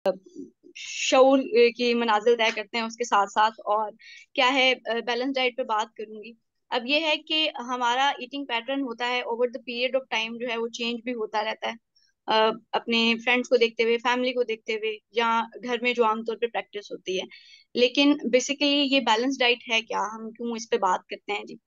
शऊर की मनाजिल तय करते हैं उसके साथ साथ। और क्या है, बैलेंस डाइट पे बात करूंगी। अब ये है कि हमारा ईटिंग पैटर्न होता है over the period of time, जो है वो चेंज भी होता रहता है। अपने फ्रेंड्स को देखते हुए, फैमिली को देखते हुए, या घर में जो आमतौर पे प्रैक्टिस होती है। लेकिन बेसिकली ये बैलेंस डाइट है क्या, हम क्यों इस पे बात करते हैं जी।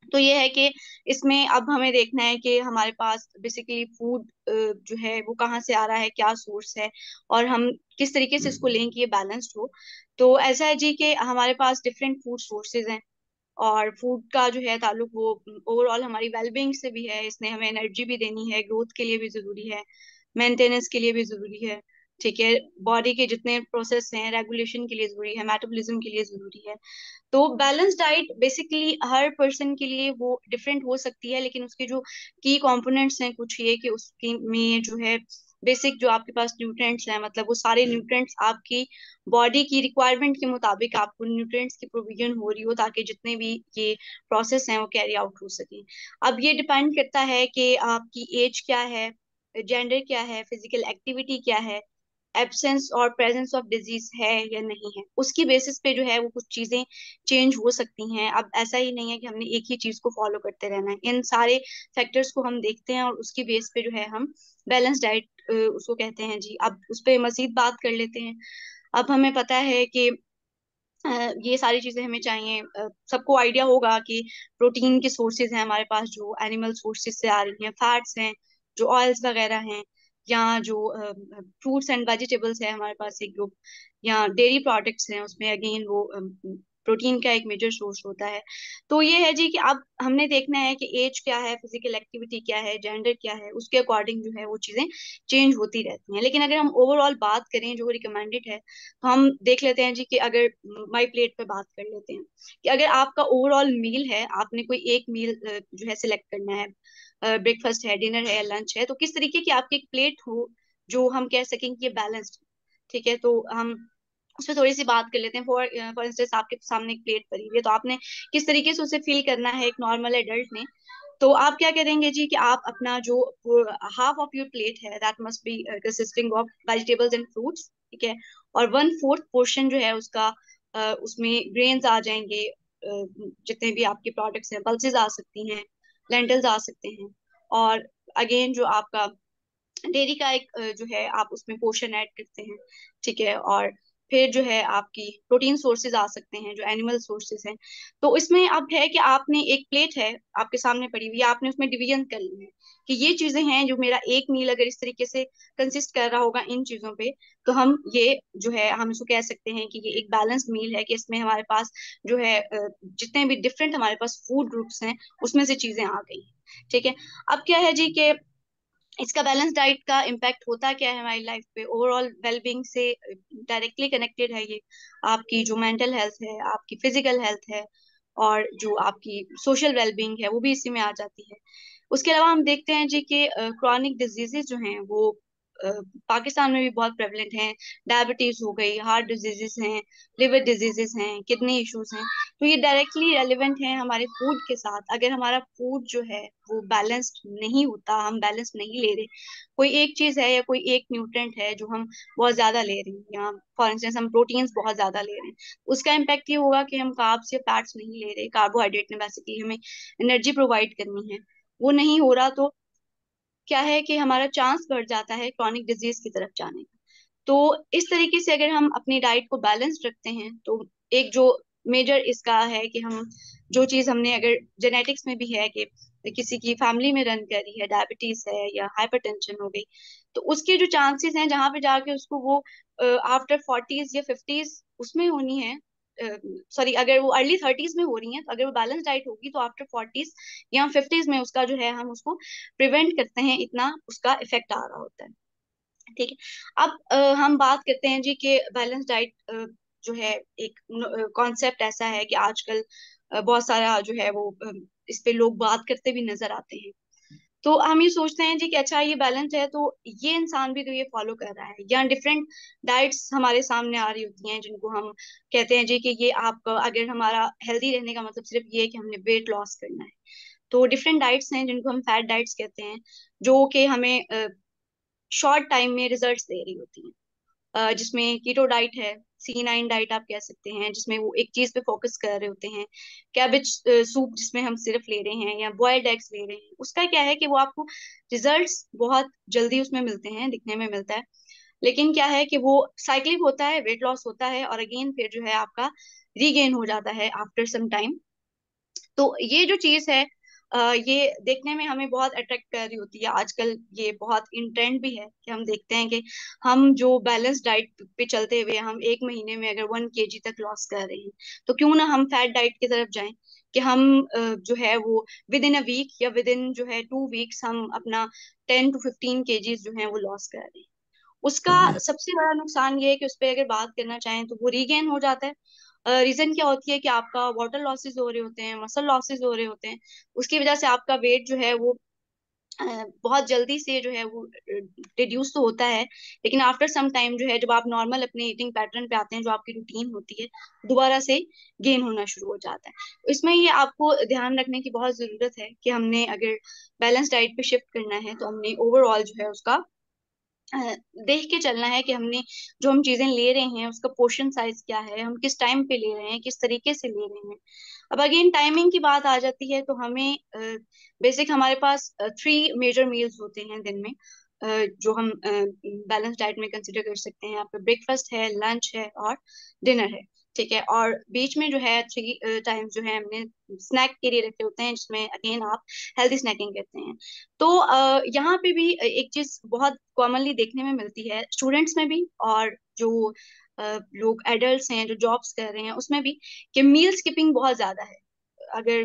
तो ये है कि इसमें अब हमें देखना है कि हमारे पास बेसिकली फूड जो है वो कहाँ से आ रहा है, क्या सोर्स है, और हम किस तरीके से इसको लें कि ये बैलेंस्ड हो। तो ऐसा है जी कि हमारे पास डिफरेंट फूड सोर्सेज हैं। और फूड का जो है ताल्लुक वो ओवरऑल हमारी वेलबींग से भी है। इसने हमें एनर्जी भी देनी है, ग्रोथ के लिए भी जरूरी है, मेंटेनेंस के लिए भी जरूरी है। ठीक है, बॉडी के जितने प्रोसेस हैं रेगुलेशन के लिए जरूरी है, मेटाबॉलिज्म के लिए जरूरी है। तो बैलेंस डाइट बेसिकली हर पर्सन के लिए वो डिफरेंट हो सकती है, लेकिन उसके जो की कंपोनेंट्स हैं कुछ ये कि उसके में जो है बेसिक जो आपके पास न्यूट्रिएंट्स हैं, मतलब वो सारे न्यूट्रिएंट्स आपकी बॉडी की रिक्वायरमेंट के मुताबिक आपको न्यूट्रिएंट्स की प्रोविजन हो रही हो, ताकि जितने भी ये प्रोसेस हैं वो कैरी आउट हो सके। अब ये डिपेंड करता है कि आपकी एज क्या है, जेंडर क्या है, फिजिकल एक्टिविटी क्या है, एब्सेंस और प्रेजेंस ऑफ डिजीज है या नहीं है, उसकी बेसिस पे जो है वो कुछ चीजें चेंज हो सकती हैं। अब ऐसा ही नहीं है कि हमने एक ही चीज को फॉलो करते रहना है, इन सारे फैक्टर्स को हम देखते हैं और उसकी बेस पे जो है हम बैलेंस डाइट उसको कहते हैं जी। अब उस पे मजीद बात कर लेते हैं। अब हमें पता है कि ये सारी चीजें हमें चाहिए। सबको आइडिया होगा कि प्रोटीन के सोर्सेज हैं हमारे पास जो एनिमल सोर्सेज से आ रही हैं, फैट्स हैं जो ऑयल्स वगैरह हैं, या जो फ्रूट्स एंड वेजिटेबल्स है हमारे पास एक ग्रुप, या डेयरी प्रोडक्ट्स हैं, उसमें अगेन वो प्रोटीन का एक मेजर सोर्स होता है। तो ये है जी कि अब हमने देखना है कि एज क्या है, फिजिकल एक्टिविटी क्या है, जेंडर क्या है, उसके अकॉर्डिंग जो है वो चीजें चेंज होती रहती हैं। लेकिन अगर हम ओवरऑल बात करें जो रिकमेंडेड है, तो हम देख लेते हैं जी कि अगर माई प्लेट पे बात कर लेते हैं कि अगर आपका ओवरऑल मील है, आपने कोई एक मील जो है सिलेक्ट करना है, ब्रेकफास्ट है, डिनर है, लंच है, तो किस तरीके की आपकी एक प्लेट हो जो हम कह सकें कि ये बैलेंस्ड। ठीक है, तो हम उस पर थोड़ी सी बात कर लेते हैं। फॉर इंस्टेंस आपके सामने एक प्लेट पड़ी हुई है, तो आपने किस तरीके से उसे फील करना है एक नॉर्मल एडल्ट ने। तो आप क्या करेंगे जी कि आप अपना जो हाफ ऑफ योर प्लेट है that must be consisting of vegetables and fruits. ठीक है, और वन फोर्थ पोर्शन जो है उसका उसमें ग्रेन्स आ जाएंगे, जितने भी आपके प्रोडक्ट्स हैं, पल्सेस आ सकती हैं, लेंटल्स आ सकते हैं, और अगेन जो आपका डेयरी का एक जो है आप उसमें पोर्शन ऐड करते हैं। ठीक है, और फिर जो है आपकी प्रोटीन सोर्सेज आ सकते हैं जो एनिमल सोर्सेज हैं। तो इसमें अब है कि आपने एक प्लेट है आपके सामने पड़ी हुई है, आपने उसमें डिवीजन कर ली है कि ये चीजें हैं जो मेरा एक मील अगर इस तरीके से कंसिस्ट कर रहा होगा इन चीजों पे, तो हम ये जो है हम इसको कह सकते हैं कि ये एक बैलेंस्ड मील है, कि इसमें हमारे पास जो है जितने भी डिफरेंट हमारे पास फूड ग्रुप्स हैं उसमें से चीजें आ गई हैं। ठीक है, अब क्या है जी कि इसका बैलेंस डाइट का इम्पैक्ट होता क्या है हमारी लाइफ पे, ओवरऑल वेलबींग से डायरेक्टली कनेक्टेड है ये। आपकी जो मेंटल हेल्थ है, आपकी फिजिकल हेल्थ है, और जो आपकी सोशल वेलबींग है वो भी इसी में आ जाती है। उसके अलावा हम देखते हैं जी कि क्रॉनिक डिजीजेस जो हैं वो अ, पाकिस्तान में भी बहुत प्रेवलेंट हैं। डायबिटीज हो गई, हार्ट डिजीजेस हैं, लिवर डिजीजेस हैं, किडनी इश्यूज हैं। तो ये डायरेक्टली रेलिवेंट है हमारे फूड के साथ। अगर हमारा फूड जो है वो बैलेंस्ड नहीं होता, हम बैलेंस नहीं ले रहे, कोई एक चीज है या कोई एक न्यूट्रिएंट है जो हम बहुत ज्यादा ले रहे हैं, या फॉर इंस्टेंस हम प्रोटीन्स बहुत ज्यादा ले रहे हैं, उसका इम्पैक्ट ये होगा कि हम कार्ब्स या फैट्स नहीं ले रहे। कार्बोहाइड्रेट ने बेसिकली हमें एनर्जी प्रोवाइड करनी है, वो नहीं हो रहा, तो क्या है कि हमारा चांस बढ़ जाता है क्रॉनिक डिजीज की तरफ जाने का। तो इस तरीके से अगर हम अपनी डाइट को बैलेंस रखते हैं, तो एक जो मेजर इसका है कि हम जो चीज हमने अगर जेनेटिक्स में भी है कि किसी की फैमिली में रन कर रही है, डायबिटीज है या हाइपरटेंशन हो गई, तो उसके जो चांसेस हैं जहां पे जाके उसको वो आफ्टर फोर्टीज या फिफ्टीज उसमें होनी है, सॉरी अगर वो अर्ली थर्टीज में हो रही हैं, तो अगर वो बैलेंस डाइट होगी तो आफ्टर फोर्टीज या फिफ्टीज में उसका जो है हम उसको प्रिवेंट करते हैं, इतना उसका इफेक्ट आ रहा होता है। ठीक है, अब हम बात करते हैं जी कि बैलेंस डाइट जो है एक कॉन्सेप्ट ऐसा है कि आजकल बहुत सारा जो है वो इस पे लोग बात करते भी नजर आते हैं। तो हम ये सोचते हैं जी कि अच्छा ये बैलेंस है, तो ये इंसान भी तो ये फॉलो कर रहा है, या डिफरेंट डाइट्स हमारे सामने आ रही होती हैं जिनको हम कहते हैं जी कि ये आप अगर हमारा हेल्दी रहने का मतलब सिर्फ ये है कि हमने वेट लॉस करना है, तो डिफरेंट डाइट्स हैं जिनको हम फैट डाइट्स कहते हैं, जो कि हमें शॉर्ट टाइम में रिजल्ट्स दे रही होती हैं। जिसमें कीटो डाइट है, C9 डाइट आप कह सकते हैं, जिसमें वो एक चीज पे फोकस कर रहे होते हैं, कैबेज सूप जिसमें हम सिर्फ ले रहे हैं या बॉयल्ड एग्स ले रहे हैं, उसका क्या है कि वो आपको रिजल्ट्स बहुत जल्दी उसमें मिलते हैं, दिखने में मिलता है। लेकिन क्या है कि वो साइक्लिक होता है, वेट लॉस होता है और अगेन फिर जो है आपका रीगेन हो जाता है आफ्टर सम टाइम। तो ये जो चीज है, ये देखने में हमें बहुत अट्रैक्ट कर रही होती है आजकल। ये बहुत इन ट्रेंड भी है कि हम देखते हैं कि हम जो बैलेंस डाइट पे चलते हुए हम एक महीने में अगर 1 kg तक लॉस कर रहे हैं, तो क्यों ना हम फैट डाइट की तरफ जाएं कि हम जो है वो विद इन अ वीक या विद इन जो है 2 वीक्स हम अपना 10 to 15 kgs जो है वो लॉस कर रहे हैं। उसका सबसे बड़ा नुकसान ये है कि उस पर अगर बात करना चाहें तो वो रीगेन हो जाता है। रीजन क्या होती है कि आपका वाटर लॉसेस हो रहे होते हैं, मसल लॉसेस हो रहे होते हैं, उसकी वजह से आपका वेट जो है वो बहुत जल्दी से जो है वो रिड्यूस तो होता है, लेकिन आफ्टर सम टाइम जो है जब आप नॉर्मल अपने ईटिंग पैटर्न पे आते हैं, जो आपकी रूटीन होती है, दोबारा से गेन होना शुरू हो जाता है। तो इसमें ये आपको ध्यान रखने की बहुत जरूरत है कि हमने अगर बैलेंस डाइट पे शिफ्ट करना है तो हमने ओवरऑल जो है उसका अ, देख के चलना है कि हमने जो हम चीजें ले रहे हैं उसका पोर्शन साइज क्या है, हम किस टाइम पे ले रहे हैं, किस तरीके से ले रहे हैं। अब अगेन टाइमिंग की बात आ जाती है तो हमें बेसिक हमारे पास 3 मेजर मील्स होते हैं दिन में, जो हम बैलेंस डाइट में कंसिडर कर सकते हैं। आपका ब्रेकफास्ट है, लंच है और डिनर है, ठीक है। और बीच में जो है 3 टाइम्स जो है हमने स्नैक के लिए रखे होते हैं, जिसमें अगेन आप हेल्दी स्नैकिंग कहते हैं। तो यहाँ पे भी एक चीज बहुत कॉमनली देखने में मिलती है स्टूडेंट्स में भी, और जो लोग एडल्ट्स हैं जो जॉब्स कर रहे हैं उसमें भी, कि मील स्किपिंग बहुत ज्यादा है। अगर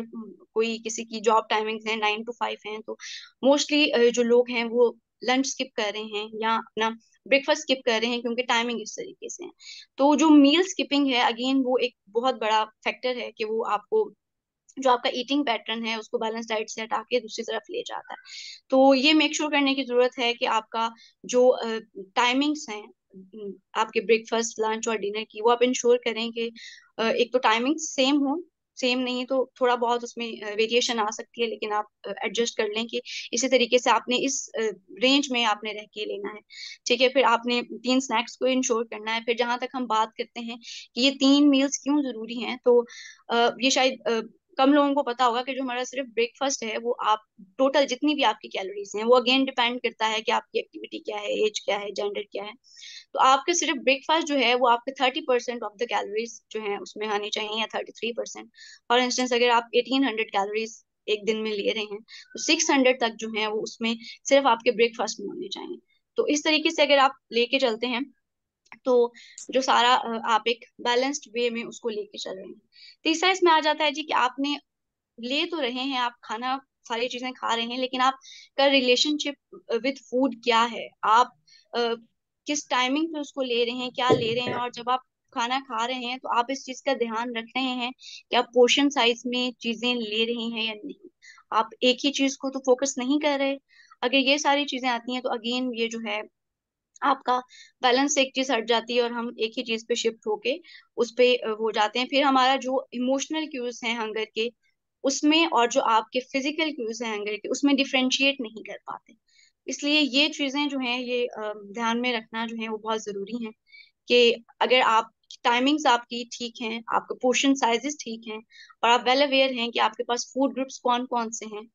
कोई किसी की जॉब टाइमिंग्स हैं 9 to 5 हैं, तो मोस्टली जो लोग हैं वो लंच स्किप कर रहे हैं या अपना ब्रेकफास्ट स्किप कर रहे हैं, क्योंकि टाइमिंग इस तरीके से है। तो जो मील स्किपिंग है अगेन वो एक बहुत बड़ा फैक्टर है कि वो आपको जो आपका ईटिंग पैटर्न है उसको बैलेंस डाइट से हटा के दूसरी तरफ ले जाता है। तो ये मेक श्योर करने की जरूरत है कि आपका जो टाइमिंग्स हैं, आपके ब्रेकफास्ट लंच और डिनर की, वो आप इंश्योर करें कि एक तो टाइमिंग सेम हो। सेम नहीं तो थोड़ा बहुत उसमें वेरिएशन आ सकती है, लेकिन आप एडजस्ट कर लें कि इसी तरीके से आपने इस रेंज में आपने रह के लेना है, ठीक है। फिर आपने 3 स्नैक्स को इंश्योर करना है। फिर जहां तक हम बात करते हैं कि ये 3 मील्स क्यों जरूरी हैं, तो ये शायद कम लोगों को पता होगा कि जो हमारा सिर्फ ब्रेकफास्ट है वो आप टोटल जितनी भी आपकी कैलोरीज हैं, वो अगेन डिपेंड करता है कि आपकी एक्टिविटी क्या है, एज क्या है, जेंडर क्या है। तो आपके सिर्फ ब्रेकफास्ट जो है वो आपके 30% ऑफ द कैलोरीज जो है उसमें आनी चाहिए, या 33%। फॉर इंस्टेंस अगर आप 1800 कैलोरीज एक दिन में ले रहे हैं, तो 600 तक जो है वो उसमें सिर्फ आपके ब्रेकफास्ट में होने चाहिए। तो इस तरीके से अगर आप लेके चलते हैं तो जो सारा आप एक बैलेंस्ड वे में उसको लेके चल रहे हैं। तीसरा इसमें आ जाता है जी कि आपने ले तो रहे हैं, आप खाना सारी चीजें खा रहे हैं, लेकिन आपका रिलेशनशिप विद फूड क्या है, आप अ, किस टाइमिंग पे उसको ले रहे हैं, क्या ले रहे हैं। और जब आप खाना खा रहे हैं तो आप इस चीज का ध्यान रख रहे हैं कि आप पोर्शन साइज में चीजें ले रहे हैं या नहीं। आप एक ही चीज को तो फोकस नहीं कर रहे। अगर ये सारी चीजें आती हैं तो अगेन ये जो है आपका बैलेंस से एक चीज हट जाती है और हम एक ही चीज पे शिफ्ट होके उस पे हो जाते हैं। फिर हमारा जो इमोशनल क्यूज हैं हंगर के, उसमें और जो आपके फिजिकल क्यूज हैं हंगर के, उसमें डिफरेंशिएट नहीं कर पाते। इसलिए ये चीजें जो हैं ये ध्यान में रखना जो है वो बहुत जरूरी है कि अगर आप टाइमिंग्स आपकी ठीक हैं, आपके पोर्शन साइजेस ठीक हैं, और आप वेल अवेयर हैं कि आपके पास फूड ग्रुप्स कौन कौन से हैं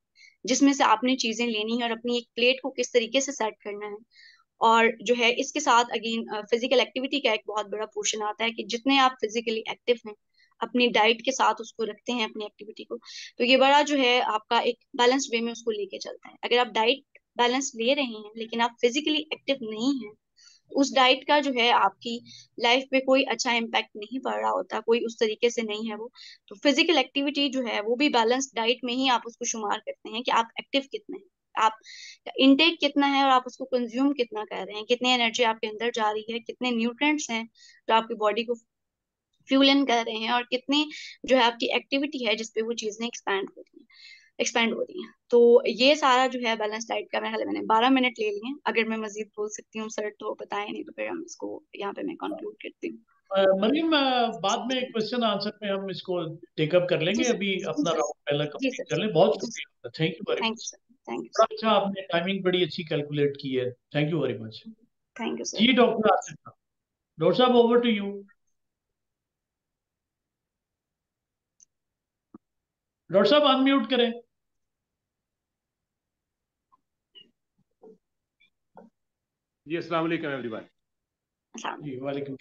जिसमें से आपने चीजें लेनी है और अपनी एक प्लेट को किस तरीके से सेट करना है। और जो है इसके साथ अगेन फिजिकल एक्टिविटी का एक बहुत बड़ा पोर्शन आता है कि जितने आप फिजिकली एक्टिव हैं अपनी डाइट के साथ उसको रखते हैं अपनी एक्टिविटी को, तो ये बड़ा जो है आपका एक बैलेंस्ड वे में उसको लेके चलता है। अगर आप डाइट बैलेंस ले रहे हैं लेकिन आप फिजिकली एक्टिव नहीं हैं, उस डाइट का जो है आपकी लाइफ पे कोई अच्छा इम्पैक्ट नहीं पड़ रहा होता, कोई उस तरीके से नहीं है वो। तो फिजिकल एक्टिविटी जो है वो भी बैलेंस डाइट में ही आप उसको शुमार करते हैं कि आप एक्टिव कितने हैं, आप इनटेक कितना है और आप उसको कंज्यूम कितना कर रहे हैं, कितनी एनर्जी आपके अंदर जा रही है, कितने न्यूट्रिएंट्स हैं जो आपकी बॉडी को फ्यूल इन कर रहे हैं, और कितनी जो है आपकी एक्टिविटी है जिसपे वो चीजें एक्सपैंड हो रही हैं। तो ये सारा जो है बैलेंस डाइट का, मेरे ख्याल में मैंने 12 मिनट ले लिए हैं। अगर मैं मजीद बोल सकती हूँ सर तो बताएं, नहीं तो फिर हम इसको यहाँ पे मैं कंक्लूड करती हूँ। मरियम, बाद में क्वेश्चन आंसर में हम इसको टेकअप कर जी लेंगे। सर। अभी जी अपना सर। राउंड पहला जी कंप्लीट सर। कर लें। बहुत जी सर। शुक्रिया, thank you very thank you much. Sir. Thank you बड़ा सर। अच्छा, आपने टाइमिंग बड़ी अच्छी कैलकुलेट की है। Thank you very much. Thank you sir. जी डॉक्टर आसिफ। डॉक्टर साहब, ओवर टू यू। डॉक्टर साहब अनम्यूट करें। जी अस्सलाम वालेकुम एवरीवन। अच्छा। जी वालेकुम।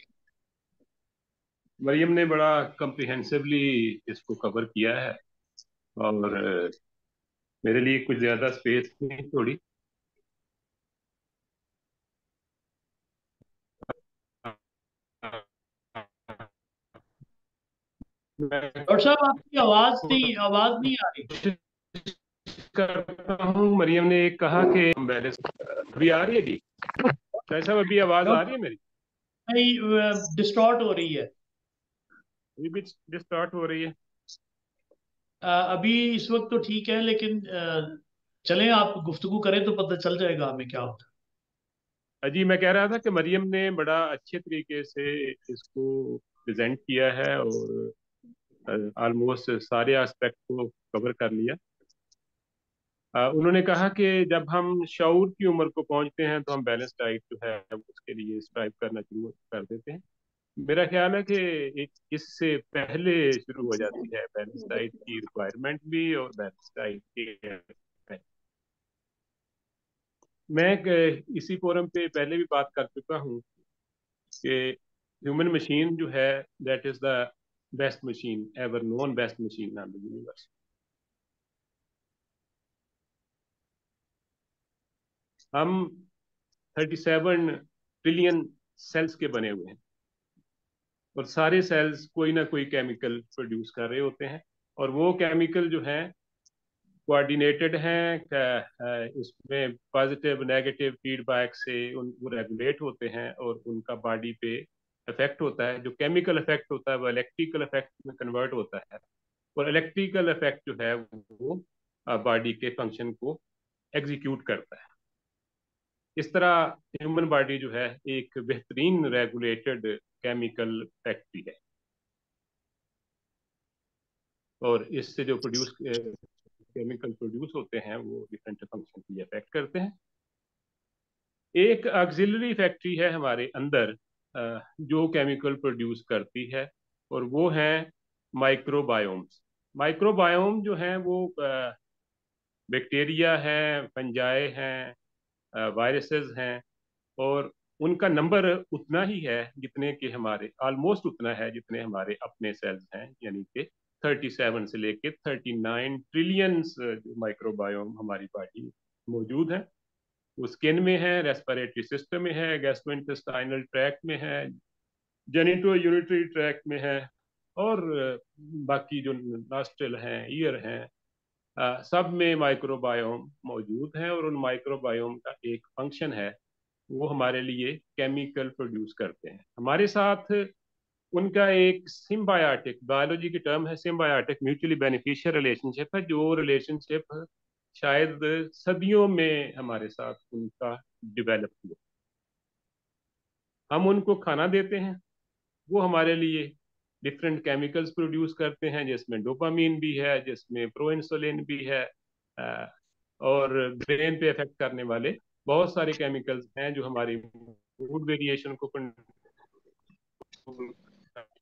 मरियम ने बड़ा कम्प्रिहेंसिवली इसको कवर किया है और मेरे लिए कुछ ज़्यादा स्पेस थी थोड़ी। मैं डॉक्टर साहब आपकी आवाज नहीं आ रही। कोशिश करता हूँ। मरियम ने एक कहा कि बैलेंस अभी आ रही है जी। कैसा अभी आवाज़ आ रही डॉक्टर है मेरी? नहीं, डिस्टॉर्ट हो रही है। अभी भी डिस्टॉर्ट हो रही है। अभी इस वक्त तो ठीक है, लेकिन चलें आप गुफ्तगू करें तो पता चल जाएगा हमें क्या होता जी मैं कह रहा था कि मरियम ने बड़ा अच्छे तरीके से इसको प्रेजेंट किया है और ऑलमोस्ट सारे एस्पेक्ट को कवर कर लिया। उन्होंने कहा कि जब हम शऊर की उम्र को पहुंचते हैं तो हम बैलेंस डाइट जो है उसके लिए स्ट्राइव करना शुरू कर देते हैं। मेरा ख्याल है कि इससे पहले शुरू हो जाती है बैलेंस डाइट की रिक्वायरमेंट भी और बैलेंस डाइट की। मैं इसी फोरम पे पहले भी बात कर चुका हूँ कि ह्यूमन मशीन जो है that is the best machine ever known, best machine on the universe. हम 37 ट्रिलियन सेल्स के बने हुए हैं और सारे सेल्स कोई ना कोई केमिकल प्रोड्यूस कर रहे होते हैं और वो केमिकल जो है कोऑर्डिनेटेड हैं। इसमें पॉजिटिव नेगेटिव फीडबैक से वो रेगुलेट होते हैं और उनका बॉडी पे इफेक्ट होता है। जो केमिकल इफेक्ट होता है वो इलेक्ट्रिकल इफेक्ट में कन्वर्ट होता है और इलेक्ट्रिकल इफेक्ट जो है वो बॉडी के फंक्शन को एग्जीक्यूट करता है। इस तरह ह्यूमन बॉडी जो है एक बेहतरीन रेगुलेटेड केमिकल फैक्ट्री है और इससे जो केमिकल प्रोड्यूस होते हैं वो डिफरेंट फंक्शन की अफेक्ट करते हैं। एक ऑक्सिलरी फैक्ट्री है हमारे अंदर जो केमिकल प्रोड्यूस करती है और वो है माइक्रोबायोम्स। माइक्रोबायोम जो है वो बैक्टीरिया हैं, फंजाई हैं, वायरसेस हैं और उनका नंबर उतना ही है जितने के हमारे ऑलमोस्ट उतना है जितने हमारे अपने सेल्स हैं, यानी कि 37 से लेके 39 ट्रिलियंस माइक्रोबायोम हमारी बॉडी में मौजूद है। वो स्किन में है, रेस्पिरेटरी सिस्टम में है, गैस्ट्रोइंटेस्टाइनल ट्रैक्ट में है, जेनिटो यूरिटरी ट्रैक्ट में है और बाकी जो नॉस्ट्रल हैं, ईयर हैं, सब में माइक्रोबायोम मौजूद है और उन माइक्रोबायोम का एक फंक्शन है, वो हमारे लिए केमिकल प्रोड्यूस करते हैं। हमारे साथ उनका एक सिम्बायोटिक, बायोलॉजी की टर्म है सिम्बायोटिक, म्यूचुअली बेनिफिशियल रिलेशनशिप है, जो रिलेशनशिप शायद सदियों में हमारे साथ उनका डेवलप हुआ। हम उनको खाना देते हैं, वो हमारे लिए डिफरेंट केमिकल्स प्रोड्यूस करते हैं जिसमें डोपामीन भी है, जिसमें प्रोइंसुलिन भी है, और ब्रेन पे इफेक्ट करने वाले बहुत सारे केमिकल्स हैं जो हमारी मूड वेरिएशन को कंट्रोल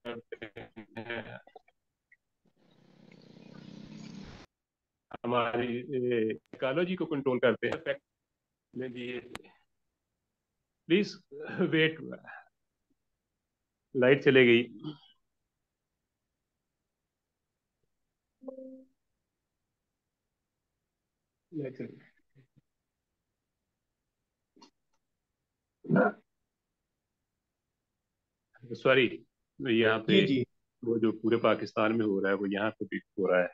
करते हैं, हमारी साइकोलॉजी को कंट्रोल करते हैं। इफेक्ट में भी प्लीज वेट, लाइट चले गई। लाइट चली गई, सॉरी। यहाँ जी पे जी। वो जो पूरे पाकिस्तान में हो रहा है वो यहाँ पे भी हो रहा है।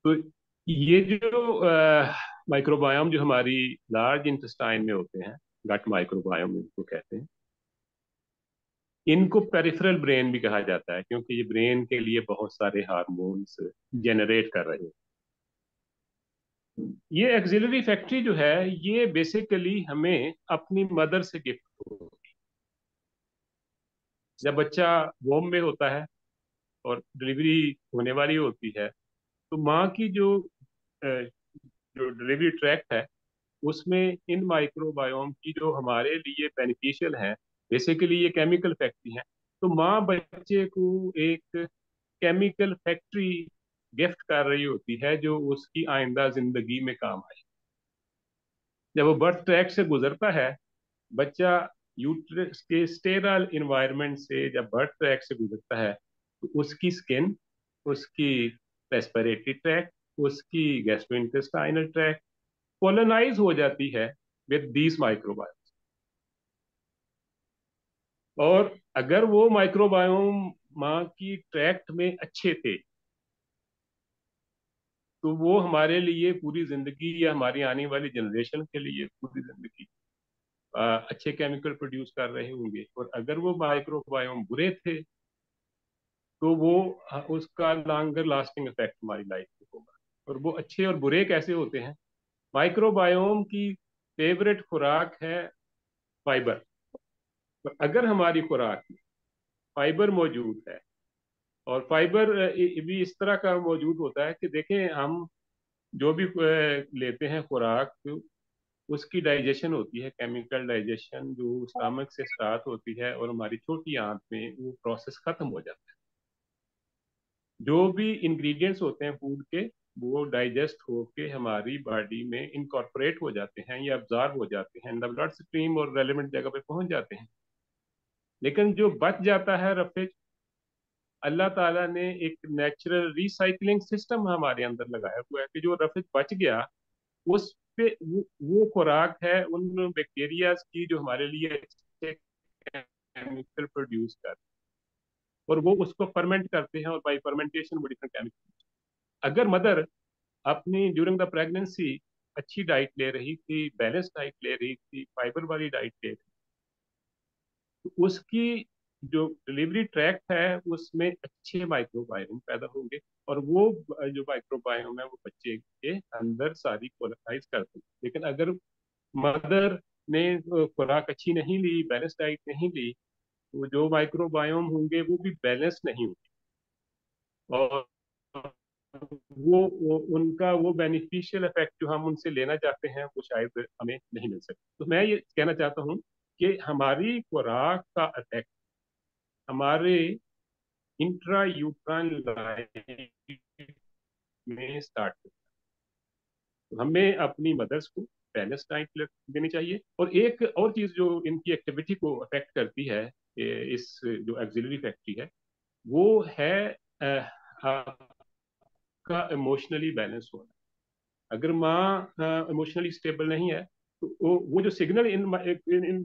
तो ये जो माइक्रोबायोम जो हमारी लार्ज इंटेस्टाइन में होते हैं, गट माइक्रोबायोम इनको कहते हैं, इनको पेरिफेरल ब्रेन भी कहा जाता है क्योंकि ये ब्रेन के लिए बहुत सारे हार्मोन्स जनरेट कर रहे हैं। ये एक्सिलरी फैक्ट्री जो है ये बेसिकली हमें अपनी मदर से गिफ्ट होती है। जब बच्चा वोम में होता है और डिलीवरी होने वाली होती है तो माँ की जो डिलीवरी ट्रैक्ट है उसमें इन माइक्रोबायोम की जो हमारे लिए बेनिफिशियल है बेसिकली ये केमिकल फैक्ट्री है। तो माँ बच्चे को एक केमिकल फैक्ट्री गिफ्ट कर रही होती है जो उसकी आइंदा जिंदगी में काम आए। जब वो बर्थ ट्रैक से गुजरता है, बच्चा यूट्रस के स्टेराइल इन्वायरमेंट से जब बर्थ ट्रैक से गुजरता है, तो उसकी स्किन, उसकी रेस्पिरेटरी ट्रैक, उसकी गैस्ट्रोइंटेस्टाइनल ट्रैक कोलोनाइज हो जाती है विद दीज माइक्रोबायोम। और अगर वो माइक्रोबायोम माँ की ट्रैक्ट में अच्छे थे, तो वो हमारे लिए पूरी जिंदगी या हमारी आने वाली जनरेशन के लिए पूरी जिंदगी अच्छे केमिकल प्रोड्यूस कर रहे होंगे। और अगर वो माइक्रोबायोम बुरे थे, तो वो उसका लॉन्गर लास्टिंग इफेक्ट हमारी लाइफ में होगा। और वो अच्छे और बुरे कैसे होते हैं? माइक्रोबायोम की फेवरेट खुराक है फाइबर। और अगर हमारी खुराक में फाइबर मौजूद है, और फाइबर भी इस तरह का मौजूद होता है कि देखें, हम जो भी लेते हैं खुराक, उसकी डाइजेशन होती है, केमिकल डाइजेशन जो स्टमक से स्टार्ट होती है और हमारी छोटी आंत में वो प्रोसेस खत्म हो जाता है। जो भी इंग्रेडिएंट्स होते हैं फूड के, वो डाइजेस्ट होके हमारी बॉडी में इनकॉर्पोरेट हो जाते हैं या अब्जॉर्ब हो जाते हैं, ब्लड स्ट्रीम और रेलेवेंट जगह पे पहुंच जाते हैं। लेकिन जो बच जाता है रफेज, अल्लाह ताला ने एक नेचुरल रिसाइकलिंग सिस्टम हमारे अंदर लगाया हुआ है कि जो रफेज बच गया, उस पे वो खुराक है उन बैक्टीरियाज की जो हमारे लिए अच्छे केमिकल प्रोड्यूस करते हैं, और वो उसको फर्मेंट करते हैं, और बाई फर्मेंटेशन वो डिफरेंट केमिकल। अगर मदर अपनी ड्यूरिंग द प्रेगनेंसी अच्छी डाइट ले रही थी, बैलेंस डाइट ले रही थी, फाइबर वाली डाइट ले रही थी, तो उसकी जो डिलीवरी ट्रैक्ट है उसमें अच्छे माइक्रोबायोम पैदा होंगे, और वो जो माइक्रोबायोम है वो बच्चे के अंदर सारी कोलोनाइज करते हैं। लेकिन अगर मदर ने खुराक अच्छी नहीं ली, बैलेंस डाइट नहीं ली, तो जो माइक्रोबायोम होंगे वो भी बैलेंस नहीं होंगे, और वो उनका वो बेनिफिशियल इफेक्ट जो हम उनसे लेना चाहते हैं वो शायद हमें नहीं मिल सकता। तो मैं ये कहना चाहता हूँ कि हमारी खुराक का इफेक्ट हमारे इंट्रा यूट्राइन लाइफ में स्टार्ट होता है। तो हमें अपनी मदर्स को बैलेंस डाइट देनी चाहिए। और एक और चीज जो इनकी एक्टिविटी को अफेक्ट करती है, इस जो एक्सिलरी फैक्ट्री है, वो है आपका इमोशनली बैलेंस होना। अगर माँ इमोशनली स्टेबल नहीं है, तो वो जो सिग्नल इन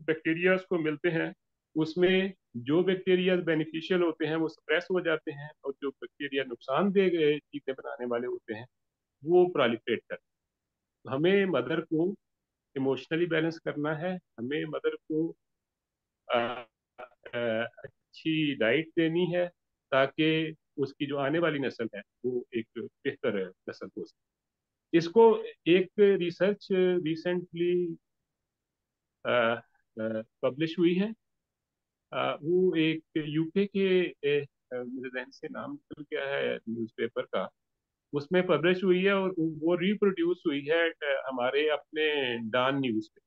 बैक्टीरियाज को मिलते हैं, उसमें जो बैक्टीरिया बेनिफिशियल होते हैं वो सप्रेस हो जाते हैं, और जो बैक्टीरिया नुकसानदेह चीजें बनाने वाले होते हैं वो प्रोलिफरेट करते हैं। तो हमें मदर को इमोशनली बैलेंस करना है, हमें मदर को अच्छी डाइट देनी है, ताकि उसकी जो आने वाली नस्ल है वो एक बेहतर नस्ल हो सके। इसको एक रिसर्च रिसेंटली पब्लिश हुई है। वो एक यूके के मेरे जहन से नाम निकल गया है न्यूज़पेपर का, उसमें पब्लिश हुई है, और वो रिप्रोड्यूस हुई है हमारे अपने डॉन न्यूज़ पे।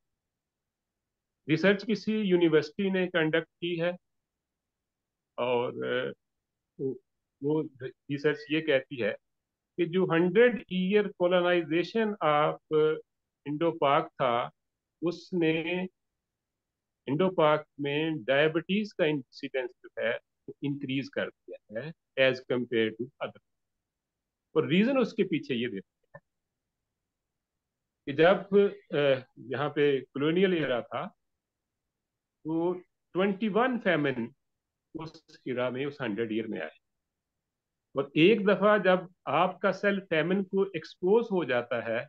रिसर्च किसी यूनिवर्सिटी ने कंडक्ट की है, और वो वो रिसर्च ये कहती है कि जो 100 ईयर कोलोनाइजेशन ऑफ इंडो पाक था, उसने इंडो पाक में डायबिटीज का इंसिडेंस जो है वो इंक्रीज कर दिया है एज कंपेयर टू अदर। और रीजन उसके पीछे ये देते हैं कि जब यहाँ पे कॉलोनियल एरा था, तो 21 फैमिन उस इरा में, उस 100 ईयर में आए। और एक दफा जब आपका सेल फैमिन को एक्सपोज हो जाता है,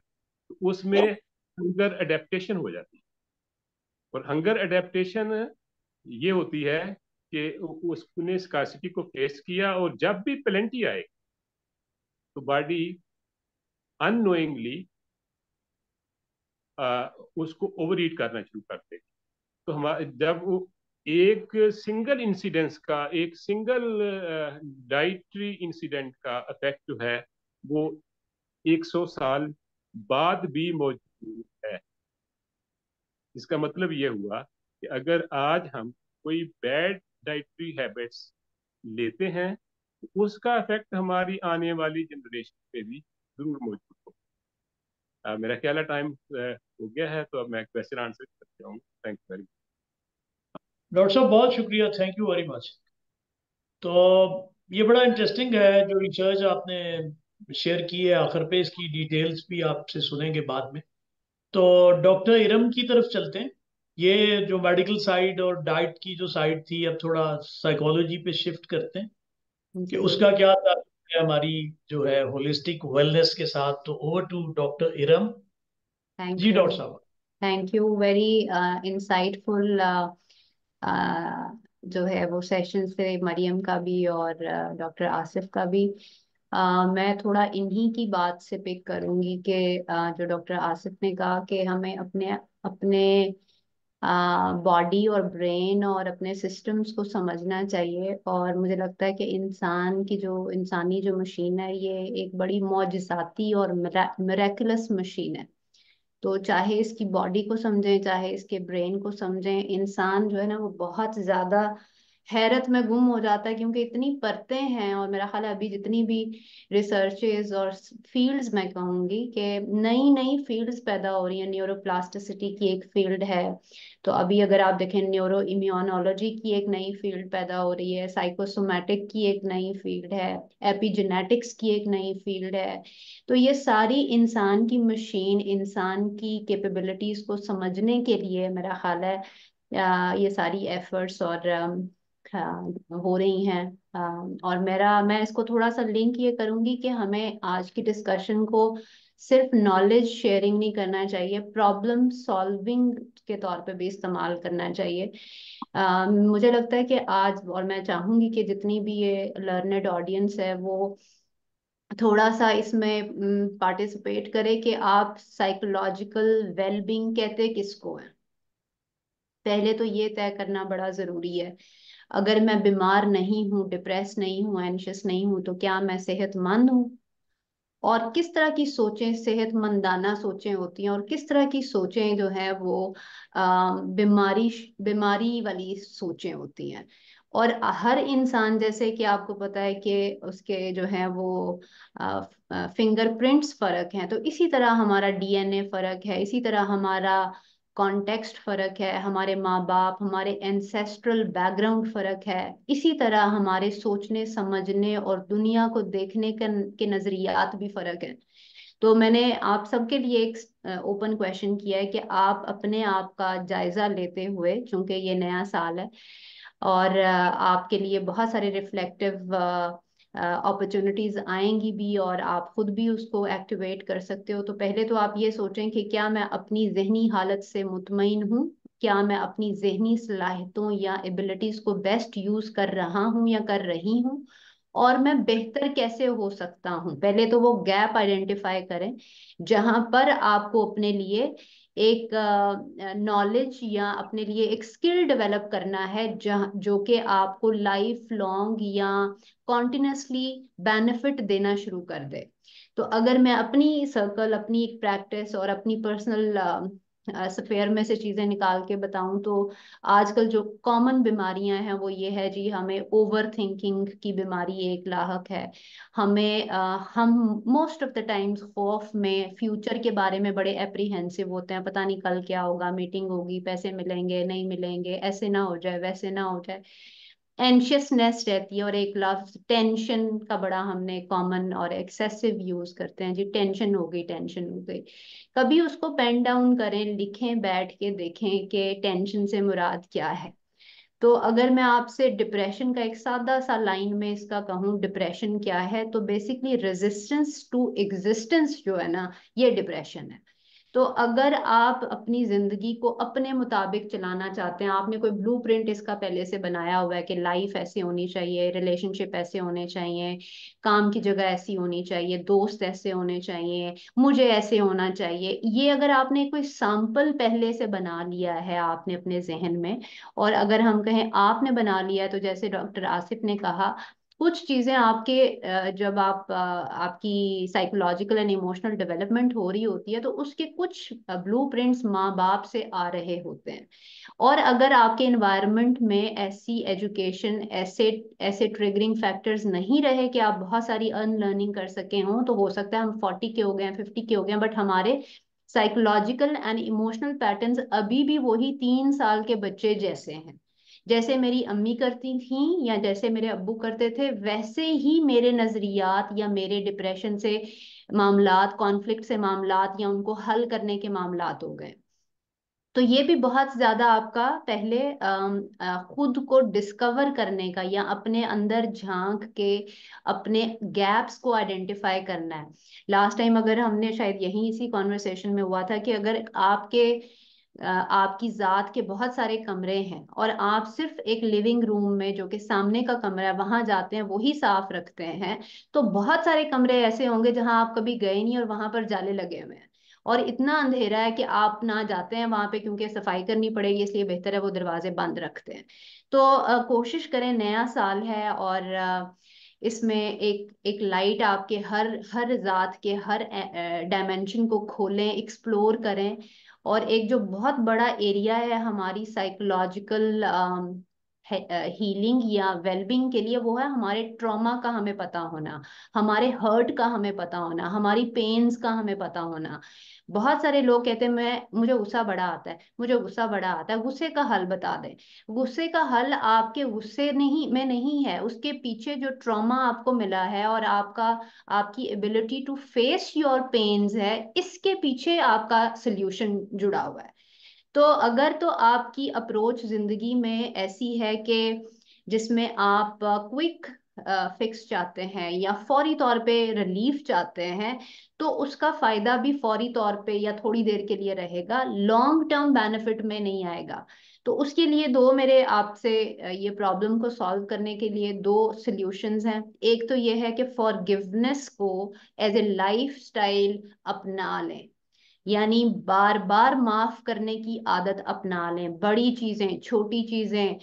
तो उसमें हंगर अडेप्टेशन हो जाती है। और हंगर अडेप्टेशन ये होती है कि उसने स्कार्सिटी को फेस किया, और जब भी प्लेंटी आए तो बॉडी अननोइंगली उसको ओवर ईट करना शुरू कर देगी। तो हमारे जब वो एक सिंगल इंसिडेंस का, एक सिंगल डाइटरी इंसिडेंट का इफेक्ट जो है वो 100 साल बाद भी मौजूद है। इसका मतलब ये हुआ कि अगर आज हम कोई बैड डाइटरी हैबिट्स लेते हैं तो उसका इफेक्ट हमारी आने वाली जनरेशन पे भी जरूर मौजूद हो। मेरा ख्याल है टाइम हो गया है, तो अब मैं क्वेश्चन आंसर करता हूँ। थैंक यू वेरी डॉक्टर साहब बहुत शुक्रिया, थैंक यू वेरी मच। तो ये बड़ा इंटरेस्टिंग है जो रिसर्च आपने शेयर की है, आखिर पे इसकी डिटेल्स भी आपसे सुनेंगे बाद में। तो डॉक्टर इरम की तरफ चलते हैं। ये जो मेडिकल साइड और डाइट की जो साइड थी, अब थोड़ा साइकोलॉजी पे शिफ्ट करते हैं कि जी उसका क्या ताल्लुक है हमारी जो है होलिस्टिक वेलनेस के साथ। तो over to doctor Iram. Thank जी यू। डॉक्टर साहब। थैंक यू, वेरी इंसाइटफुल जो है वो सेशन से मरियम का भी और डॉक्टर आसिफ का भी। मैं थोड़ा इन्हीं की बात से पिक करूंगी कि जो डॉक्टर आसिफ ने कहा कि हमें अपने अपने बॉडी और ब्रेन और अपने सिस्टम्स को समझना चाहिए। और मुझे लगता है कि इंसान की जो इंसानी जो मशीन है ये एक बड़ी मौजिज़ाती और मिरेकुलस मशीन है। तो चाहे इसकी बॉडी को समझें चाहे इसके ब्रेन को समझें, इंसान जो है ना वो बहुत ज्यादा हैरत में गुम हो जाता है, क्योंकि इतनी परतें हैं। और मेरा ख्याल है अभी जितनी भी रिसर्चेज और फील्ड्स मैं कहूंगी कि नई नई फील्ड्स पैदा हो रही हैं। न्यूरोप्लास्टिसिटी की एक फील्ड है, तो अभी अगर आप देखें न्यूरो इम्यूनोलॉजी की एक नई फील्ड पैदा हो रही है, साइकोसोमैटिक की एक नई फील्ड है, एपिजेनेटिक्स की एक नई फील्ड है। तो ये सारी इंसान की मशीन, इंसान की कैपेबिलिटीज को समझने के लिए मेरा ख्याल है ये सारी एफर्ट्स और हो रही हैं। और मैं इसको थोड़ा सा लिंक ये करूंगी कि हमें आज की डिस्कशन को सिर्फ नॉलेज शेयरिंग नहीं करना चाहिए, प्रॉब्लम सॉल्विंग के तौर पे भी इस्तेमाल करना चाहिए। मुझे लगता है कि आज, और मैं चाहूंगी कि जितनी भी ये लर्नेड ऑडियंस है वो थोड़ा सा इसमें पार्टिसिपेट करे कि आप साइकोलॉजिकल वेलबींग कहते किसको है। पहले तो ये तय करना बड़ा जरूरी है। अगर मैं बीमार नहीं हूँ, डिप्रेस नहीं हूँ, एंशियस नहीं हूँ, तो क्या मैं सेहतमंद हूँ? और किस तरह की सोचें सेहतमंदाना सोचें होती हैं और किस तरह की सोचें जो है वो बीमारी बीमारी वाली सोचें होती हैं। और हर इंसान, जैसे कि आपको पता है कि उसके जो है वो फिंगरप्रिंट्स फर्क हैं, तो इसी तरह हमारा डीएनए फर्क है, इसी तरह हमारा कॉन्टेक्स्ट फर्क है, हमारे माँ बाप, हमारे एंसेस्ट्रल बैकग्राउंड फर्क है, इसी तरह हमारे सोचने समझने और दुनिया को देखने के नजरियात भी फर्क है। तो मैंने आप सबके लिए एक ओपन क्वेश्चन किया है कि आप अपने आप का जायजा लेते हुए, चूंकि ये नया साल है और आपके लिए बहुत सारे रिफ्लेक्टिव अपॉर्चुनिटीज आएंगी भी और आप खुद भी उसको एक्टिवेट कर सकते हो। तो पहले तो आप ये सोचें कि क्या मैं अपनी जहनी हालत से मुतमईन हूँ, क्या मैं अपनी जहनी सलाहियतों या एबिलिटीज को बेस्ट यूज कर रहा हूँ या कर रही हूँ, और मैं बेहतर कैसे हो सकता हूँ। पहले तो वो गैप आइडेंटिफाई करें जहां पर आपको अपने लिए एक नॉलेज या अपने लिए एक स्किल डेवलप करना है, जहाँ जो कि आपको लाइफ लॉन्ग या कॉन्टिन्यूसली बेनिफिट देना शुरू कर दे। तो अगर मैं अपनी सर्कल, अपनी एक प्रैक्टिस और अपनी पर्सनल स्फेयर में से चीजें निकाल के बताऊं, तो आजकल जो कॉमन बीमारियां हैं वो ये है जी, हमें ओवर थिंकिंग की बीमारी एक लाहक है। हम मोस्ट ऑफ द टाइम्स खौफ में, फ्यूचर के बारे में बड़े एप्रीहेंसिव होते हैं, पता नहीं कल क्या होगा, मीटिंग होगी, पैसे मिलेंगे नहीं मिलेंगे, ऐसे ना हो जाए वैसे ना हो जाए, एंशियसनेस रहती है। और एक लफ्ज टेंशन का बड़ा हमने कॉमन और एक्सेसिव यूज करते हैं जी, टेंशन हो गई, टेंशन हो गई। कभी उसको पेन डाउन करें, लिखें, बैठ के देखें कि टेंशन से मुराद क्या है। तो अगर मैं आपसे डिप्रेशन का एक सादा सा लाइन में इसका कहूँ, डिप्रेशन क्या है, तो बेसिकली रेजिस्टेंस टू एग्जिस्टेंस जो है ना, ये डिप्रेशन है। तो अगर आप अपनी जिंदगी को अपने मुताबिक चलाना चाहते हैं, आपने कोई ब्लूप्रिंट इसका पहले से बनाया हुआ है कि लाइफ ऐसे होनी चाहिए, रिलेशनशिप ऐसे होने चाहिए, काम की जगह ऐसी होनी चाहिए, दोस्त ऐसे होने चाहिए, मुझे ऐसे होना चाहिए, ये अगर आपने कोई सैंपल पहले से बना लिया है आपने अपने जहन में, और अगर हम कहें आपने बना लिया है, तो जैसे डॉक्टर आसिफ ने कहा कुछ चीजें आपके जब आपकी साइकोलॉजिकल एंड इमोशनल डेवलपमेंट हो रही होती है तो उसके कुछ ब्लूप्रिंट्स माँ बाप से आ रहे होते हैं। और अगर आपके एनवायरनमेंट में ऐसी एजुकेशन, ऐसे ऐसे ट्रिगरिंग फैक्टर्स नहीं रहे कि आप बहुत सारी अनलर्निंग कर सके हों, तो हो सकता है हम 40 के हो गए, 50 के हो गए, बट हमारे साइकोलॉजिकल एंड इमोशनल पैटर्न्स अभी भी वही 3 साल के बच्चे जैसे हैं। जैसे मेरी अम्मी करती थी या जैसे मेरे अब्बू करते थे, वैसे ही मेरे नजरियात या मेरे डिप्रेशन से मामलात, कॉन्फ्लिक्ट से मामलात या उनको हल करने के मामलात हो गए। तो ये भी बहुत ज्यादा आपका पहले खुद को डिस्कवर करने का या अपने अंदर झांक के अपने गैप्स को आइडेंटिफाई करना है। लास्ट टाइम अगर हमने शायद यही इसी कॉन्वर्सेशन में हुआ था कि अगर आपकी जात के बहुत सारे कमरे हैं और आप सिर्फ एक लिविंग रूम में, जो कि सामने का कमरा है, वहां जाते हैं, वही साफ रखते हैं, तो बहुत सारे कमरे ऐसे होंगे जहां आप कभी गए नहीं और वहां पर जाले लगे हुए हैं और इतना अंधेरा है कि आप ना जाते हैं वहां पे क्योंकि सफाई करनी पड़ेगी, इसलिए बेहतर है वो दरवाजे बंद रखते हैं। तो कोशिश करें, नया साल है और इसमें एक एक लाइट आपके हर हर जात के हर डायमेंशन को खोलें, एक्सप्लोर करें। और एक जो बहुत बड़ा एरिया है हमारी साइकोलॉजिकल हीलिंग या वेलबींग के लिए, वो है हमारे ट्रॉमा का हमें पता होना, हमारे हर्ट का हमें पता होना, हमारी पेन्स का हमें पता होना। बहुत सारे लोग कहते हैं मैं मुझे गुस्सा बड़ा आता है, मुझे गुस्सा बड़ा आता है। गुस्से का हल बता दें। गुस्से का हल आपके गुस्से नहीं में नहीं है, उसके पीछे जो ट्रॉमा आपको मिला है और आपकी ability to face your pains है, इसके पीछे आपका सोल्यूशन जुड़ा हुआ है। तो अगर तो आपकी अप्रोच जिंदगी में ऐसी है कि जिसमें आप क्विक फिक्स चाहते हैं या फौरी तौर पे रिलीफ चाहते हैं, तो उसका फायदा भी फौरी तौर पे या थोड़ी देर के लिए रहेगा, लॉन्ग टर्म बेनिफिट में नहीं आएगा। तो उसके लिए दो मेरे आपसे ये प्रॉब्लम को सॉल्व करने के लिए दो सॉल्यूशंस हैं। एक तो ये है कि फॉरगिवनेस को एज ए लाइफ स्टाइल अपना लें, यानी बार बार माफ करने की आदत अपना लें। बड़ी चीजें, छोटी चीजें,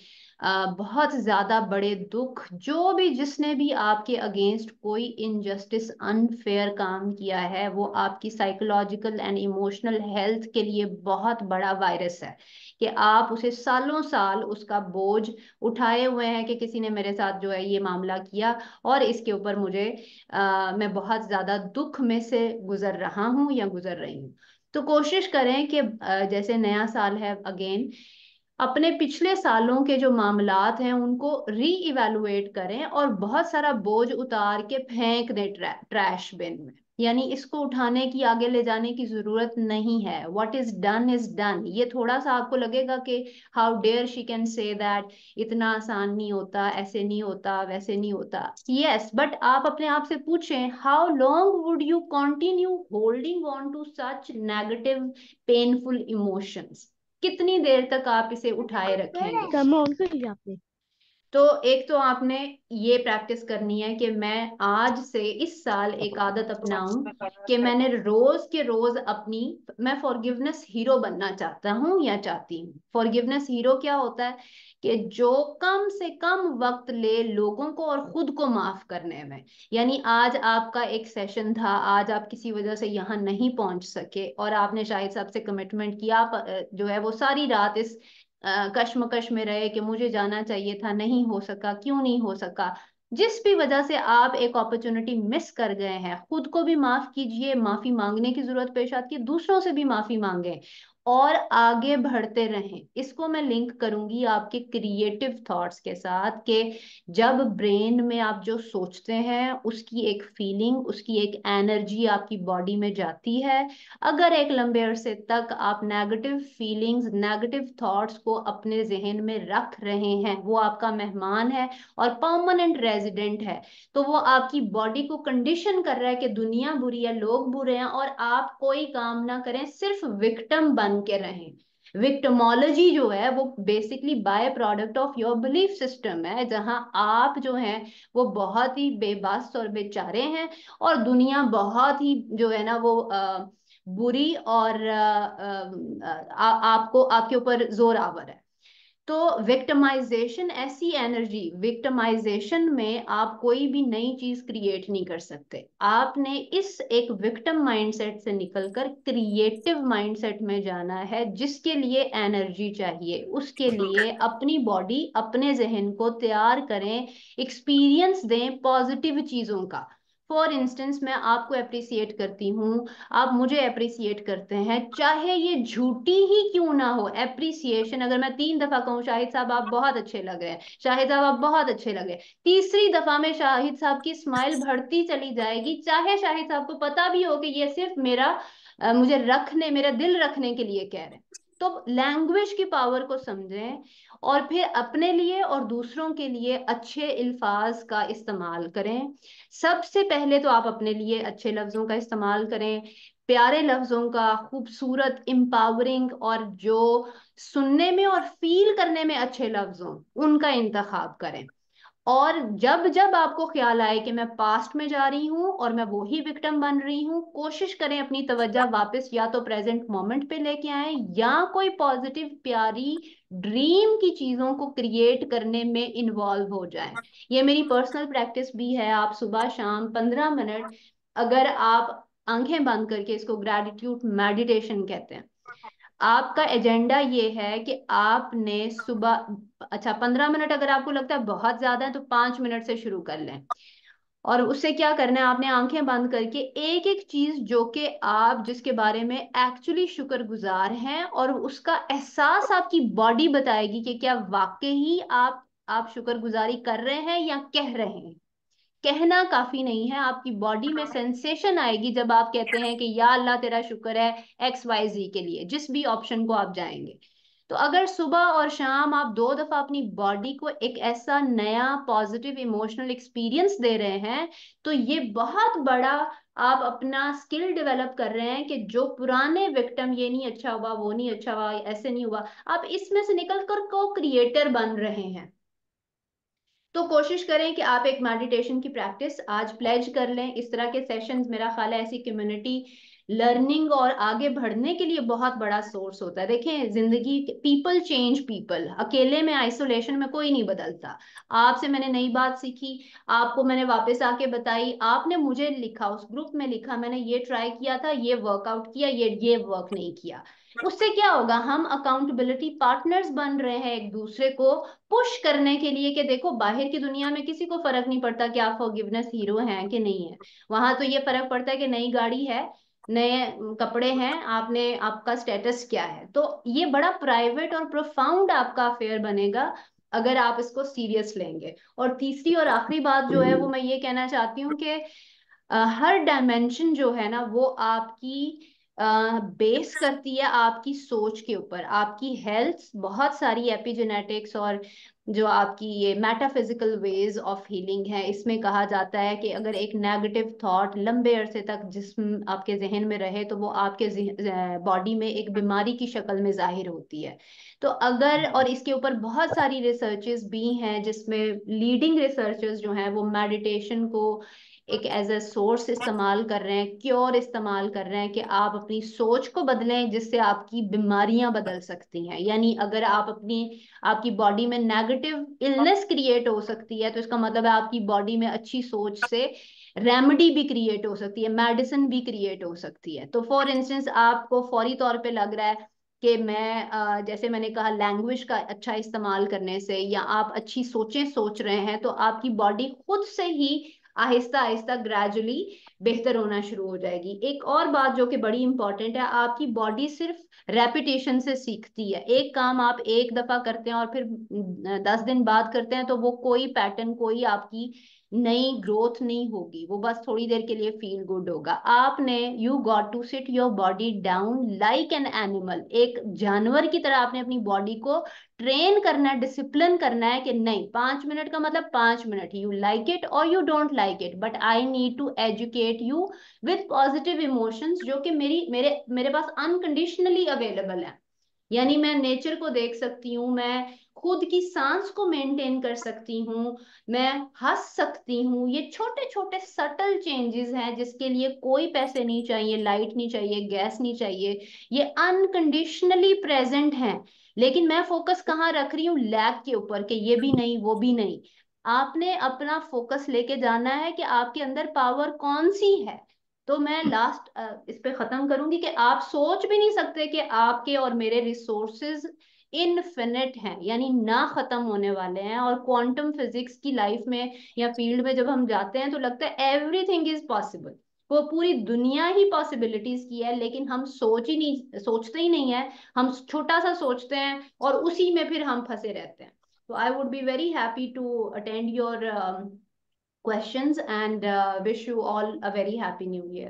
बहुत ज्यादा बड़े दुख, जो भी जिसने भी आपके अगेंस्ट कोई इनजस्टिस, अनफेयर काम किया है, वो आपकी साइकोलॉजिकल एंड इमोशनल हेल्थ के लिए बहुत बड़ा वायरस है कि आप उसे सालों साल उसका बोझ उठाए हुए हैं कि किसी ने मेरे साथ जो है ये मामला किया और इसके ऊपर मैं बहुत ज्यादा दुख में से गुजर रहा हूँ या गुजर रही हूँ। तो कोशिश करें कि जैसे नया साल है, अगेन अपने पिछले सालों के जो मामलात हैं उनको री इवेलुएट करें और बहुत सारा बोझ उतार के फेंक दें ट्रैश बिन में। यानी इसको उठाने की, आगे ले जाने की जरूरत नहीं है। What is done. ये थोड़ा सा आपको लगेगा कि how dare she can say that, इतना आसान नहीं होता, ऐसे नहीं होता, वैसे नहीं होता। यस, बट आप अपने आप से पूछें, how long would you continue holding on to such negative painful emotions. कितनी देर तक आप इसे उठाए रखेंगे। समय ऑन कर लिया आपने? तो एक तो आपने ये प्रैक्टिस करनी है कि मैं आज से इस साल एक आदत अपनाऊं कि मैंने रोज के रोज मैं फॉरगिवनेस हीरो बनना चाहता हूं या चाहती हूँ। फॉरगिवनेस हीरो क्या होता है कि जो कम से कम वक्त ले लोगों को और खुद को माफ करने में। यानी आज आपका एक सेशन था, आज आप किसी वजह से यहाँ नहीं पहुंच सके और आपने शाहिद साहब से कमिटमेंट किया, आप जो है वो सारी रात इस कश्मकश में रहे कि मुझे जाना चाहिए था, नहीं हो सका, क्यों नहीं हो सका। जिस भी वजह से आप एक अपॉर्चुनिटी मिस कर गए हैं, खुद को भी माफ कीजिए, माफी मांगने की जरूरत पेश आती है, दूसरों से भी माफी मांगे और आगे बढ़ते रहें। इसको मैं लिंक करूंगी आपके क्रिएटिव थॉट्स के साथ कि जब ब्रेन में आप जो सोचते हैं उसकी एक फीलिंग, उसकी एक एनर्जी आपकी बॉडी में जाती है। अगर एक लंबे अरसे तक आप नेगेटिव फीलिंग्स, नेगेटिव थॉट्स को अपने जहन में रख रहे हैं, वो आपका मेहमान है और परमानेंट रेजिडेंट है, तो वो आपकी बॉडी को कंडीशन कर रहा है कि दुनिया बुरी है, लोग बुरे हैं और आप कोई काम ना करें, सिर्फ विक्टिम बन के रहें। विक्टिमोलॉजी जो है वो basically by product of your belief system है, जहां आप जो हैं वो बहुत ही बेबस और बेचारे हैं और दुनिया बहुत ही जो है ना वो बुरी और आपको, आपके ऊपर जोर आवर है। तो विक्टिमाइजेशन ऐसी एनर्जी, विक्टिमाइजेशन में आप कोई भी नई चीज क्रिएट नहीं कर सकते। आपने इस एक विक्टिम माइंडसेट से निकलकर क्रिएटिव माइंडसेट में जाना है, जिसके लिए एनर्जी चाहिए। उसके लिए अपनी बॉडी, अपने जहन को तैयार करें, एक्सपीरियंस दें पॉजिटिव चीजों का। फॉर इंस्टेंस, मैं आपको अप्रिसिएट करती हूँ, आप मुझे अप्रिसिएट करते हैं, चाहे ये झूठी ही क्यों ना हो। अप्रिसिएशन अगर मैं 3 दफा कहूँ, शाहिद साहब आप बहुत अच्छे लग रहे हैं, शाहिद साहब आप बहुत अच्छे लगे, तीसरी दफा में शाहिद साहब की स्माइल बढ़ती चली जाएगी, चाहे शाहिद साहब को पता भी हो कि ये सिर्फ मुझे रखने, मेरा दिल रखने के लिए कह रहे हैं। तो लैंग्वेज की पावर को समझें, और फिर अपने लिए और दूसरों के लिए अच्छे अल्फाज का इस्तेमाल करें। सबसे पहले तो आप अपने लिए अच्छे लफ्जों का इस्तेमाल करें, प्यारे लफ्जों का, खूबसूरत, एम्पावरिंग, और जो सुनने में और फील करने में अच्छे लफ्जों, उनका इंतखाब करें। और जब जब आपको ख्याल आए कि मैं पास्ट में जा रही हूँ और मैं वही विक्टिम बन रही हूँ, कोशिश करें अपनी तवज्जो वापस या तो प्रेजेंट मोमेंट पे लेके आए, या कोई पॉजिटिव प्यारी ड्रीम की चीजों को क्रिएट करने में इन्वॉल्व हो जाएं। ये मेरी पर्सनल प्रैक्टिस भी है। आप सुबह शाम 15 मिनट, अगर आप आंखें बंद करके, इसको ग्रेटिट्यूड मेडिटेशन कहते हैं, आपका एजेंडा ये है कि आपने सुबह, अच्छा 15 मिनट अगर आपको लगता है बहुत ज्यादा है तो 5 मिनट से शुरू कर लें। और उससे क्या करना है, आपने आंखें बंद करके एक एक चीज जो कि आप, जिसके बारे में एक्चुअली शुक्रगुजार हैं, और उसका एहसास आपकी बॉडी बताएगी कि क्या वाकई आप शुक्रगुजारी कर रहे हैं या कह रहे हैं। कहना काफी नहीं है, आपकी बॉडी में सेंसेशन आएगी जब आप कहते हैं कि या अल्लाह तेरा शुक्र है XYZ के लिए, जिस भी ऑप्शन को आप जाएंगे। तो अगर सुबह और शाम आप 2 दफा अपनी बॉडी को एक ऐसा नया पॉजिटिव इमोशनल एक्सपीरियंस दे रहे हैं, तो ये बहुत बड़ा आप अपना स्किल डेवलप कर रहे हैं कि जो पुराने विक्टिम, ये नहीं अच्छा हुआ, वो नहीं अच्छा हुआ, ऐसे नहीं हुआ, आप इसमें से निकल कर को क्रिएटर बन रहे हैं। तो कोशिश करें कि आप एक मेडिटेशन की प्रैक्टिस आज प्लेज कर लें। इस तरह के सेशंस, मेरा ख्याल है, ऐसी कम्युनिटी लर्निंग और आगे बढ़ने के लिए बहुत बड़ा सोर्स होता है। देखें, जिंदगी, पीपल चेंज पीपल, अकेले में, आइसोलेशन में कोई नहीं बदलता। आपसे मैंने नई बात सीखी, आपको मैंने वापस आके बताई, आपने मुझे लिखा, उस ग्रुप में लिखा, मैंने ये ट्राई किया था, ये वर्कआउट किया, ये वर्क नहीं किया। उससे क्या होगा, हम अकाउंटेबिलिटी पार्टनर्स बन रहे हैं एक दूसरे को पुश करने के लिए, कि देखो बाहर की दुनिया में किसी को फर्क नहीं पड़ता कि आप फॉरगिवनेस हीरो हैं कि नहीं है। वहां तो ये फर्क पड़ता है कि नई गाड़ी है, नए कपड़े हैं, आपने, आपका स्टेटस क्या है। तो ये बड़ा प्राइवेट और प्रोफाउंड आपका अफेयर बनेगा अगर आप इसको सीरियस लेंगे। और तीसरी और आखिरी बात जो है वो मैं ये कहना चाहती हूँ कि हर डायमेंशन जो है ना, वो आपकी बेस करती है आपकी सोच के ऊपर। आपकी हेल्थ, बहुत सारी एपिजेनेटिक्स और जो आपकी ये मेटाफिजिकल वेज ऑफ हीलिंग है, इसमें कहा जाता है कि अगर एक नेगेटिव थॉट लंबे अरसे तक जिस्म आपके जहन में रहे, तो वो आपके बॉडी में एक बीमारी की शक्ल में जाहिर होती है। तो अगर, और इसके ऊपर बहुत सारी रिसर्चेस भी हैं, जिसमें लीडिंग रिसर्चर्स जो हैं वो मेडिटेशन को एक एज ए सोर्स इस्तेमाल कर रहे हैं, क्योर इस्तेमाल कर रहे हैं, कि आप अपनी सोच को बदलें जिससे आपकी बीमारियां बदल सकती हैं। यानी अगर आप आपकी बॉडी में नेगेटिव इलनेस क्रिएट हो सकती है, तो इसका मतलब है आपकी बॉडी में अच्छी सोच से रेमेडी भी क्रिएट हो सकती है, मेडिसिन भी क्रिएट हो सकती है। तो फॉर इंस्टेंस, आपको फौरी तौर पे लग रहा है कि मैं, जैसे मैंने कहा, लैंग्वेज का अच्छा इस्तेमाल करने से, या आप अच्छी सोचें सोच रहे हैं, तो आपकी बॉडी खुद से ही आहिस्ता आहिस्ता ग्रेजुअली बेहतर होना शुरू हो जाएगी। एक और बात जो कि बड़ी इंपॉर्टेंट है, आपकी बॉडी सिर्फ रेपिटेशन से सीखती है। एक काम आप एक दफा करते हैं और फिर 10 दिन बाद करते हैं, तो वो कोई पैटर्न, कोई आपकी नई ग्रोथ नहीं होगी, वो बस थोड़ी देर के लिए फील गुड होगा। आपने, you got to sit your body down like an animal, एक जानवर की तरह आपने अपनी बॉडी को ट्रेन करना है, डिसिप्लिन करना है कि नहीं, 5 मिनट का मतलब 5 मिनट, यू लाइक इट और you don't like it, but I need to educate you with positive emotions, जो कि मेरे मेरे पास अनकंडीशनली अवेलेबल है। यानी मैं नेचर को देख सकती हूँ, मैं खुद की सांस को मेंटेन कर सकती हूँ, मैं हंस सकती हूँ। ये छोटे छोटे सटल चेंजेस हैं जिसके लिए कोई पैसे नहीं चाहिए, लाइट नहीं चाहिए, गैस नहीं चाहिए, ये अनकंडीशनली प्रेजेंट हैं। लेकिन मैं फोकस कहाँ रख रही हूँ? लैक के ऊपर, कि ये भी नहीं वो भी नहीं। आपने अपना फोकस लेके जाना है कि आपके अंदर पावर कौन सी है। तो मैं लास्ट इस पे खत्म करूंगी कि आप सोच भी नहीं सकते कि आपके और मेरे रिसोर्सेज इनफिनिट हैं, यानी ना खत्म होने वाले हैं। और क्वांटम फिजिक्स की लाइफ में या फील्ड में जब हम जाते हैं तो लगता है एवरीथिंग इज पॉसिबल। वो पूरी दुनिया ही पॉसिबिलिटीज की है, लेकिन हम सोचते ही नहीं है। हम छोटा सा सोचते हैं और उसी में फिर हम फंसे रहते हैं। तो I would be very happy to attend your questions and wish you all a very happy new year.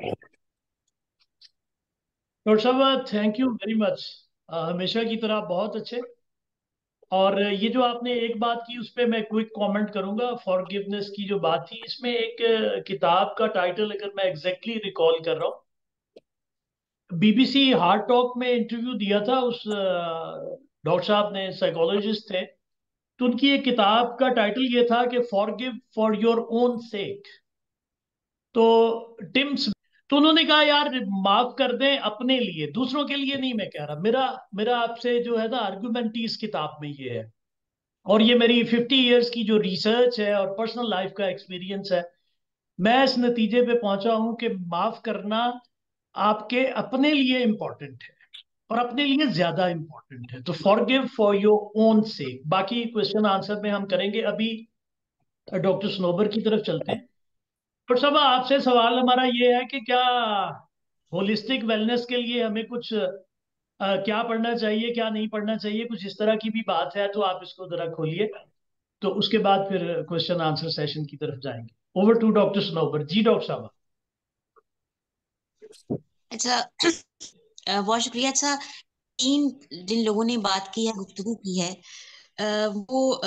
Doctor साहब थैंक यू वेरी मच, हमेशा की तरह बहुत अच्छे। और ये जो आपने एक बात की उस पर मैं क्विक कमेंट करूंगा, फॉरगिवनेस की जो बात थी, इसमें एक किताब का टाइटल अगर मैं एग्जैक्टली रिकॉल कर रहा हूँ, बीबीसी हार्ट टॉक में इंटरव्यू दिया था उस डॉक्टर साहब ने, साइकोलॉजिस्ट थे। तो उनकी एक किताब का टाइटल ये था कि फॉरगिव फॉर योर ओन सेक। तो टिम्स, तो उन्होंने कहा यार माफ कर दें अपने लिए, दूसरों के लिए नहीं। मैं कह रहा, मेरा मेरा आपसे जो है ना आर्गुमेंट ही इस किताब में ये है। और ये मेरी 50 इयर्स की जो रिसर्च है और पर्सनल लाइफ का एक्सपीरियंस है, मैं इस नतीजे पे पहुंचा हूं कि माफ करना आपके अपने लिए इंपॉर्टेंट है, और अपने लिए ज्यादा इंपॉर्टेंट है। तो फॉरगिव फॉर योर ओन सेक। बाकी क्वेश्चन आंसर में हम करेंगे। अभी डॉक्टर स्नोबर की तरफ चलते हैं। डॉक्टर साहब आपसे सवाल हमारा ये है कि क्या होलिस्टिक वेलनेस के लिए हमें कुछ क्या पढ़ना चाहिए, क्या नहीं पढ़ना चाहिए, कुछ इस तरह की भी बात है, तो आप इसको जरा खोलिए। तो उसके बाद फिर क्वेश्चन आंसर सेशन की तरफ जाएंगे। Over to doctor Snobar ji. Doctor साहब अच्छा, बहुत शुक्रिया। अच्छा, तीन जिन लोगों ने बात की है, गुफ्तगू की है, वो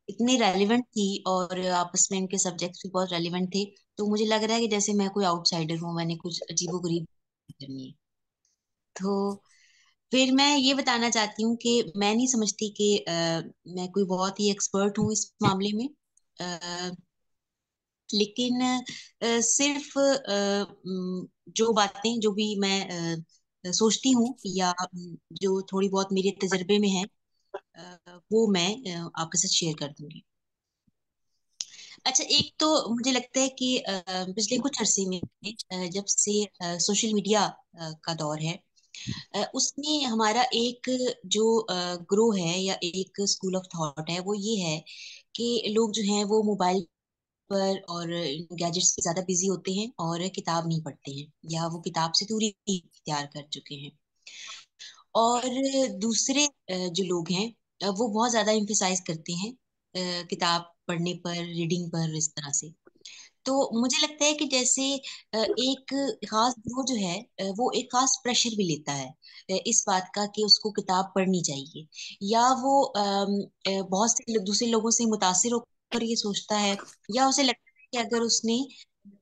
इतने रेलिवेंट थी और आपस में इनके सब्जेक्ट्स भी बहुत रेलिवेंट थे। तो मुझे लग रहा है कि जैसे मैं कोई आउटसाइडर हूँ, मैंने कुछ अजीबोगरीब करनी है। तो फिर मैं ये बताना चाहती हूँ कि मैं नहीं समझती कि मैं कोई बहुत ही एक्सपर्ट हूँ इस मामले में। लेकिन सिर्फ जो बातें, जो भी मैं सोचती हूँ, या जो थोड़ी बहुत मेरे तजर्बे में है, वो मैं आपके साथ शेयर कर दूंगी। अच्छा, एक तो मुझे लगता है कि पिछले कुछ अरसे में जब से सोशल मीडिया का दौर है, उसमें हमारा एक जो ग्रो है या एक स्कूल ऑफ थॉट है, वो ये है कि लोग जो हैं वो मोबाइल पर और गैजेट्स पे ज्यादा बिजी होते हैं और किताब नहीं पढ़ते हैं, या वो किताब से दूरी इख्तियार कर चुके हैं। और दूसरे जो लोग हैं, वो बहुत ज्यादा इम्फेसाइज करते हैं किताब पढ़ने पर, रीडिंग पर, इस तरह से। तो मुझे लगता है कि जैसे एक खास ग्रुप जो है, वो एक खास प्रेशर भी लेता है इस बात का कि उसको किताब पढ़नी चाहिए, या वो बहुत से दूसरे लोगों से मुतासिर होकर ये सोचता है, या उसे लगता है कि अगर उसने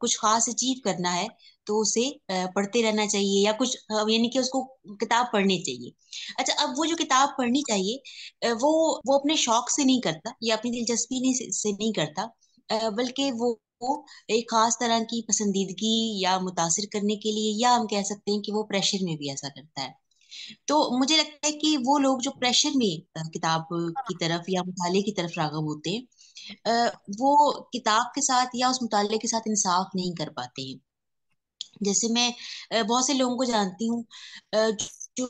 कुछ खास अचीव करना है तो उसे पढ़ते रहना चाहिए, या कुछ यानी कि उसको किताब पढ़नी चाहिए। अच्छा, अब वो जो किताब पढ़नी चाहिए, वो अपने शौक से नहीं करता या अपनी दिलचस्पी से नहीं करता, बल्कि वो एक खास तरह की पसंदीदगी या मुतासिर करने के लिए, या हम कह सकते हैं कि वो प्रेशर में भी ऐसा करता है। तो मुझे लगता है कि वो लोग जो प्रेशर में किताब की तरफ या मुताले की तरफ राग़िब होते हैं, वो किताब के साथ या उस मुताले के साथ इंसाफ नहीं कर पाते हैं। जैसे मैं बहुत से लोगों को जानती हूँ जो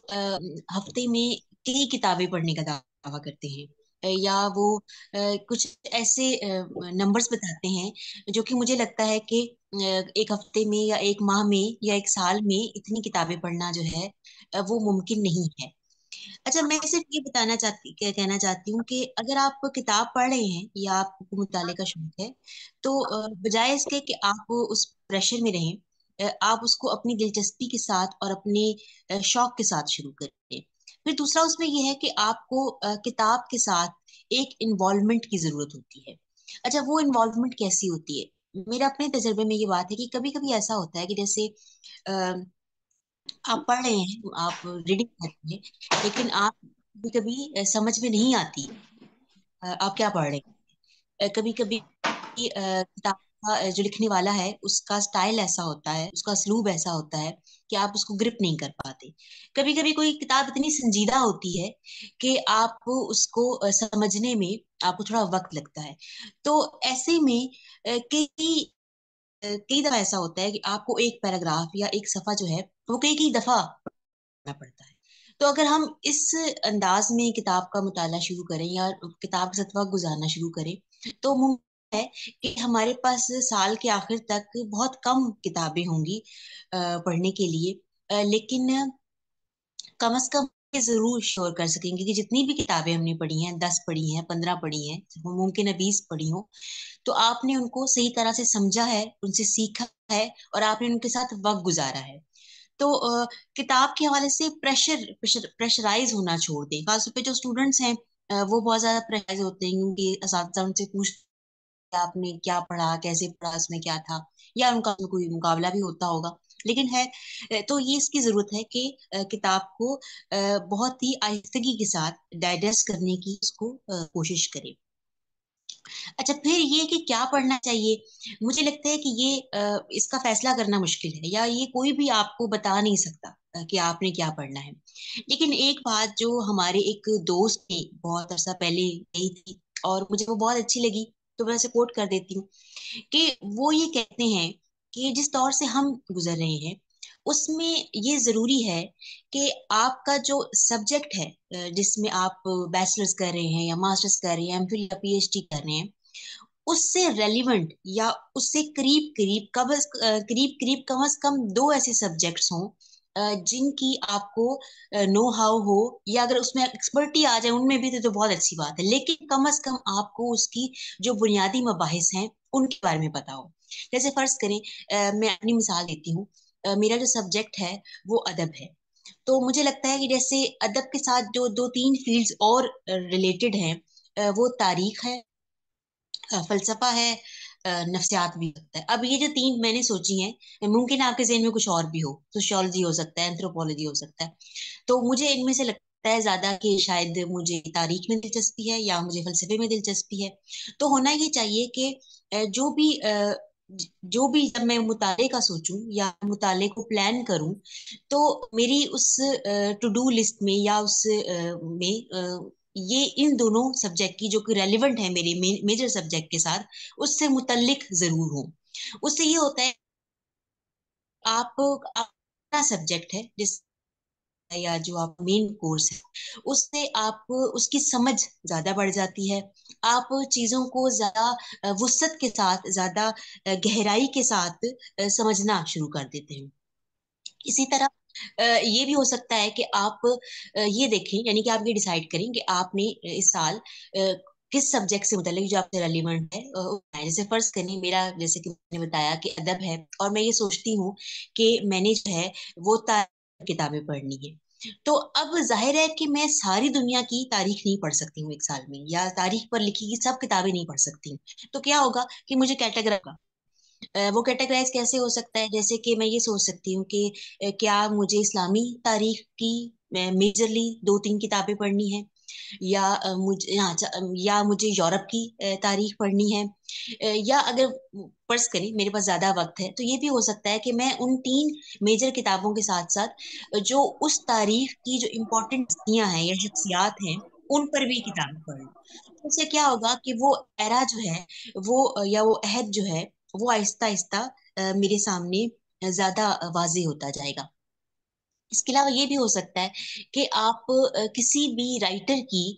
हफ्ते में कई किताबें पढ़ने का दावा करते हैं, या वो कुछ ऐसे नंबर्स बताते हैं जो कि मुझे लगता है कि एक हफ्ते में या एक माह में या एक साल में इतनी किताबें पढ़ना जो है वो मुमकिन नहीं है। अच्छा, मैं सिर्फ ये कहना चाहती हूँ कि अगर आप किताब पढ़ रहे हैं या आपको मुताले का शौक है, तो बजाय इसके कि आप उस प्रेशर में रहें, आप उसको अपनी दिलचस्पी के साथ और अपने शौक के साथ शुरू करें। फिर दूसरा उसमें यह है कि आपको किताब के साथ एक इन्वॉल्वमेंट की जरूरत होती है। अच्छा, वो इन्वॉल्वमेंट कैसी होती है? मेरा अपने तजर्बे में ये बात है कि कभी कभी ऐसा होता है कि जैसे आप पढ़ रहे हैं, आप रीडिंग कर रहे हैं, लेकिन आप कभी कभी समझ में नहीं आती आप क्या पढ़ रहे हैं। कभी कभी किताब जो लिखने वाला है उसका स्टाइल ऐसा होता है, उसका असलूब ऐसा होता है कि आप उसको ग्रिप नहीं कर पाते। कभी कभी कोई किताब इतनी संजीदा होती है कि आप उसको समझने में आपको थोड़ा वक्त लगता है। तो ऐसे में कई दफा ऐसा होता है कि आपको एक पैराग्राफ या एक सफा जो है वो कई कई दफा पढ़ना पड़ता है। तो अगर हम इस अंदाज में किताब का मुताला शुरू करें या किताब के साथ वक्त गुजारना शुरू करें, तो मुमकिन है कि हमारे पास साल के आखिर तक बहुत कम किताबें होंगी पढ़ने के लिए, लेकिन कम से कम ये जरूर श्योर कर सकेंगे कि जितनी भी किताबें हमने पढ़ी हैं, 10 पढ़ी हैं, 15 पढ़ी हैं, मुमकिन है 20 पढ़ी हो, तो आपने उनको सही तरह से समझा है, उनसे सीखा है और आपने उनके साथ वक्त गुजारा है। तो किताब के हवाले से प्रेशराइज होना छोड़ दें। खासतौर पे जो स्टूडेंट्स हैं वो बहुत ज्यादा प्रेशराइज होते हैं क्योंकि असातिज़ा उनसे पूछते हैं, आपने क्या पढ़ा, कैसे पढ़ा, उसमें क्या था, या उनका कोई मुकाबला भी होता होगा। लेकिन है तो ये इसकी जरूरत है कि किताब को बहुत ही आहिस्तगी के साथ डाइजेस्ट करने की उसको कोशिश करें। अच्छा, फिर ये कि क्या पढ़ना चाहिए, मुझे लगता है कि ये इसका फैसला करना मुश्किल है, या ये कोई भी आपको बता नहीं सकता कि आपने क्या पढ़ना है। लेकिन एक बात जो हमारे एक दोस्त ने बहुत अरसा पहले कही थी और मुझे वो बहुत अच्छी लगी, तो मैं उसे कोट कर देती हूँ कि वो ये कहते हैं कि जिस दौर से हम गुजर रहे हैं उसमें ये जरूरी है कि आपका जो सब्जेक्ट है जिसमें आप बैचलर्स कर रहे हैं या मास्टर्स कर रहे हैं, एमफिल या पीएचडी कर रहे हैं, उससे रेलिवेंट या उससे करीब करीब कम से कम दो ऐसे सब्जेक्ट्स हों जिनकी आपको नो हाउ हो, या अगर उसमें एक्सपर्टी आ जाए उनमें भी तो बहुत अच्छी बात है, लेकिन कम से कम आपको उसकी जो बुनियादी मबाहिस हैं उनके बारे में पता हो। जैसे फर्ज करें, मैं अपनी मिसाल देती हूँ, मेरा जो सब्जेक्ट है वो अदब है। तो मुझे लगता है कि जैसे अदब के साथ जो दो तीन फील्ड्स और रिलेटेड हैं, वो तारीख है, फलसफा है, नफ्सियात भी होता है। अब ये जो तीन मैंने सोची हैं, मुमकिन है आपके ज़हन में कुछ और भी हो, सोशियोलॉजी हो सकता है, एंथ्रोपोलॉजी हो सकता है। तो मुझे इनमें से लगता है ज्यादा कि शायद मुझे तारीख में दिलचस्पी है या मुझे फलसफे में दिलचस्पी है। तो होना ये चाहिए कि जो भी जब मैं मुताले का सोचूं या मुताले को प्लान करूं, तो मेरी उस टू डू लिस्ट में या उस ये इन दोनों सब्जेक्ट की जो कि रेलिवेंट है मेरे मेजर सब्जेक्ट के साथ, उससे मुतल्लिक जरूर हो। उससे ये होता है आप अपना सब्जेक्ट है जिस या जो आप मेन कोर्स है उससे आप उसकी समझ ज्यादा बढ़ जाती है। आप चीजों को ज्यादा वुसअत के साथ, ज्यादा गहराई के साथ समझना शुरू कर देते हैं। इसी तरह ये भी हो सकता है कि आप ये देखें, यानी कि आप ये डिसाइड करें कि आपने इस साल किस सब्जेक्ट से मुतालिक जो आपसे रेलिवेंट है जैसे फर्ज करें मेरा, जैसे कि मैंने बताया कि अदब है और मैं ये सोचती हूँ कि मैंने जो है वो किताबें पढ़नी है। तो अब जाहिर है कि मैं सारी दुनिया की तारीख नहीं पढ़ सकती हूँ एक साल में, या तारीख पर लिखी गई सब किताबें नहीं पढ़ सकती हूँ। तो क्या होगा कि मुझे कैटेगराइज, वो कैटेगराइज कैसे हो सकता है, जैसे कि मैं ये सोच सकती हूँ कि क्या मुझे इस्लामी तारीख की मेजरली दो तीन किताबें पढ़नी है, या या मुझे यूरोप की तारीख पढ़नी है, या अगर फर्ज करें मेरे पास ज्यादा वक्त है तो ये भी हो सकता है कि मैं उन तीन मेजर किताबों के साथ साथ जो उस तारीख की जो इम्पोर्टेंट हस्तियां हैं या शख्सियात हैं उन पर भी किताबें पढ़ लूं। उससे क्या होगा कि वो एरा जो है वो या वो अहद जो है वो आहिस्ता आहिस्ता मेरे सामने ज्यादा वाजे होता जाएगा। इसके अलावा ये भी हो सकता है कि आप किसी भी राइटर की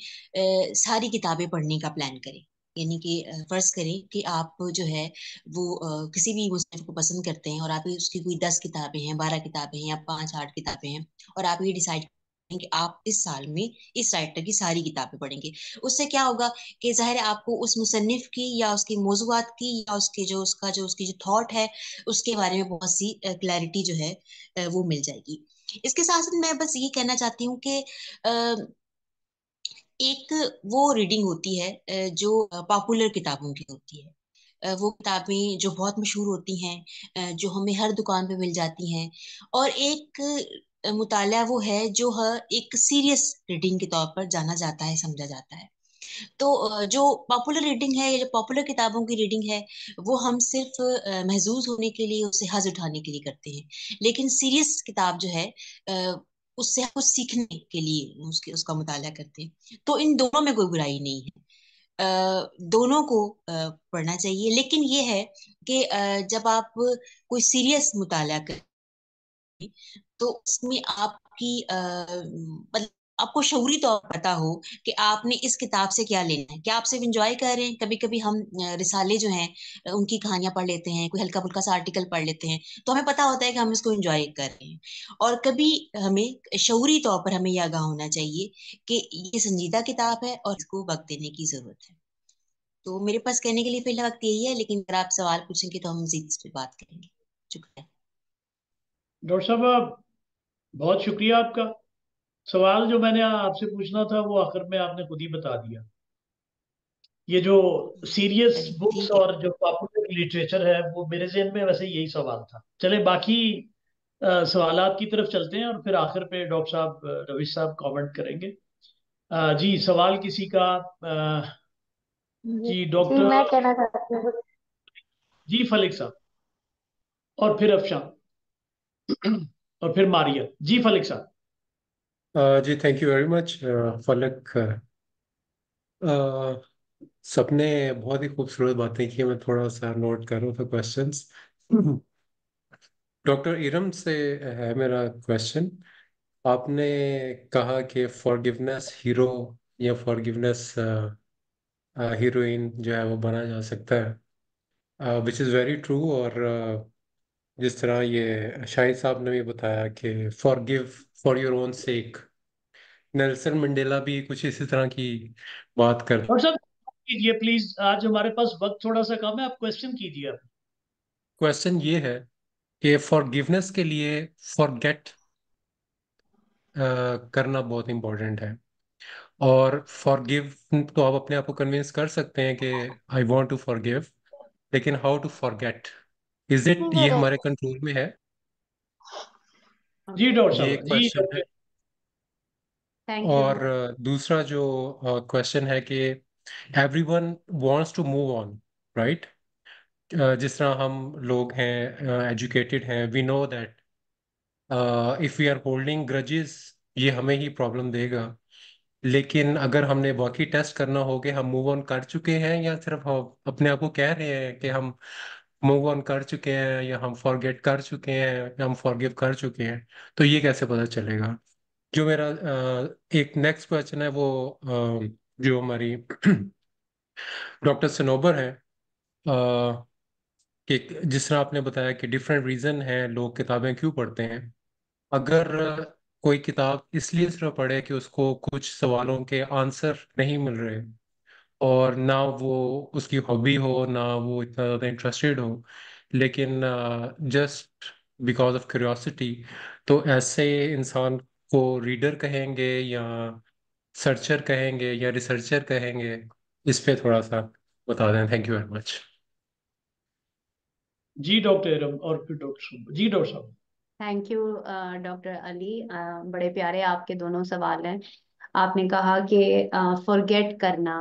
सारी किताबें पढ़ने का प्लान करें। यानी कि फर्ज करें कि आप जो है वो किसी भी मुसन्निफ को पसंद करते हैं और आप उसकी कोई 10 किताबें हैं, 12 किताबें हैं या 5-8 किताबें हैं, और आप ये डिसाइड करें कि आप इस साल में इस राइटर की सारी किताबें पढ़ेंगे। उससे क्या होगा कि जाहिर है आपको उस मुसन्निफ की या उसके मौज़ूआत की या उसके जो उसकी जो थॉट है उसके बारे में बहुत सी क्लैरिटी जो है वो मिल जाएगी। इसके साथ साथ मैं बस ये कहना चाहती हूँ कि एक वो रीडिंग होती है जो पॉपुलर किताबों की होती है, वो किताबें जो बहुत मशहूर होती हैं, जो हमें हर दुकान पे मिल जाती हैं, और एक मुताला वो है जो एक सीरियस रीडिंग के तौर पर जाना जाता है, समझा जाता है। तो जो पॉपुलर रीडिंग है या जो पॉपुलर किताबों की रीडिंग है, वो हम सिर्फ महजूज होने के लिए, उससे हज उठाने के लिए करते हैं। लेकिन सीरियस किताब जो है, उससे हम कुछ सीखने के लिए उसका मुताला करते हैं। तो इन दोनों में कोई बुराई नहीं है, दोनों को पढ़ना चाहिए। लेकिन ये है कि जब आप कोई सीरियस मुताला करें, तो उसमें आपकी मतलब आपको शऊरी तौर पर पता हो कि आपने इस किताब से क्या लेना है। क्या आप सिर्फ इंजॉय कर रहे हैं? कभी कभी हम रिसाले जो हैं, उनकी कहानियां पढ़ लेते हैं, कोई हल्का फुल्का सा आर्टिकल पढ़ लेते हैं, तो हमें पता होता है कि हम इसको इंजॉय कर रहे हैं। और कभी हमें शऊरी तौर पर हमें यह आगाह होना चाहिए कि ये संजीदा किताब है और इसको वक्त देने की जरूरत है। तो मेरे पास कहने के लिए पहला वक्त यही है, लेकिन अगर आप सवाल पूछेंगे तो हम मजीद इस पे बात करेंगे। शुक्रिया। डॉक्टर साहब बहुत शुक्रिया आपका। सवाल जो मैंने आपसे पूछना था वो आखिर में आपने खुद ही बता दिया। ये जो सीरियस चलिए बुक्स ठीक है। और जो पॉपुलर लिटरेचर है वो मेरे ज़हन में वैसे यही सवाल था। चले बाकी सवालात की तरफ चलते हैं और फिर आखिर पे डॉक्टर साहब रविश साहब कमेंट करेंगे। जी सवाल किसी का जी जी जी, मैं डॉक्टर कहना चाहती हूँ। जी फलिक साहब और फिर अफशान और फिर मारिया। जी फलिक साहब। जी थैंक यू वेरी मच फलक। सबने बहुत ही खूबसूरत बातें की। मैं थोड़ा सा नोट कर रहा था क्वेश्चंस। डॉक्टर इरम से है मेरा क्वेश्चन। आपने कहा कि फॉरगिवनेस हीरो या फॉरगिवनेस हीरोइन जो है वो बना जा सकता है, विच इज़ वेरी ट्रू। और जिस तरह ये शाहिद साहब ने भी बताया कि forgive for your own sec, Nelson Mandela भी कुछ इसी तरह की बात कर। डॉक्टर साहब कीजिए प्लीज, आज हमारे पास वक्त थोड़ा सा कम है, आप क्वेश्चन कीजिए आप। क्वेश्चन ये है कि फॉरगिवनेस के लिए फॉरगेट करना बहुत इंपॉर्टेंट है। और फॉरगिव तो आप अपने आप को कन्विंस कर सकते हैं कि आई वांट टू फॉरगिव, लेकिन how to forget, is it ये हमारे कंट्रोल में है? जी डॉक्टर ये साहब एक जी क्वेश्चन है। डॉक्टर। Thank you. और दूसरा जो क्वेश्चन है कि everyone wants to move on, right? जिस तरह हम लोग हैं, एजुकेटेड हैं, we know that if we are holding grudges ये हमें ही प्रॉब्लम देगा। लेकिन अगर हमने वाकई टेस्ट करना हो कि हम मूव ऑन कर चुके हैं या सिर्फ हम अपने आप को कह रहे हैं कि हम मूव ऑन कर चुके हैं, या हम फॉरगेट कर चुके हैं, या हम फॉरगिव कर चुके हैं, तो ये कैसे पता चलेगा? जो मेरा एक नेक्स्ट क्वेश्चन है वो जो हमारी डॉक्टर सनोबर है, कि जिस तरह आपने बताया कि डिफरेंट रीजन है लोग किताबें क्यों पढ़ते हैं। अगर कोई किताब इसलिए सिर्फ पढ़े कि उसको कुछ सवालों के आंसर नहीं मिल रहे, और ना वो उसकी हॉबी हो, ना वो इतना ज़्यादा इंटरेस्टेड हो, लेकिन जस्ट बिकॉज ऑफ क्यूरियोसिटी, तो ऐसे इंसान को रीडर कहेंगे या सर्चर कहेंगे या रिसर्चर कहेंगे? इस पे थोड़ा सा बता दें। Thank you very much. जी डॉक्टर इरम और फिर डॉक्टर साहब। जी डॉक्टर साहब। Thank you doctor Ali. बड़े प्यारे आपके दोनों सवाल हैं। आपने कहा कि फॉरगेट करना,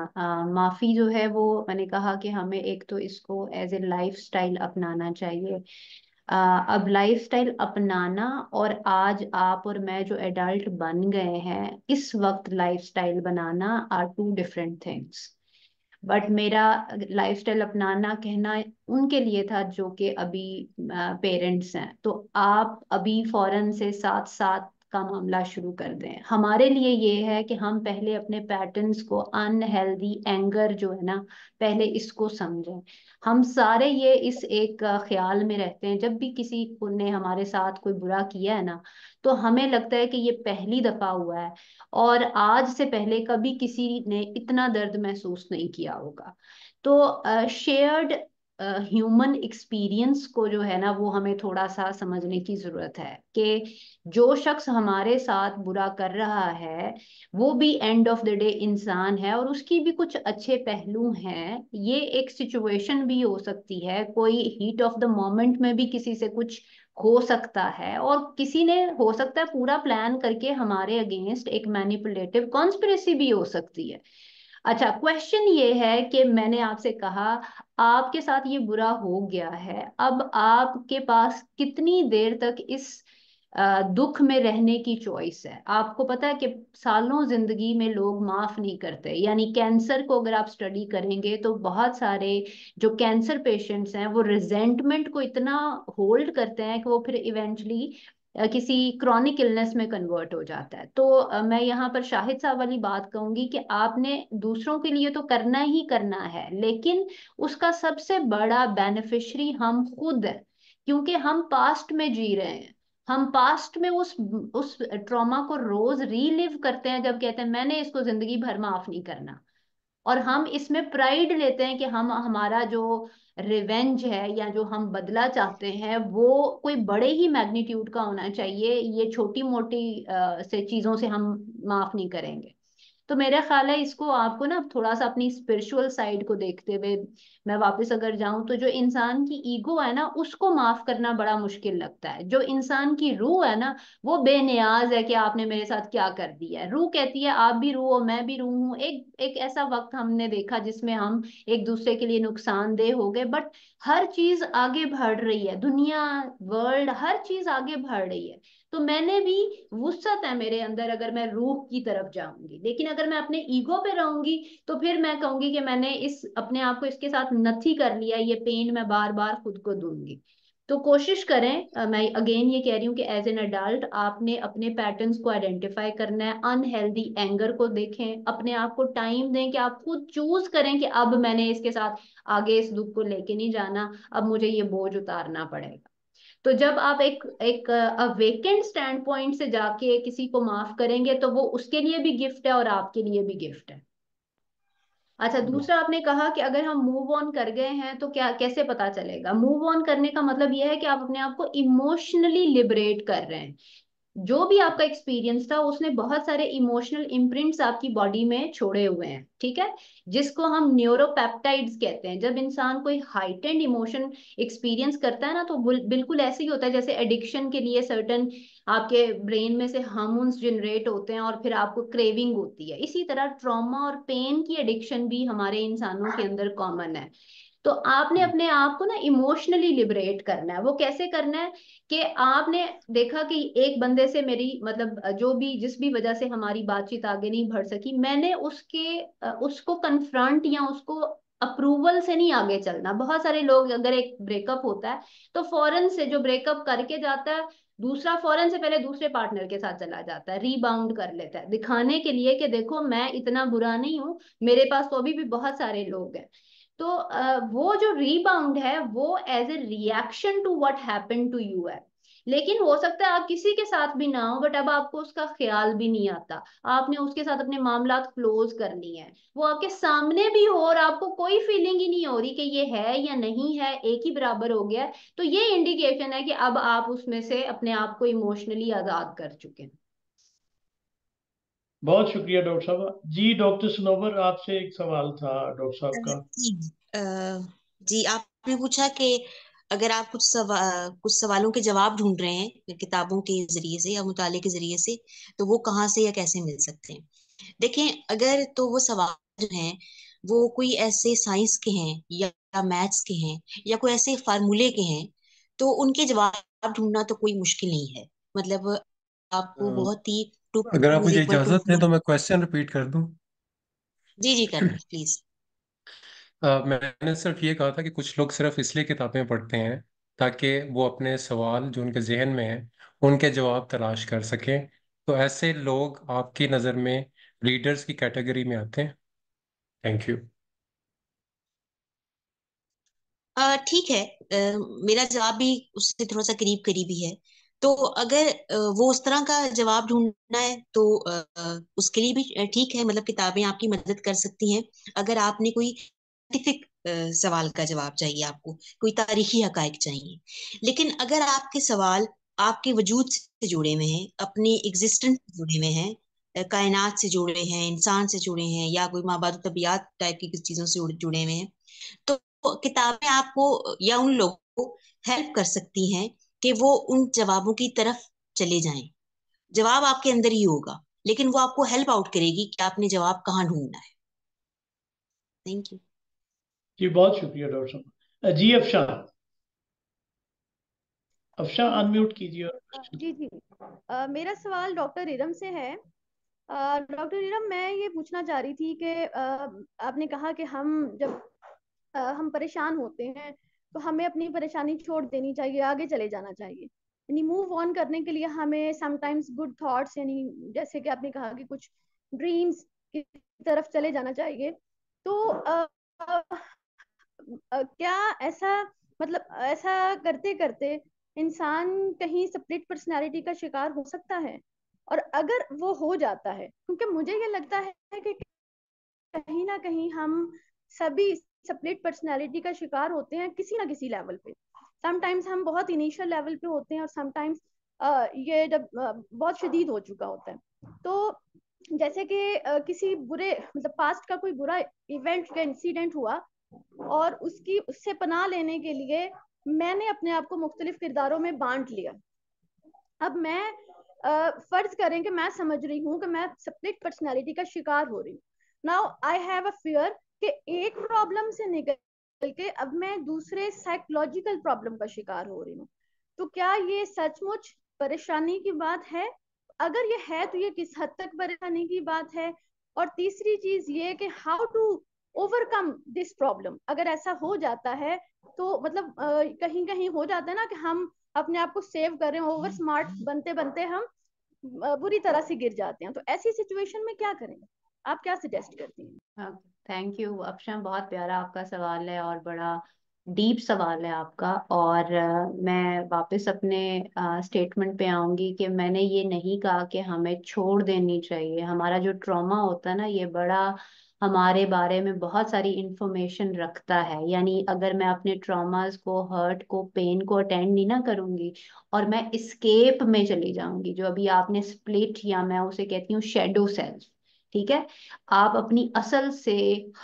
माफ़ी जो है वो, मैंने कहा कि हमें एक तो इसको एज ए लाइफ स्टाइल अपनाना चाहिए। अब लाइफ स्टाइल अपनाना और आज आप और मैं जो एडल्ट बन गए हैं इस वक्त लाइफ स्टाइल बनाना are two different things. But मेरा लाइफस्टाइल अपनाना कहना उनके लिए था जो कि अभी पेरेंट्स हैं, तो आप अभी फौरन से साथ साथ का मामला शुरू कर दें। हमारे लिए ये है कि हम पहले अपने पैटर्न्स को, अनहेल्दी एंगर जो है ना, पहले इसको समझें। हम सारे ये इस एक ख्याल में रहते हैं, जब भी किसी को ने हमारे साथ कोई बुरा किया है ना, तो हमें लगता है कि ये पहली दफा हुआ है और आज से पहले कभी किसी ने इतना दर्द महसूस नहीं किया होगा। तो शेयर्ड ह्यूमन एक्सपीरियंस को जो है ना, वो हमें थोड़ा सा समझने की जरूरत है कि जो शख्स हमारे साथ बुरा कर रहा है वो भी एंड ऑफ द डे इंसान है और उसकी भी कुछ अच्छे पहलू हैं। ये एक सिचुएशन भी हो सकती है, कोई हीट ऑफ द मोमेंट में भी किसी से कुछ हो सकता है, और किसी ने हो सकता है पूरा प्लान करके हमारे अगेंस्ट एक मैनिपुलेटिव कॉन्स्पिरेसी भी हो सकती है। अच्छा, क्वेश्चन ये है कि मैंने आपसे कहा आपके साथ ये बुरा हो गया है, अब आपके पास कितनी देर तक इस दुख में रहने की चॉइस है। आपको पता है कि सालों जिंदगी में लोग माफ नहीं करते, यानी कैंसर को अगर आप स्टडी करेंगे तो बहुत सारे जो कैंसर पेशेंट्स हैं वो रिजेंटमेंट को इतना होल्ड करते हैं कि वो फिर इवेंचुअली किसी क्रॉनिक इलनेस में कन्वर्ट हो जाता है। तो मैं यहाँ पर शाहिद साहब वाली बात कहूंगी कि आपने दूसरों के लिए तो करना ही करना है, लेकिन उसका सबसे बड़ा बेनिफिशियरी हम खुद है, क्योंकि हम पास्ट में जी रहे हैं। हम पास्ट में उस ट्रॉमा को रोज रीलिव करते हैं, जब कहते हैं मैंने इसको जिंदगी भर माफ नहीं करना। और हम इसमें प्राइड लेते हैं कि हम हमारा जो रिवेंज है या जो हम बदला चाहते हैं वो कोई बड़े ही मैग्नीट्यूड का होना चाहिए, ये छोटी मोटी से चीजों से हम माफ नहीं करेंगे। तो मेरा ख्याल है इसको आपको ना थोड़ा सा अपनी स्पिरिचुअल साइड को देखते हुए, मैं वापस अगर जाऊं तो जो इंसान की ईगो है ना उसको माफ करना बड़ा मुश्किल लगता है। जो इंसान की रूह है ना वो बेनियाज है कि आपने मेरे साथ क्या कर दिया है। रूह कहती है आप भी रूह हो मैं भी रूह हूं। एक एक ऐसा वक्त हमने देखा जिसमें हम एक दूसरे के लिए नुकसानदेह हो गए, बट हर चीज आगे बढ़ रही है, दुनिया वर्ल्ड हर चीज आगे बढ़ रही है। तो मैंने भी वुसअत है मेरे अंदर अगर मैं रूह की तरफ जाऊंगी, लेकिन अगर मैं अपने ईगो पे रहूंगी तो फिर मैं कहूंगी कि मैंने इस अपने आप को इसके साथ नथी कर लिया, ये पेन मैं बार बार खुद को दूंगी। तो कोशिश करें, मैं अगेन ये कह रही हूँ कि एज एन अडल्ट आपने अपने पैटर्न्स को आइडेंटिफाई करना है, अनहेल्दी एंगर को देखें, अपने आप को टाइम दें कि आप खुद चूज करें कि अब मैंने इसके साथ आगे इस दुख को लेके नहीं जाना, अब मुझे ये बोझ उतारना पड़ेगा। तो जब आप एक एक वेकेंट स्टैंड पॉइंट से जाके किसी को माफ करेंगे तो वो उसके लिए भी गिफ्ट है और आपके लिए भी गिफ्ट है। अच्छा, दूसरा आपने कहा कि अगर हम मूव ऑन कर गए हैं तो क्या कैसे पता चलेगा। मूव ऑन करने का मतलब यह है कि आप अपने आप को इमोशनली लिबरेट कर रहे हैं। जो भी आपका एक्सपीरियंस था उसने बहुत सारे इमोशनल इम्प्रिंट्स आपकी बॉडी में छोड़े हुए हैं, ठीक है, जिसको हम न्यूरोपेप्टाइड्स कहते हैं। जब इंसान कोई हाइटेंड इमोशन एक्सपीरियंस करता है ना तो बिल्कुल ऐसे ही होता है जैसे एडिक्शन के लिए सर्टन आपके ब्रेन में से हार्मोन्स जनरेट होते हैं और फिर आपको क्रेविंग होती है। इसी तरह ट्रॉमा और पेन की एडिक्शन भी हमारे इंसानों के अंदर कॉमन है। तो आपने अपने आप को ना इमोशनली लिबरेट करना है। वो कैसे करना है कि आपने देखा कि एक बंदे से मेरी मतलब जो भी जिस भी वजह से हमारी बातचीत आगे नहीं बढ़ सकी, मैंने उसको कन्फ्रंट या उसको अप्रूवल से नहीं आगे चलना। बहुत सारे लोग अगर एक ब्रेकअप होता है तो फौरन से जो ब्रेकअप करके जाता है दूसरा फौरन से पहले दूसरे पार्टनर के साथ चला जाता है, रीबाउंड कर लेता है दिखाने के लिए कि देखो मैं इतना बुरा नहीं हूं, मेरे पास तो अभी भी बहुत सारे लोग हैं। तो वो जो रीबाउंड है वो as a reaction to what happened to you है। लेकिन हो सकता है आप किसी के साथ भी ना हो, बट अब आपको उसका ख्याल भी नहीं आता, आपने उसके साथ अपने मामलात क्लोज करनी है, वो आपके सामने भी हो और आपको कोई फीलिंग ही नहीं हो रही कि ये है या नहीं है, एक ही बराबर हो गया है। तो ये इंडिकेशन है कि अब आप उसमें से अपने आप को इमोशनली आजाद कर चुके हैं। बहुत शुक्रिया डॉक्टर साहब जी। डॉक्टर सनोवर आपसे एक सवाल था डॉक्टर साहब का। जी जी, आपने पूछा कि अगर आप कुछ सवालों के जवाब ढूंढ रहे हैं किताबों के जरिए से या मुताले के जरिए से, तो वो कहाँ से या कैसे मिल सकते हैं। देखें, अगर तो वो सवाल जो हैं वो कोई ऐसे साइंस के हैं या मैथ्स के हैं या कोई ऐसे फार्मूले के हैं, तो उनके जवाब ढूंढना तो कोई मुश्किल नहीं है। मतलब आपको बहुत ही टू अगर आप इज मुझे इक्वल टू, इजाजत दें तो मैं क्वेश्चन रिपीट कर दूं। जी जी कर लें प्लीज। मैंने सिर्फ ये कहा था कि कुछ लोग सिर्फ इसलिए किताबें पढ़ते हैं ताकि वो अपने सवाल जो उनके जहन में है उनके जवाब तलाश कर सकें। तो ऐसे लोग आपकी नज़र में रीडर्स की कैटेगरी में आते हैं। Thank you. ठीक है, मेरा जवाब भी उससे थोड़ा सा करीब करीबी है। तो अगर वो उस तरह का जवाब ढूंढना है तो उसके लिए भी ठीक है, मतलब किताबें आपकी मदद कर सकती हैं। अगर आपने कोई साइंटिफिक सवाल का जवाब चाहिए, आपको कोई तारीखी हकायक चाहिए, लेकिन अगर आपके सवाल आपके वजूद से जुड़े हुए हैं, अपनी एग्जिस्टेंस से जुड़े हुए हैं, कायनात से जुड़े हैं, इंसान से जुड़े हैं, या कोई माबाद तबियात टाइप की किसी चीजों से जुड़े हुए हैं, तो किताबें आपको या उन लोगों को हेल्प कर सकती हैं कि वो उन जवाबों की तरफ चले जाएं। जवाब आपके अंदर ही होगा, लेकिन वो आपको हेल्प आउट करेगी कि आपने जवाब कहाँ ढूंढना है। Thank you. जी बहुत शुक्रिया डॉक्टर साहब। जी अफशा अनम्यूट कीजिए और question जी जी मेरा सवाल डॉक्टर इरम से है। डॉक्टर इरम, मैं ये पूछना चाह रही थी कि आपने कहा कि हम जब हम परेशान होते हैं तो हमें अपनी परेशानी छोड़ देनी चाहिए, आगे चले जाना चाहिए, यानी मूव ऑन करने के लिए हमें समटाइम्स गुड थॉट्स, यानी जैसे कि आपने कहा कि कुछ ड्रीम्स की तरफ चले जाना चाहिए। तो क्या ऐसा, मतलब ऐसा करते करते इंसान कहीं स्प्लिट पर्सनालिटी का शिकार हो सकता है? और अगर वो हो जाता है, क्योंकि मुझे ये लगता है कि कहीं ना कहीं हम सभी स्प्लिट पर्सनालिटी का शिकार होते हैं किसी ना किसी लेवल पे। समटाइम्स हम बहुत इनिशियल लेवल पे होते हैं और समटाइम्स ये जब बहुत शदीद हो चुका होता है। तो जैसे कि किसी बुरे, मतलब पास्ट का कोई बुरा इवेंट या इंसिडेंट हुआ और उससे पनाह लेने के लिए मैंने अपने आप को मुख्तलिफ किरदारों में बांट लिया। अब मैं फर्ज करें कि मैं समझ रही हूँ कि मैं स्प्लिट पर्सनालिटी का शिकार हो रही हूँ। Now I have a fear कि एक प्रॉब्लम से निकल के अब मैं दूसरे साइकोलॉजिकल प्रॉब्लम का शिकार हो रही हूँ। तो क्या ये सचमुच परेशानी की बात है? अगर ये है तो ये किस हद तक परेशानी की बात है? और तीसरी चीज ये कि how to overcome this problem. अगर ऐसा हो जाता है तो मतलब कहीं कहीं हो जाता है ना कि हम अपने आप को सेव कर रहे हैं, ओवर स्मार्ट बनते बनते हम बुरी तरह से गिर जाते हैं। तो ऐसी सिचुएशन में क्या करें? आप क्या सजेस्ट करती हैं? थैंक यू अक्षय, बहुत प्यारा आपका सवाल है और बड़ा डीप सवाल है आपका। और मैं वापस अपने स्टेटमेंट पे आऊंगी कि मैंने ये नहीं कहा कि हमें छोड़ देनी चाहिए। हमारा जो ट्रॉमा होता है ना, ये बड़ा हमारे बारे में बहुत सारी इंफॉर्मेशन रखता है। यानी अगर मैं अपने ट्रॉमास को, हर्ट को, पेन को अटेंड नहीं ना करूंगी और मैं इस्केप में चली जाऊंगी, जो अभी आपने स्प्लिट, या मैं उसे कहती हूँ शेडो सेल्फ, ठीक है, आप अपनी असल से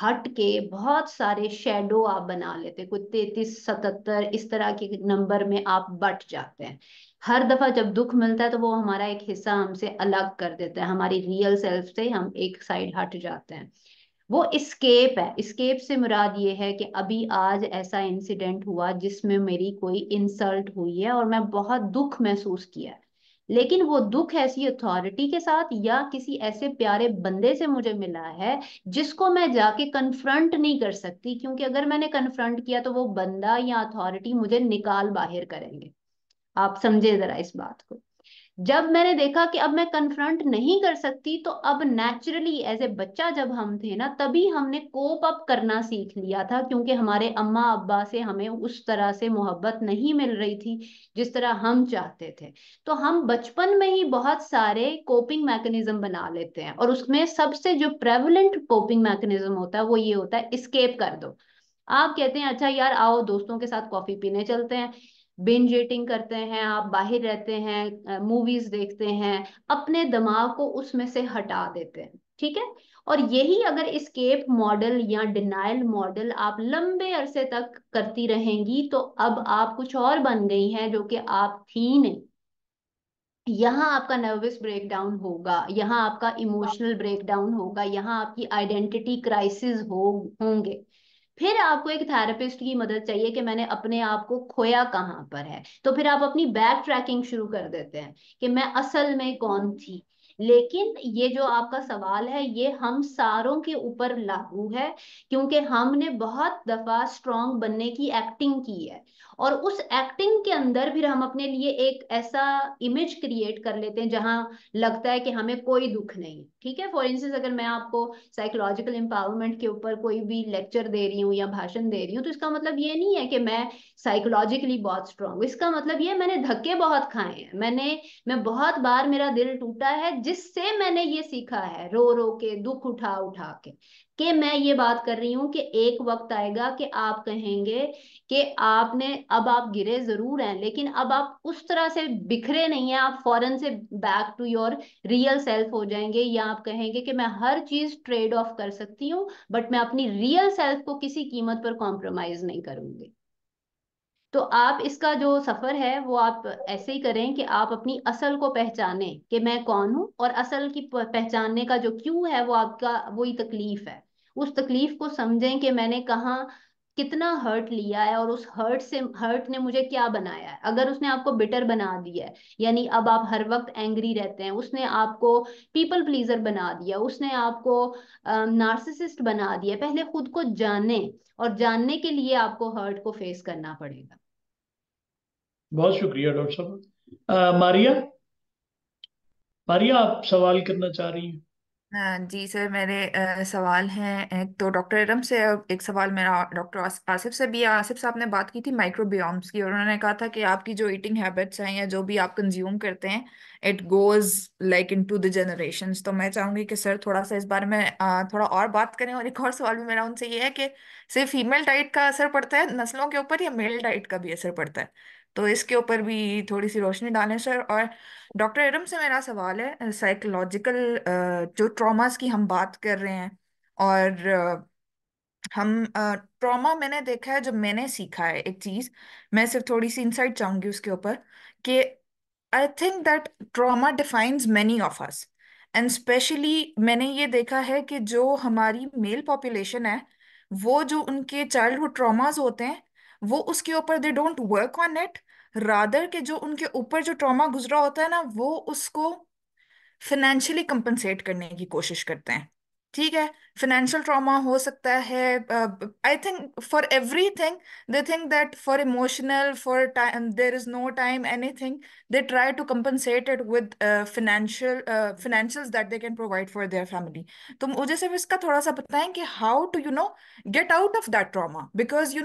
हट के बहुत सारे शेडो आप बना लेते, कुछ 33 77 इस तरह के नंबर में आप बट जाते हैं। हर दफा जब दुख मिलता है तो वो हमारा एक हिस्सा हमसे अलग कर देता है, हमारी रियल सेल्फ से हम एक साइड हट जाते हैं। वो इस्केप है। इस्केप से मुराद ये है कि अभी आज ऐसा इंसिडेंट हुआ जिसमें मेरी कोई इंसल्ट हुई है और मैं बहुत दुख महसूस किया है, लेकिन वो दुख ऐसी अथॉरिटी के साथ या किसी ऐसे प्यारे बंदे से मुझे मिला है जिसको मैं जाके कन्फ्रंट नहीं कर सकती, क्योंकि अगर मैंने कन्फ्रंट किया तो वो बंदा या अथॉरिटी मुझे निकाल बाहर करेंगे। आप समझे जरा इस बात को। जब मैंने देखा कि अब मैं कन्फ्रंट नहीं कर सकती, तो अब नेचुरली एज ए बच्चा जब हम थे ना, तभी हमने कोप अप करना सीख लिया था, क्योंकि हमारे अम्मा अब्बा से हमें उस तरह से मोहब्बत नहीं मिल रही थी जिस तरह हम चाहते थे। तो हम बचपन में ही बहुत सारे कोपिंग मैकेनिज्म बना लेते हैं, और उसमें सबसे जो प्रेवलेंट कोपिंग मैकेनिज्म होता है वो ये होता है, एस्केप कर दो। आप कहते हैं अच्छा यार आओ दोस्तों के साथ कॉफी पीने चलते हैं, बिंज ईटिंग करते हैं, आप बाहर रहते हैं, मूवीज देखते हैं, अपने दिमाग को उसमें से हटा देते हैं, ठीक है। और यही अगर एस्केप मॉडल या डिनायल मॉडल आप लंबे अरसे तक करती रहेंगी, तो अब आप कुछ और बन गई हैं जो कि आप थी नहीं। यहाँ आपका नर्वस ब्रेकडाउन होगा, यहाँ आपका इमोशनल ब्रेकडाउन होगा, यहाँ आपकी आइडेंटिटी क्राइसिस होंगे। फिर आपको एक थेरेपिस्ट की मदद चाहिए कि मैंने अपने आप को खोया कहाँ पर है। तो फिर आप अपनी बैक ट्रैकिंग शुरू कर देते हैं कि मैं असल में कौन थी। लेकिन ये जो आपका सवाल है ये हम सारों के ऊपर लागू है, क्योंकि हमने बहुत दफा स्ट्रांग बनने की एक्टिंग की है, और उस एक्टिंग के अंदर फिर हम अपने लिए एक ऐसा इमेज क्रिएट कर लेते हैं जहां लगता है कि हमें कोई दुख नहीं। ठीक है, फॉर इंस्टेंस अगर मैं आपको साइकोलॉजिकल एम्पावरमेंट के ऊपर कोई भी लेक्चर दे रही हूँ या भाषण दे रही हूँ, तो इसका मतलब ये नहीं है कि मैं साइकोलॉजिकली बहुत स्ट्रांग। इसका मतलब ये मैंने धक्के बहुत खाए हैं, मैं बहुत बार मेरा दिल टूटा है, जिससे मैंने ये सीखा है रो रो के, दुख उठा उठा के, कि मैं ये बात कर रही हूँ कि एक वक्त आएगा कि आप कहेंगे कि आपने, अब आप गिरे जरूर हैं लेकिन अब आप उस तरह से बिखरे नहीं हैं, आप फौरन से back to your real self हो जाएंगे, या आप कहेंगे कि मैं हर चीज ट्रेड ऑफ कर सकती हूँ बट मैं अपनी रियल सेल्फ को किसी कीमत पर कॉम्प्रोमाइज नहीं करूंगी। तो आप इसका जो सफर है वो आप ऐसे ही करें कि आप अपनी असल को पहचाने कि मैं कौन हूं, और असल की पहचानने का जो क्यू है वो आपका वही तकलीफ है। उस तकलीफ को समझें कि मैंने कहाँ कितना हर्ट लिया है और उस हर्ट ने मुझे क्या बनाया है। अगर उसने आपको बिटर बना दिया है, यानी अब आप हर वक्त एंग्री रहते हैं, उसने आपको पीपल प्लीजर बना दिया, उसने आपको नार्सिसिस्ट बना दिया, पहले खुद को जाने, और जानने के लिए आपको हर्ट को फेस करना पड़ेगा। बहुत शुक्रिया डॉक्टर साहब। मारिया, मारिया आप सवाल करना चाह रही हैं? हाँ जी सर, मेरे सवाल हैं एक तो डॉक्टर इरम से, और एक सवाल मेरा डॉक्टर आसिफ से भी है। आसिफ साहब ने बात की थी माइक्रोबियोम्स की, और उन्होंने कहा था कि आपकी जो ईटिंग हैबिट्स हैं या जो भी आप कंज्यूम करते हैं, it goes like into the generations. तो मैं चाहूंगी कि सर थोड़ा सा इस बारे में थोड़ा और बात करें। और एक और सवाल भी मेरा उनसे ये है कि सिर्फ फीमेल डाइट का असर पड़ता है नस्लों के ऊपर, या मेल डाइट का भी असर पड़ता है? तो इसके ऊपर भी थोड़ी सी रोशनी डालें सर। और डॉक्टर इरम से मेरा सवाल है साइकोलॉजिकल जो ट्रॉमास की हम बात कर रहे हैं, और हम ट्रॉमा, मैंने देखा है, जब मैंने सीखा है एक चीज, मैं सिर्फ थोड़ी सी इंसाइट चाहूंगी उसके ऊपर, कि I think that trauma defines many of us, and specially मैंने ये देखा है कि जो हमारी मेल पॉपुलेशन है, वो जो उनके चाइल्डहुड ट्रॉमास होते हैं, वो उसके ऊपर they don't work on it, rather के जो उनके ऊपर जो ट्रॉमा गुजरा होता है ना, वो उसको फिनेंशियली कंपनसेट करने की कोशिश करते हैं। ठीक है, फिनेंशियल ट्रॉमा हो सकता है, I think for everything they think that for emotional, for time there is no time anything, they try to compensate it with financials that they can provide for their family. तो मुझे सिर्फ इसका थोड़ा सा बताएं कि how to get out of that trauma, because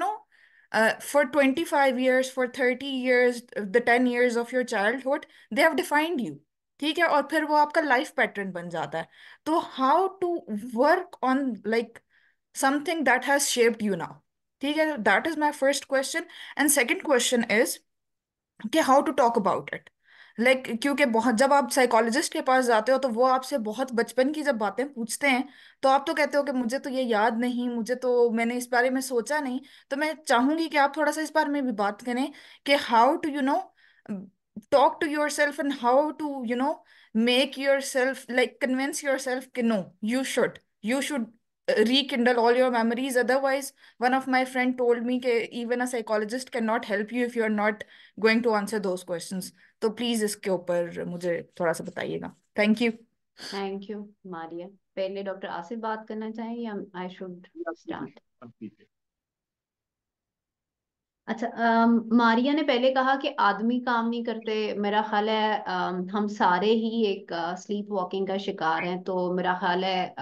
for 25 years, for 30 years, the 10 years of your childhood, they have defined you। ठीक है, और फिर वो आपका लाइफ पैटर्न बन जाता है। तो how to work on like something that has shaped you now? ठीक है, that is my first question. And second question is कि how to talk about it, like क्योंकि बहुत, जब आप साइकोलॉजिस्ट के पास जाते हो तो वो आपसे बहुत बचपन की जब बातें पूछते हैं, तो आप तो कहते हो कि मुझे तो ये याद नहीं, मुझे तो, मैंने इस बारे में सोचा नहीं। तो मैं चाहूंगी कि आप थोड़ा सा इस बारे में भी बात करें कि how to talk to yourself, and how to make yourself, like convince yourself कि no, you should rekindle all your memories. Otherwise, one of my friend told me कि even a psychologist cannot help you if you are not going to answer those questions। तो please इसके ऊपर मुझे थोड़ा सा बताइएगा। Thank you. Thank you Maria. पहले doctor Asif बात करना चाहें या आई शुड स्टार्ट? अच्छा, मारिया ने पहले कहा कि आदमी काम नहीं करते। मेरा ख्याल है हम सारे ही एक स्लीप वॉकिंग का शिकार हैं। तो मेरा ख्याल है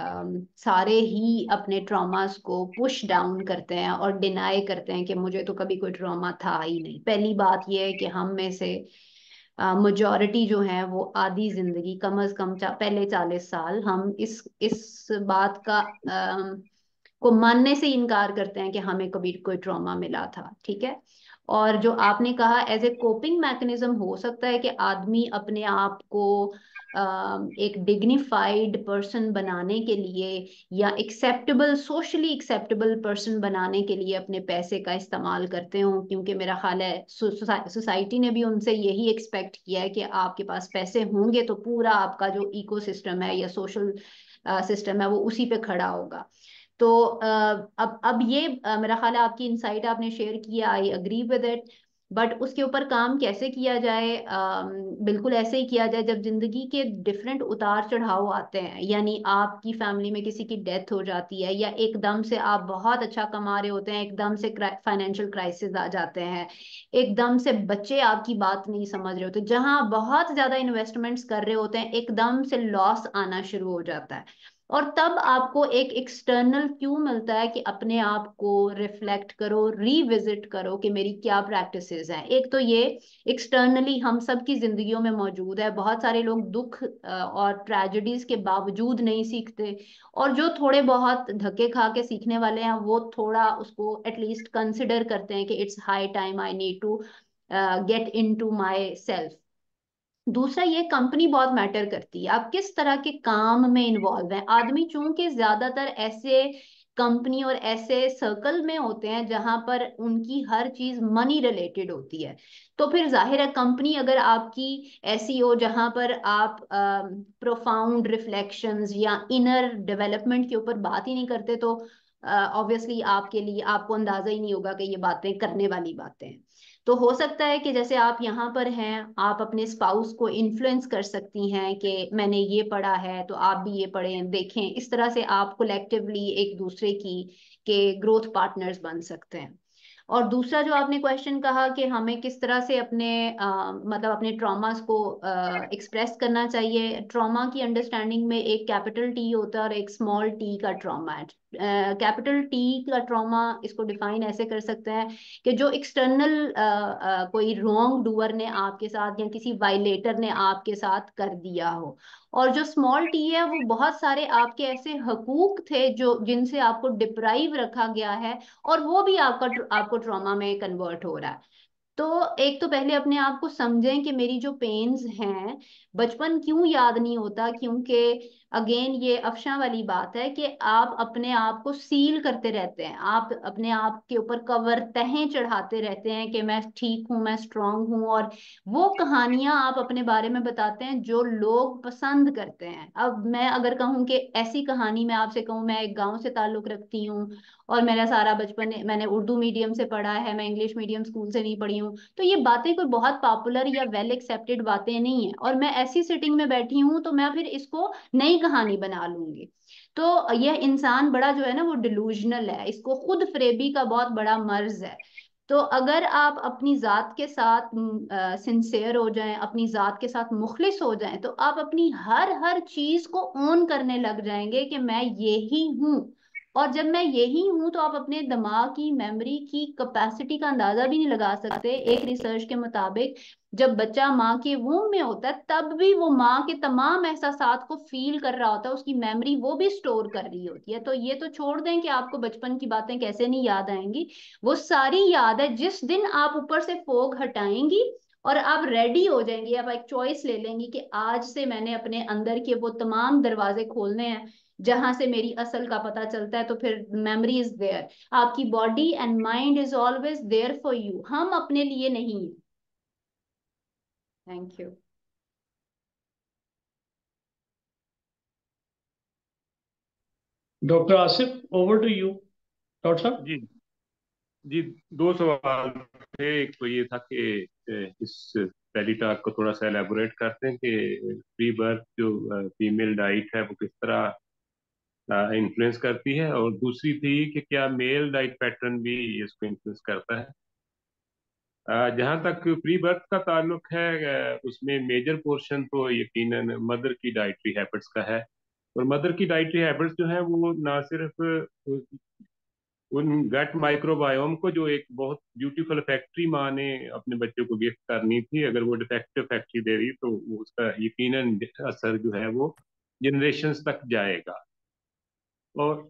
सारे ही अपने ट्रॉमास को पुश डाउन करते हैं और डिनाई करते हैं कि मुझे तो कभी कोई ट्रॉमा था ही नहीं। पहली बात यह है कि हम में से मेजॉरिटी जो है वो आधी जिंदगी, कम अज कम पहले 40 साल, हम इस बात का को मानने से इनकार करते हैं कि हमें कभी कोई ट्रॉमा मिला था। ठीक है, और जो आपने कहा एज ए कोपिंग मैकेनिज्म, हो सकता है कि आदमी अपने आप को एक डिग्निफाइड पर्सन बनाने के लिए या एक्सेप्टेबल, सोशली एक्सेप्टेबल पर्सन बनाने के लिए अपने पैसे का इस्तेमाल करते हो, क्योंकि मेरा ख्याल है सोसाइटी ने भी उनसे यही एक्सपेक्ट किया है कि आपके पास पैसे होंगे तो पूरा आपका जो इकोसिस्टम है या सोशल सिस्टम है वो उसी पे खड़ा होगा। तो अब ये मेरा ख्याल है आपकी इंसाइट आपने शेयर किया, I agree with it. But उसके ऊपर काम कैसे किया जाए? बिल्कुल ऐसे ही किया जाए जब जिंदगी के डिफरेंट उतार चढ़ाव आते हैं, यानी आपकी फैमिली में किसी की डेथ हो जाती है, या एकदम से आप बहुत अच्छा कमा रहे होते हैं, एकदम से फाइनेंशियल क्राइसिस आ जाते हैं, एकदम से बच्चे आपकी बात नहीं समझ रहे होते, जहां बहुत ज्यादा इन्वेस्टमेंट्स कर रहे होते हैं एकदम से लॉस आना शुरू हो जाता है। और तब आपको एक एक्सटर्नल क्यू मिलता है कि अपने आप को रिफ्लेक्ट करो, रिविजिट करो कि मेरी क्या प्रैक्टिसेस हैं। एक तो ये एक्सटर्नली हम सब की जिंदगियों में मौजूद है। बहुत सारे लोग दुख और ट्रेजेडीज के बावजूद नहीं सीखते, और जो थोड़े बहुत धक्के खा के सीखने वाले हैं वो थोड़ा उसको एटलीस्ट कंसिडर करते हैं कि it's high time, I need to get into myself. दूसरा, ये कंपनी बहुत मैटर करती है, आप किस तरह के काम में इन्वॉल्व हैं। आदमी चूंकि ज्यादातर ऐसे कंपनी और ऐसे सर्कल में होते हैं जहां पर उनकी हर चीज मनी रिलेटेड होती है, तो फिर जाहिर है कंपनी अगर आपकी ऐसी हो जहां पर आप प्रोफाउंड रिफ्लेक्शंस या इनर डेवलपमेंट के ऊपर बात ही नहीं करते, तो ऑब्वियसली आपके लिए आपको अंदाजा ही नहीं होगा कि ये बातें करने वाली बातें हैं। तो हो सकता है कि जैसे आप यहाँ पर हैं, आप अपने स्पाउस को इन्फ्लुएंस कर सकती हैं कि मैंने ये पढ़ा है तो आप भी ये पढ़ें, देखें, इस तरह से आप कोलेक्टिवली एक दूसरे की के ग्रोथ पार्टनर्स बन सकते हैं। और दूसरा जो आपने क्वेश्चन कहा कि हमें किस तरह से अपने मतलब अपने ट्रॉमास को एक्सप्रेस करना चाहिए, ट्रॉमा की अंडरस्टैंडिंग में एक कैपिटल टी होता है और एक स्मॉल टी का ट्रॉमा है। कैपिटल टी का ट्रॉमा इसको डिफाइन ऐसे कर सकते हैं कि जो एक्सटर्नल कोई रॉन्ग डूअर ने आपके साथ या किसी वायलेटर ने आपके साथ कर दिया हो, और जो स्मॉल टी है वो बहुत सारे आपके ऐसे हकूक थे जो जिनसे आपको डिप्राइव रखा गया है, और वो भी आपको ट्रॉमा में कन्वर्ट हो रहा है। तो एक तो पहले अपने आप को समझें कि मेरी जो पेन्स हैं, बचपन क्यों याद नहीं होता, क्योंकि अगेन ये अफशा वाली बात है कि आप अपने आप को सील करते रहते हैं, आप अपने आप के ऊपर कवर तहें चढ़ाते रहते हैं कि मैं ठीक हूं, मैं स्ट्रांग हूं, और वो कहानियां आप अपने बारे में बताते हैं जो लोग पसंद करते हैं। अब मैं अगर कहूँ कि ऐसी कहानी मैं आपसे कहूँ, मैं एक गांव से ताल्लुक रखती हूँ और मेरा सारा बचपन मैंने उर्दू मीडियम से पढ़ा है, मैं इंग्लिश मीडियम स्कूल से नहीं पढ़ी हूँ, तो ये बातें कोई बहुत पॉपुलर या वेल एक्सेप्टेड बातें नहीं है, और मैं ऐसी सिटिंग में बैठी हूँ तो मैं फिर इसको नई कहानी बना लूंगी। तो यह इंसान बड़ा जो है ना वो डिलूजनल है, इसको खुद फरेबी का बहुत बड़ा मर्ज है। तो अगर आप अपनी जात के साथ सिंसेयर हो जाएं, अपनी जात के साथ मुखलिस हो जाएं, तो आप अपनी हर हर चीज को ओन करने लग जाएंगे कि मैं ये ही हूं। और जब मैं यही हूं तो आप अपने दिमाग की मेमोरी की कैपेसिटी का अंदाजा भी नहीं लगा सकते। एक रिसर्च के मुताबिक जब बच्चा माँ के वूम में होता है तब भी वो माँ के तमाम एहसासात को फील कर रहा होता है, उसकी मेमोरी वो भी स्टोर कर रही होती है। तो ये तो छोड़ दें कि आपको बचपन की बातें कैसे नहीं याद आएंगी, वो सारी याद है। जिस दिन आप ऊपर से फोग हटाएंगी और आप रेडी हो जाएंगी, आप एक चॉइस ले लेंगी कि आज से मैंने अपने अंदर के वो तमाम दरवाजे खोलने हैं जहां से मेरी असल का पता चलता है, तो फिर मेमोरी इज देयर। आपकी body and mind is always there for you, हम अपने लिए नहीं है। Thank you. Doctor Asif, over to you. Doctor साहब। जी जी, दो सवाल थे। एक तो ये था कि इस पहली टॉक को थोड़ा सा एलेबोरेट करते हैं कि प्री बर्थ जो फीमेल डाइट है वो किस तरह इन्फ्लुएंस करती है, और दूसरी थी कि क्या मेल डाइट पैटर्न भी इसको इन्फ्लुएंस करता है। जहाँ तक प्री बर्थ का ताल्लुक है, उसमें मेजर पोर्शन तो यकीनन मदर की डाइटरी हैबिट्स का है। और मदर की डाइटरी हैबिट्स जो है वो ना सिर्फ उन गट माइक्रोबायोम को, जो एक बहुत ब्यूटीफुल फैक्ट्री माँ ने अपने बच्चों को गिफ्ट करनी थी, अगर वो डिफेक्टिव फैक्ट्री दे रही तो उसका यकीनन असर जो है वो जनरेशन्स तक जाएगा। और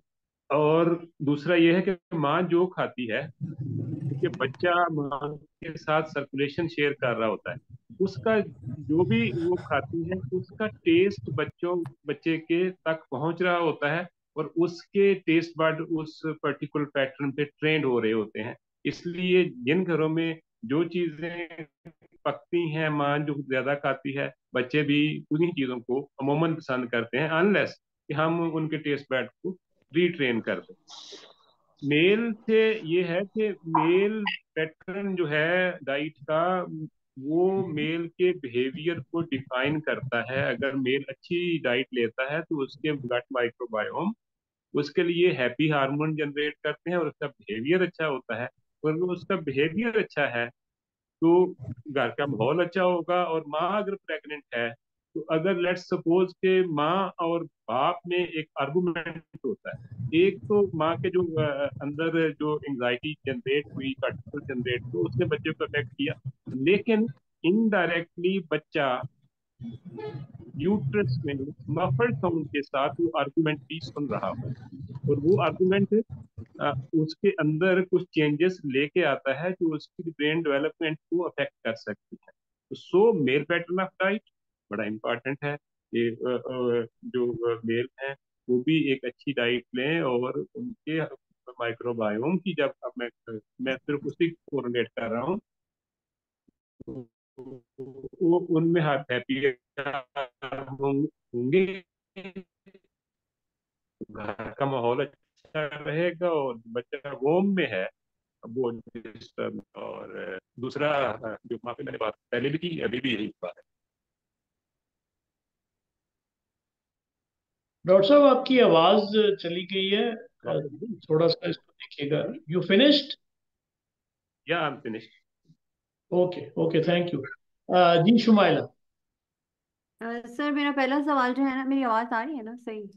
और दूसरा ये है कि माँ जो खाती है, क्योंकि बच्चा माँ के साथ सर्कुलेशन शेयर कर रहा होता है, उसका जो भी वो खाती है उसका टेस्ट बच्चे के तक पहुंच रहा होता है, और उसके टेस्ट बड उस पर्टिकुलर पैटर्न पे ट्रेंड हो रहे होते हैं। इसलिए जिन घरों में जो चीजें पकती हैं, माँ जो ज्यादा खाती है, बच्चे भी उन्हीं चीजों को अमूमन पसंद करते हैं, अनलेस कि हम उनके टेस्ट बड को रीट्रेन कर दें। मेल से ये है कि मेल पैटर्न जो है डाइट का, वो मेल के बिहेवियर को डिफाइन करता है। अगर मेल अच्छी डाइट लेता है तो उसके गट माइक्रोबायोम उसके लिए हैप्पी हार्मोन जनरेट करते हैं और उसका बिहेवियर अच्छा होता है। और वो उसका बिहेवियर अच्छा है तो घर का माहौल अच्छा होगा। और माँ अगर प्रेग्नेंट है तो अगर लेट्स सपोज के माँ और बाप में एक आर्गुमेंट होता है, एक तो माँ के जो अंदर जो एंजाइटी जनरेट हुई, कार्टिसोल जनरेट हुआ, उसने बच्चे को अफेक्ट किया, लेकिन इनडायरेक्टली बच्चा यूट्रस में मफल्ड साउंड के साथ वो आर्गुमेंट भी सुन रहा हो, और वो आर्गुमेंट उसके अंदर कुछ चेंजेस लेके आता है जो उसकी ब्रेन डेवलपमेंट को अफेक्ट कर सकती है। तो सो मेल पैटर्न ऑफ डाइट बड़ा इंपॉर्टेंट है। ये जो मेल है वो भी एक अच्छी डाइट लें, और उनके माइक्रोबायोम की, जब अब मैं सिर्फ उसी कोरिलेट कर रहा हूँ, वो उनमें हैप्पी होंगे, घर का माहौल अच्छा रहेगा, और बच्चा होम में है वो डिस्टर्ब। और दूसरा, जो माफी मैंने बात पहले भी की, अभी भी यही बात है। डॉक्टर साहब आपकी आवाज चली गई है, थोड़ा सा इसको देखिएगा। You finished? या I am finished. Okay okay, thank you. जी शुमाइला। सर मेरा पहला सवाल जो है ना, मेरी आवाज आ रही है ना सही?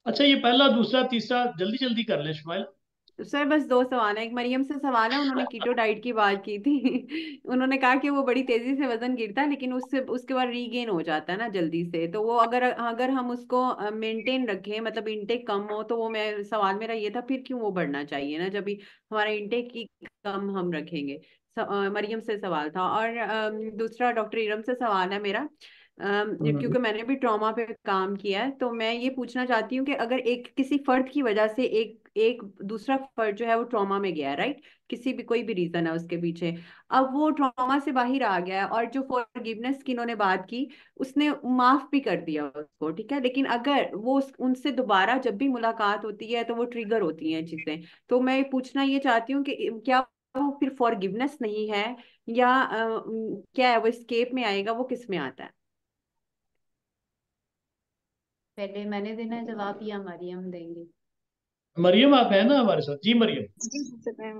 अच्छा, ये पहला दूसरा तीसरा जल्दी जल्दी कर ले शुमाइला। सर बस दो सवाल है। एक मरियम से सवाल है, उन्होंने कीटो डाइट की बात की थी। उन्होंने कहा कि वो बड़ी तेजी से वजन गिरता है लेकिन उससे उसके बाद रीगेन हो जाता है ना जल्दी से, तो वो अगर अगर हम उसको मेंटेन रखें, मतलब इनटेक कम हो, तो वो मैं सवाल मेरा ये था फिर क्यों वो बढ़ना चाहिए ना, जब भी हमारा इनटेक की कम हम रखेंगे। मरियम से सवाल था। और दूसरा डॉक्टर इरम से सवाल है मेरा। क्योंकि मैंने भी ट्रॉमा पे काम किया है, तो मैं ये पूछना चाहती हूँ कि अगर एक किसी फर्द की वजह से एक एक दूसरा फर्द जो है वो ट्रॉमा में गया है, राइट, किसी भी कोई भी रीजन है उसके पीछे, अब वो ट्रॉमा से बाहर आ गया है और जो फॉरगिवनेस की इन्होंने बात की, उसने माफ भी कर दिया उसको, ठीक है, लेकिन अगर वो उनसे दोबारा जब भी मुलाकात होती है तो वो ट्रिगर होती हैं चीजें, तो मैं पूछना ये चाहती हूँ कि क्या वो फिर फॉरगिवनेस नहीं है, या क्या है, वो स्केप में आएगा, वो किस में आता है? पहले मैंने देना है जवाब या मरियम देंगी? मरियम आप है ना हमारे साथ? जी मरियम। जी सर,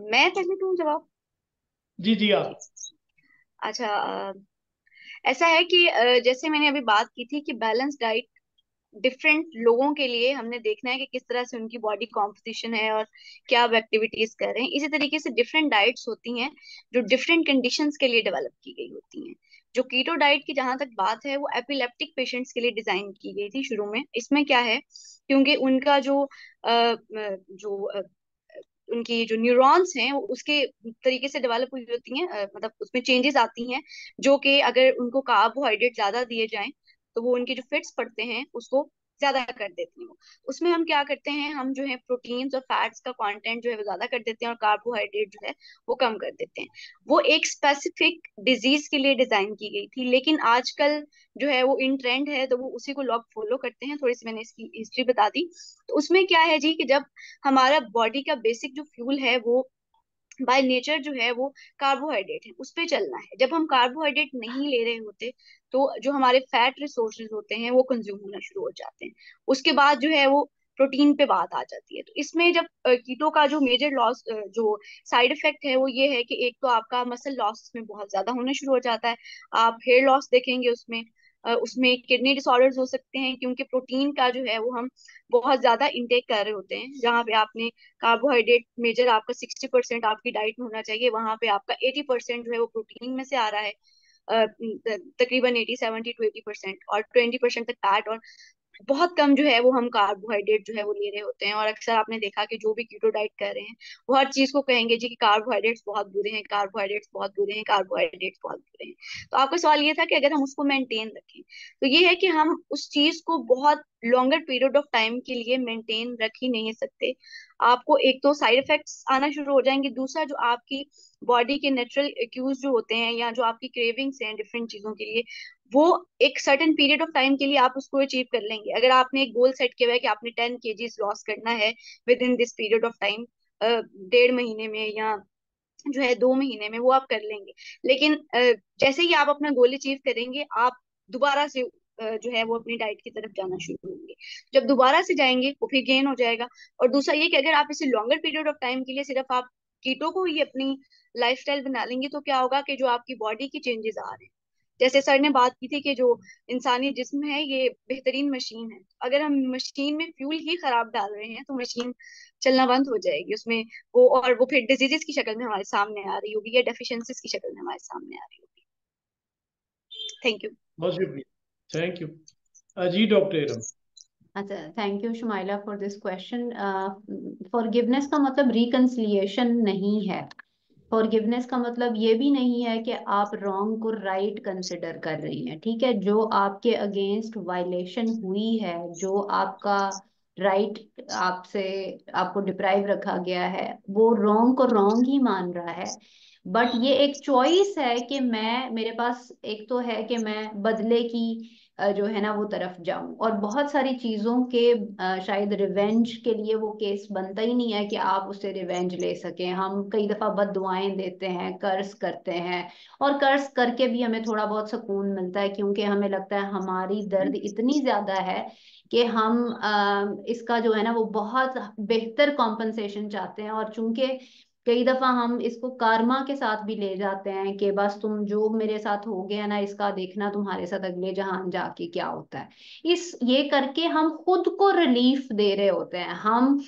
मैं पहले दूं जवाब? जी जी आप। अच्छा, ऐसा है कि जैसे मैंने अभी बात की थी कि बैलेंस डाइट डिफरेंट लोगों के लिए हमने देखना है कि किस तरह से उनकी बॉडी कॉम्पोजिशन है और क्या वो एक्टिविटीज कर रहे हैं। इसी तरीके से डिफरेंट डाइट्स होती हैं जो डिफरेंट कंडीशंस के लिए डेवलप की गई होती हैं। जो कीटो डाइट की जहां तक बात है, वो एपिलेप्टिक पेशेंट्स के लिए डिजाइन की गई थी शुरू में। इसमें क्या है, क्योंकि उनका जो उनकी जो न्यूरॉन्स हैं वो उसके तरीके से डेवलप हुई होती हैं, मतलब उसमें चेंजेस आती हैं, जो कि अगर उनको कार्बोहाइड्रेट ज्यादा दिए जाएं तो वो उनके जो फिट्स पड़ते हैं उसको ज्यादा कर देती हैं। वो उसमें हम क्या करते हैं, हम जो है प्रोटीन्स और फैट्स का कंटेंट जो है वो ज्यादा कर देते हैं और कार्बोहाइड्रेट जो है वो कम कर देते हैं। वो एक स्पेसिफिक डिजीज के लिए डिजाइन की गई थी, लेकिन आजकल जो है वो इन ट्रेंड है तो वो उसी को लोग फॉलो करते हैं। थोड़ी सी मैंने इसकी हिस्ट्री बता दी। तो उसमें क्या है जी कि जब हमारा बॉडी का बेसिक जो फ्यूल है वो बाय नेचर जो है वो कार्बोहाइड्रेट है, उस पे चलना है। जब हम कार्बोहाइड्रेट नहीं ले रहे होते तो जो हमारे फैट रिसोर्सेज होते हैं वो कंज्यूम होना शुरू हो जाते हैं। उसके बाद जो है वो प्रोटीन पे बात आ जाती है। तो इसमें जब कीटो का जो मेजर लॉस जो साइड इफेक्ट है वो ये है कि एक तो आपका मसल लॉस में बहुत ज्यादा होना शुरू हो जाता है। आप हेयर लॉस देखेंगे उसमें। उसमें किडनी डिसऑर्डर्स हो सकते हैं, क्योंकि प्रोटीन का जो है वो हम बहुत ज्यादा इंटेक कर रहे होते हैं। जहाँ पे आपने कार्बोहाइड्रेट मेजर आपका 60% आपकी डाइट में होना चाहिए, वहां पे आपका 80% जो है वो प्रोटीन में से आ रहा है। तकरीबन 70 to 80% और 20% तक फैट, और बहुत कम जो है वो हम कार्बोहाइड्रेट जो है वो ले रहे होते हैं। और अक्सर आपने देखा कि जो भी कीटो डाइट कर रहे हैं वो हर चीज को कहेंगे जी कि कार्बोहाइड्रेट्स बहुत बुरे हैं, कार्बोहाइड्रेट्स बहुत बुरे हैं, कार्बोहाइड्रेट्स बहुत बुरे हैं। तो आपका सवाल ये था कि अगर हम उसको मेंटेन रखें, तो ये है कि हम उस चीज को बहुत लॉन्गर पीरियड ऑफ टाइम के लिए मेंटेन रख ही नहीं सकते। आपको एक तो साइड इफेक्ट्स आना शुरू हो जाएंगे, दूसरा जो आपकी बॉडी के नेचुरल एक्यूज जो होते हैं या जो आपकी क्रेविंग्स हैं डिफरेंट चीजों के लिए, वो एक सर्टेन पीरियड ऑफ टाइम के लिए आप उसको अचीव कर लेंगे। अगर आपने एक गोल सेट किया हुआ है कि आपने 10 kgs लॉस करना है with in this period of time, 1.5 महीने में या जो है 2 महीने में, वो आप कर लेंगे। लेकिन जैसे ही आप अपना गोल अचीव करेंगे, आप दोबारा से जो है वो अपनी डाइट की तरफ जाना शुरू होंगे। जब दोबारा से जाएंगे वो फिर गेन हो जाएगा। और दूसरा ये कि अगर आप इसे लॉन्गर पीरियड ऑफ टाइम के लिए सिर्फ आप कीटो को ही अपनी लाइफस्टाइल बना लेंगे, तो क्या होगा कि जो आपकी बॉडी की चेंजेस आ रहे हैं, जैसे सर ने बात की थी कि जो इंसानी जिस्म है ये बेहतरीन मशीन है, अगर हम मशीन में फ्यूल ही खराब डाल रहे हैं तो मशीन चलना बंद हो जाएगी उसमें। वो और वो फिर डिजीजेस की शक्ल में हमारे सामने आ रही होगी या डेफिशिएंसीज की शक्ल में हमारे सामने आ रही होगी। Thank you. बहुत शुक्रिया, थैंक यू। जी डॉक्टर इरम। अच्छा, thank you Shumaila for this question. Forgiveness का मतलब रिकंसिलिएशन नहीं है। फॉरगिवनेस का मतलब ये भी नहीं है कि आप रॉन्ग को राइट कंसिडर कर रही हैं, ठीक है। जो आपके अगेंस्ट वायलेशन हुई है, जो आपका राइट आपसे आपको डिप्राइव रखा गया है, वो रॉन्ग को रॉन्ग ही मान रहा है। बट ये एक चॉइस है कि मैं, मेरे पास एक तो है कि मैं बदले की जो है ना वो तरफ जाऊं, और बहुत सारी चीजों के शायद रिवेंज के लिए वो केस बनता ही नहीं है कि आप उससे रिवेंज ले सकें। हम कई दफा बद दुआएं देते हैं, कर्ज करते हैं, और कर्ज करके भी हमें थोड़ा बहुत सुकून मिलता है, क्योंकि हमें लगता है हमारी दर्द इतनी ज्यादा है कि हम इसका जो है ना वो बहुत बेहतर कॉम्पनसेशन चाहते हैं। और चूंकि कई दफा हम इसको कारमा के साथ भी ले जाते हैं कि बस तुम जो मेरे साथ हो गया ना, इसका देखना तुम्हारे साथ अगले जहान जाके क्या होता है। इस ये करके हम खुद को रिलीफ दे रहे होते हैं। हम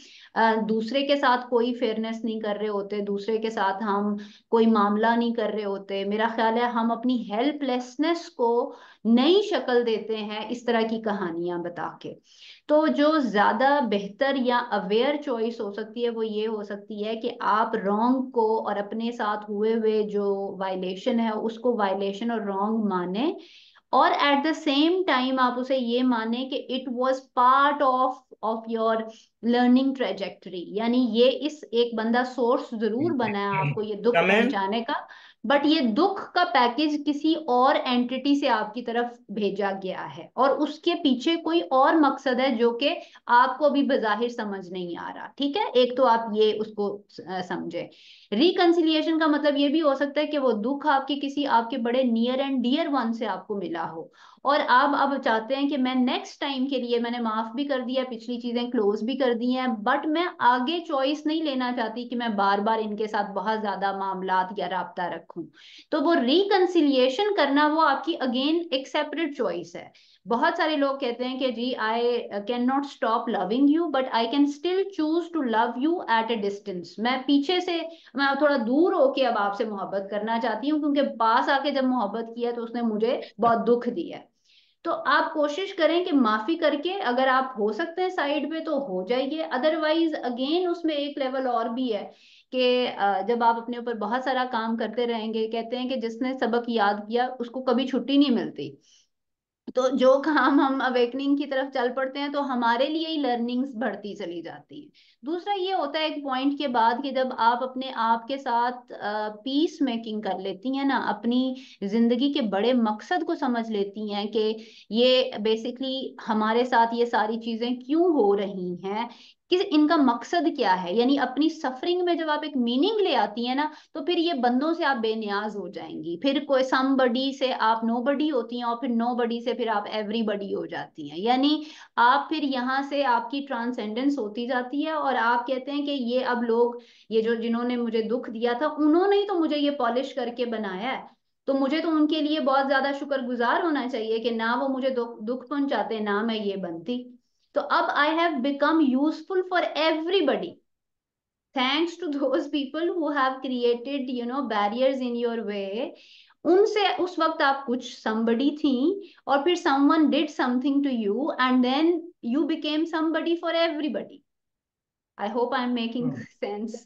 दूसरे के साथ कोई फेयरनेस नहीं कर रहे होते, दूसरे के साथ हम कोई मामला नहीं कर रहे होते। मेरा ख्याल है हम अपनी हेल्पलेसनेस को नई शक्ल देते हैं इस तरह की कहानियां बता के। तो जो ज्यादा बेहतर या अवेयर चॉइस हो सकती है वो ये हो सकती है कि आप रॉन्ग को और अपने साथ हुए हुए जो वायलेशन है उसको वायलेशन और रॉन्ग माने, और एट द सेम टाइम आप उसे ये माने कि it was part of your learning trajectory. यानी ये इस एक बंदा सोर्स जरूर बना है आपको ये दुख कमेंट। पहुंचाने का, बट ये दुख का पैकेज किसी और एंटिटी से आपकी तरफ भेजा गया है, और उसके पीछे कोई और मकसद है जो कि आपको अभी बजाहिर समझ नहीं आ रहा, ठीक है। एक तो आप ये उसको समझे। रिकंसिलिएशन का मतलब ये भी हो सकता है कि वो दुख आपके किसी आपके बड़े नियर एंड डियर वन से आपको मिला हो, और आप अब चाहते हैं कि मैं नेक्स्ट टाइम के लिए, मैंने माफ भी कर दिया, पिछली चीजें क्लोज भी कर दी हैं, बट मैं आगे चॉइस नहीं लेना चाहती कि मैं बार बार इनके साथ बहुत ज्यादा मामलात या राब्ता रखूं। तो वो रिकंसिलिएशन करना वो आपकी अगेन एक सेपरेट चॉइस है। बहुत सारे लोग कहते हैं कि जी I can not stop loving you but I can still choose to love you at a distance. मैं पीछे से, मैं थोड़ा दूर होके अब आपसे मोहब्बत करना चाहती हूँ, क्योंकि पास आके जब मोहब्बत किया तो उसने मुझे बहुत दुख दिया है। तो आप कोशिश करें कि माफी करके, अगर आप हो सकते हैं साइड पे तो हो जाइए, अदरवाइज अगेन उसमें एक लेवल और भी है कि जब आप अपने ऊपर बहुत सारा काम करते रहेंगे, कहते हैं कि जिसने सबक याद किया उसको कभी छुट्टी नहीं मिलती। तो जो काम हम अवेकनिंग की तरफ चल पड़ते हैं तो हमारे लिए ही लर्निंग्स बढ़ती चली जाती है। दूसरा ये होता है एक पॉइंट के बाद कि जब आप अपने आप के साथ पीस मेकिंग कर लेती हैं ना, अपनी जिंदगी के बड़े मकसद को समझ लेती हैं कि ये बेसिकली हमारे साथ ये सारी चीजें क्यों हो रही हैं, कि इनका मकसद क्या है, यानी अपनी सफरिंग में जब आप एक मीनिंग ले आती हैं ना, तो फिर ये बंदों से आप बेनियाज हो जाएंगी। फिर कोई समबडी से आप नोबडी होती हैं, और फिर नोबडी से फिर आप एवरीबडी हो जाती हैं। यानी आप फिर यहाँ से आपकी ट्रांसेंडेंस होती जाती है, और आप कहते हैं कि ये अब लोग, ये जो जिन्होंने मुझे दुख दिया था उन्होंने ही तो मुझे ये पॉलिश करके बनाया है, तो मुझे तो उनके लिए बहुत ज्यादा शुक्रगुजार होना चाहिए कि ना वो मुझे दुख दुख पहुंचाते, ना मैं ये बनती। तो अब I have become useful for everybody, thanks to those people who have created barriers in your way. उनसे उस वक्त आप कुछ somebody थी, और फिर someone did something to you and then you became somebody for everybody. I hope I'm making sense.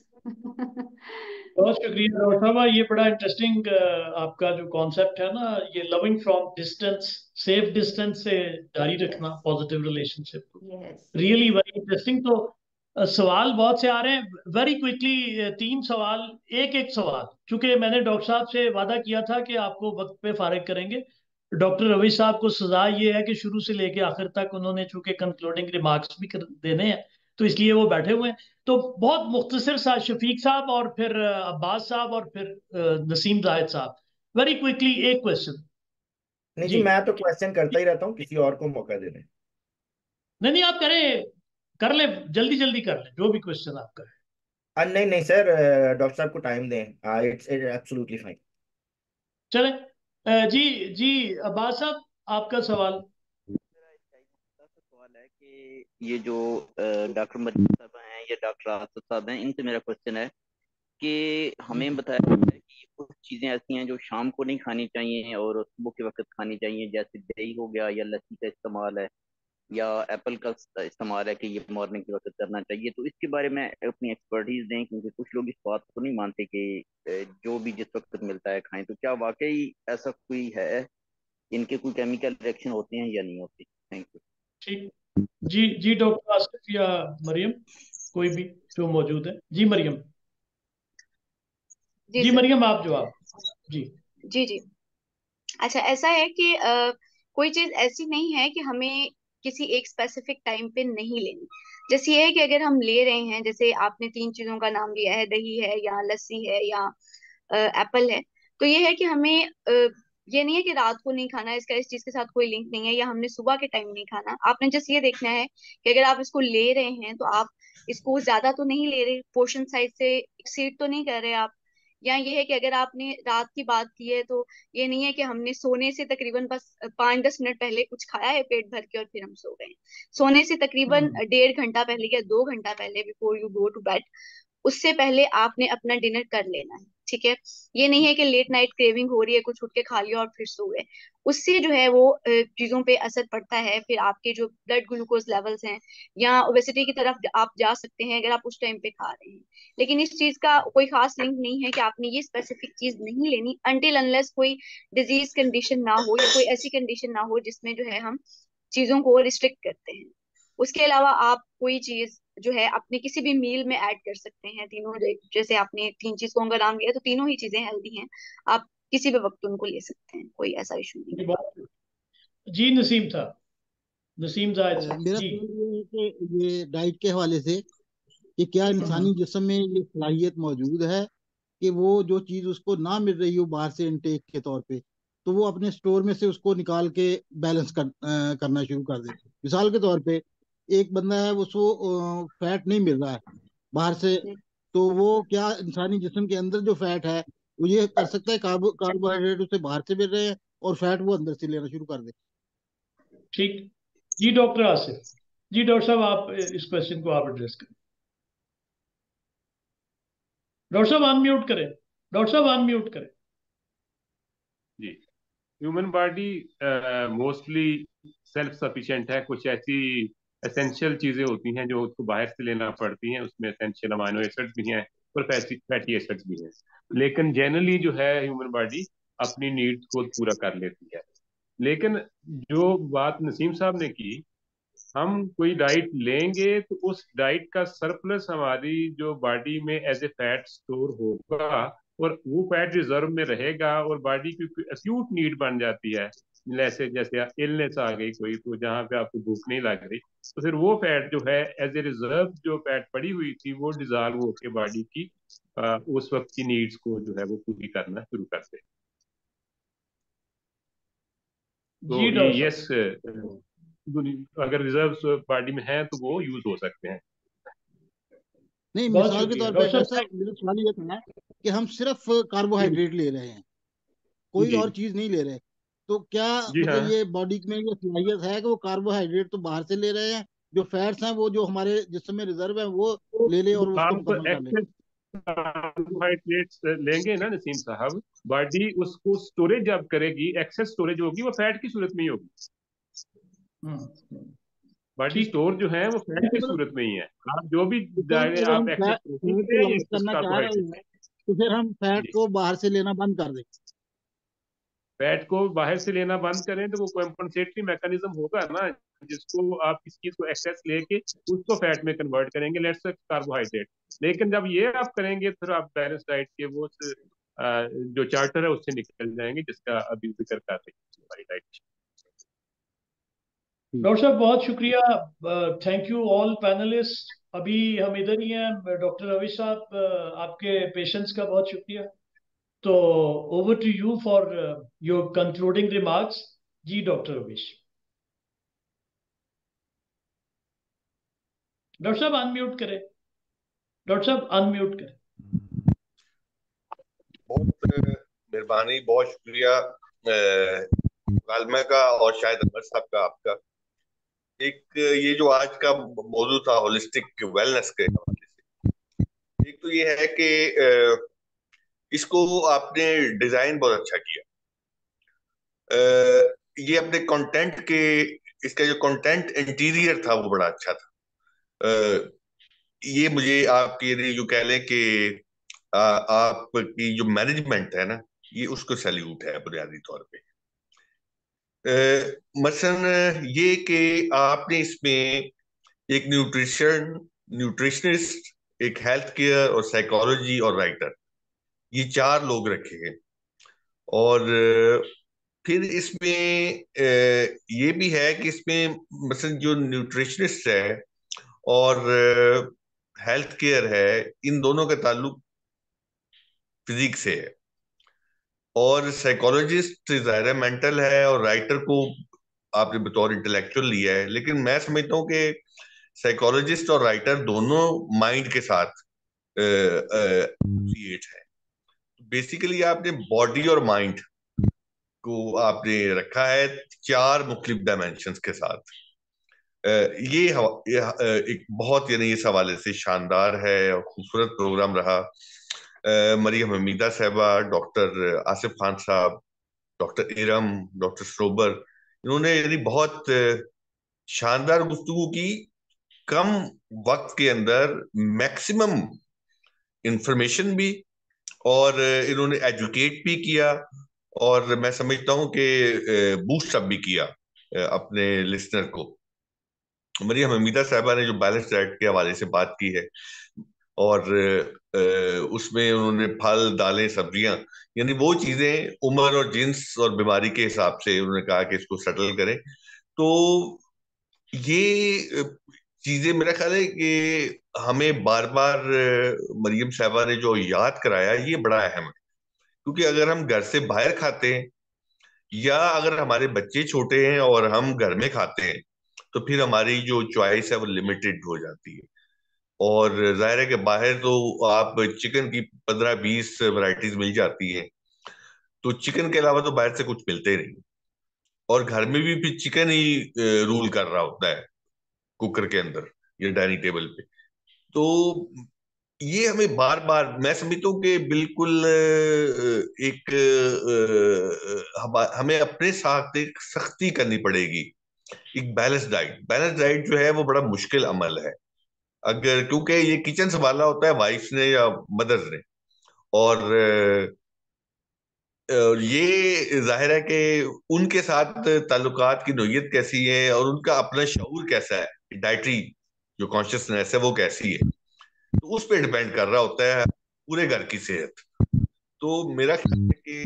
बहुत शुक्रिया डॉक्टर साहब। ये बड़ा इंटरेस्टिंग आपका जो कॉन्सेप्ट है ना, ये loving from distance, safe distance से जारी रखना पॉजिटिव रिलेशनशिप को, Yes. Really very interesting. तो सवाल बहुत से आ रहे हैं, वेरी क्विकली 3 सवाल, एक एक सवाल, क्योंकि मैंने डॉक्टर साहब से वादा किया था कि आपको वक्त पे फारिग करेंगे। डॉक्टर रवि साहब को सजा ये है कि शुरू से लेके आखिर तक उन्होंने चूंकि कंक्लूडिंग रिमार्क्स भी देने हैं, तो इसलिए वो बैठे हुए हैं। तो बहुत मुख्तसर सा शफीक साहब, और फिर अब्बास साहब, और फिर नसीम जाहिद साहब, वेरी क्विकली एक क्वेश्चन। नहीं जी, जी मैं तो क्वेश्चन करता ही रहता हूँ, किसी और को मौका दे दें। नहीं नहीं, आप करें, कर ले, जल्दी जल्दी कर ले जो भी क्वेश्चन आपका है। नहीं नहीं सर, डॉक्टर साहब को टाइम दें, इट्स एब्सोल्युटली फाइन। चले जी जी, अब्बास साहब आपका सवाल। मेरा एक छोटा सा सवाल है कि ये जो डॉक्टर मजीद साहब हैं या डॉक्टर आसफ साहब हैं, इनसे मेरा क्वेश्चन है कि हमें बताया जाता है कि कुछ चीज़ें ऐसी हैं जो शाम को नहीं खानी चाहिए और सुबह के वक्त खानी चाहिए, जैसे दही हो गया या लस्सी का इस्तेमाल है, या एप्पल का इस्तेमाल है कि ये मॉर्निंग के वक्त करना चाहिए, तो इसके बारे में अपनी एक्सपर्टीज दें, क्योंकि कुछ लोग इस बात को नहीं मानते कि जो भी जिस वक्त मिलता है खाएं। तो क्या वाकई ऐसा कोई है, इनके कोई केमिकल रिएक्शन होते हैं या नहीं होते? Thank you. ठीक। जी जी डॉक्टर आसिफ या मरियम, कोई भी जो मौजूद है। जी मरियम। जी जी सर। मरियम, आप जवाब। जी। जी जी। अच्छा, ऐसा है कि कोई चीज ऐसी नहीं है कि हमें किसी एक स्पेसिफिक टाइम पे नहीं लेनी। जैसे ये है कि अगर हम ले रहे हैं, जैसे आपने 3 चीजों का नाम लिया है, दही है या लस्सी है या एप्पल है, तो ये है कि हमें ये नहीं है कि रात को नहीं खाना है, इसका इस चीज के साथ कोई लिंक नहीं है, या हमने सुबह के टाइम नहीं खाना। आपने जस्ट ये देखना है कि अगर आप इसको ले रहे हैं तो आप इसको ज्यादा तो नहीं ले रहे, पोर्शन साइज से एक्सीड तो नहीं कर रहे आप। या ये है कि अगर आपने रात की बात की है, तो ये नहीं है कि हमने सोने से तकरीबन बस 5-10 मिनट पहले कुछ खाया है पेट भर के और फिर हम सो गए। सोने से तकरीबन 1.5 घंटा पहले या 2 घंटा पहले, before you go to bed, उससे पहले आपने अपना डिनर कर लेना है। ठीक है। ये नहीं है कि लेट नाइट क्रेविंग हो रही है, कुछ उठ के खा लिया और फिर सो गए। उससे जो है वो चीजों पे असर पड़ता है। फिर आपके जो ब्लड ग्लूकोज लेवल्स हैं, या ओबेसिटी की तरफ आप जा सकते हैं अगर आप उस टाइम पे खा रहे हैं। लेकिन इस चीज का कोई खास लिंक नहीं है कि आपने ये स्पेसिफिक चीज नहीं लेनी अनटिल अनलेस कोई डिजीज कंडीशन ना हो, या कोई ऐसी कंडीशन ना हो जिसमें जो है हम चीजों को रिस्ट्रिक्ट करते हैं। उसके अलावा आप कोई चीज जो है अपने किसी भी मील में ऐड कर सकते हैं। तीनों जैसे आपने 3 चीजों का नाम लिया, तो तीनों ही चीजें हेल्दी हैं, आप किसी भी वक्त उनको ले सकते हैं, कोई ऐसा इशू नहीं जी है। जी नसीम था, नसीम जायद साहब मेरा जी। सवाल ये है कि ये डाइट के हवाले से कि क्या इंसानी जिस्म में ये सलाहियत मौजूद है कि वो जो चीज़ उसको ना मिल रही हो बाहर से इनटेक के तौर पे, तो वो अपने स्टोर में से उसको निकाल के बैलेंस करना शुरू कर दे। मिसाल के तौर पे एक बंदा है, उसको फैट नहीं मिल रहा है बाहर से, तो वो क्या इंसानी जिस्म के अंदर जो फैट है वो ये कर सकता है, कार्बोहाइड्रेट उसे बाहर से मिल रहे हैं और फैट वो अंदर से लेना शुरू कर दे। ठीक। जी डॉक्टर आसिफ। जी डॉक्टर साहब, आप इस क्वेश्चन को आप एड्रेस करें। डॉक्टर साहब अनम्यूट करें, डॉक्टर साहब अनम्यूट करें। जी। Human body mostly self sufficient है। कुछ ऐसी एसेंशियल चीजें होती हैं जो उसको बाहर से लेना पड़ती हैं, उसमें एसेंशियल अमाइनो एसिड्स भी हैं और फैटी एसिड्स भी हैं। लेकिन जनरली जो है ह्यूमन बॉडी अपनी नीड्स को पूरा कर लेती है। लेकिन जो बात नसीम साहब ने की, हम कोई डाइट लेंगे तो उस डाइट का सरप्लस हमारी जो बॉडी में एज ए फैट स्टोर होगा और वो फैट रिजर्व में रहेगा और बॉडी की एक्यूट नीड बन जाती है। जैसे जैसे इलनेस आ गई कोई, तो जहाँ पे आपको भूख नहीं लग रही, तो फिर वो फैट जो है एज ए रिजर्व जो फैट पड़ी हुई थी वो डिजॉल्व होके बॉडी की उस वक्त की नीड्स को जो है वो पूरी करना शुरू कर दे। तो जी ये डॉक्टर यस, अगर रिजर्व बॉडी में है तो वो यूज हो सकते हैं। नहीं, बहुत मिसाल के शुक्रिया तौर पे डॉक्टर डॉक्टर साहब। साहब, मेरा सवाल ये था कि हम सिर्फ कार्बोहाइड्रेट ले रहे हैं, कोई जी और चीज नहीं ले रहे, तो क्या जी हाँ। मतलब ये बॉडी में ये सलाहियत है कि वो कार्बोहाइड्रेट तो बाहर से ले रहे हैं, जो फैट्स हैं वो जो हमारे जिस्म में रिजर्व है वो ले ले और उसको आप मुकम्मल कर ले। एक्सेस कार्बोहाइड्रेट्स लेंगे ना नसीम साहब, बॉडी उसको स्टोरेज जब करेगी, एक्सेस स्टोरेज होगी वो फैट की सूरत में ही होगी। बॉडी ठीक। स्टोर जो है वो फैट की मतलब सूरत में ही है। आप जो भी तो सर, अगर आप हम एक्सेस फैट प्रोटीन को लें या लॉस एक्सेस करना चाह रहे कार्बोहाइड्रेट हैं, लें। तो फिर हम फैट जी। को बाहर से लेना बंद कर दें। फैट को बाहर से लेना बंद करें तो वो कॉम्पनसेटरी मैकेनिज्म होगा ना, जिसको आप किस चीज को एक्सेस लेके उसको फैट में कन्वर्ट करेंगे, लेट्स से कार्बोहाइड्रेट। लेकिन जब ये आप करेंगे फिर आप बैलेंस डाइट के वो जो चार्टर है उससे निकल जाएंगे, जिसका अभी जिक्र कर रही है हमारी डाइट। डॉक्टर साहब बहुत शुक्रिया। Thank you all panelist. अभी हम इधर ही हैं। डॉक्टर रवि साहब, आपके पेशेंस का बहुत शुक्रिया। तो over to you for your concluding remarks. जी डॉक्टर रविश। डॉक्टर साहब अनम्यूट करें, डॉक्टर साहब अनम्यूट करें। बहुत मेहरबानी, बहुत शुक्रिया गालमा का और शायद अमर साहब का, आपका। एक ये जो आज का मौजू था होलिस्टिक वेलनेस के हवाले से, एक तो ये है कि इसको आपने डिजाइन बहुत अच्छा किया। ये अपने कंटेंट के इसका जो कंटेंट इंटीरियर था वो बड़ा अच्छा था। ये मुझे आपके लिए जो कह लें कि आपकी जो मैनेजमेंट है ना, ये उसको सैल्यूट है बुनियादी तौर पे। मसलन ये कि आपने इसमें एक न्यूट्रिशनिस्ट, एक हेल्थ केयर और साइकोलॉजी और राइटर, ये 4 लोग रखे हैं। और फिर इसमें ये भी है कि इसमें मसलन जो न्यूट्रिशनिस्ट है और हेल्थ केयर है, इन दोनों का ताल्लुक फिजिक्स से है। और साइकोलॉजिस्ट ज़ाहिर है मेंटल है, और राइटर को आपने बतौर इंटेलेक्चुअल लिया है, लेकिन मैं समझता हूँ कि साइकोलॉजिस्ट और राइटर दोनों माइंड के साथ एसोसिएट है। बेसिकली आपने बॉडी और माइंड को आपने रखा है 4 मुख्तलिफ डायमेंशंस के साथ। ये एक बहुत, यानी इस हवाले से शानदार है और खूबसूरत प्रोग्राम रहा। मरियम हमीदा साहबा, डॉक्टर आसिफ खान साहब, डॉक्टर इरम, डॉक्टर सरोबर, इन्होंने यानी बहुत शानदार गुफ्तगू की, कम वक्त के अंदर मैक्सिमम इंफॉर्मेशन भी, और इन्होंने एजुकेट भी किया, और मैं समझता हूं कि बूस्ट अप भी किया अपने लिसनर को। मरियम हमीदा साहबा ने जो बैलेंस डाइट के हवाले से बात की है, और उसमें उन्होंने फल, दालें, सब्जियां, यानी वो चीजें उम्र और जिन्स और बीमारी के हिसाब से उन्होंने कहा कि इसको सेटल करें। तो ये चीजें मेरा ख्याल है कि हमें बार बार मरियम साहबा ने जो याद कराया, ये बड़ा अहम है। क्योंकि अगर हम घर से बाहर खाते हैं, या अगर हमारे बच्चे छोटे हैं और हम घर में खाते हैं, तो फिर हमारी जो चॉइस है वो लिमिटेड हो जाती है। और जाहिर है कि बाहर तो आप चिकन की 15-20 वैरायटीज मिल जाती हैं, तो चिकन के अलावा तो बाहर से कुछ मिलते ही नहीं। और घर में भी फिर चिकन ही रूल कर रहा होता है कुकर के अंदर या डाइनिंग टेबल पे। तो ये हमें बार बार, मैं समझता हूँ कि बिल्कुल एक हमें अपने साथ एक सख्ती करनी पड़ेगी। एक बैलेंस डाइट जो है वो बड़ा मुश्किल अमल है, अगर, क्योंकि ये किचन संभालना होता है वाइफ ने या मदर्स ने, और ये जाहिर है कि उनके साथ ताल्लुकात की नोयत कैसी है और उनका अपना शऊर कैसा है, डाइटरी जो कॉन्शियसनेस है वो कैसी है, तो उस पर डिपेंड कर रहा होता है पूरे घर की सेहत। तो मेरा ख्याल है कि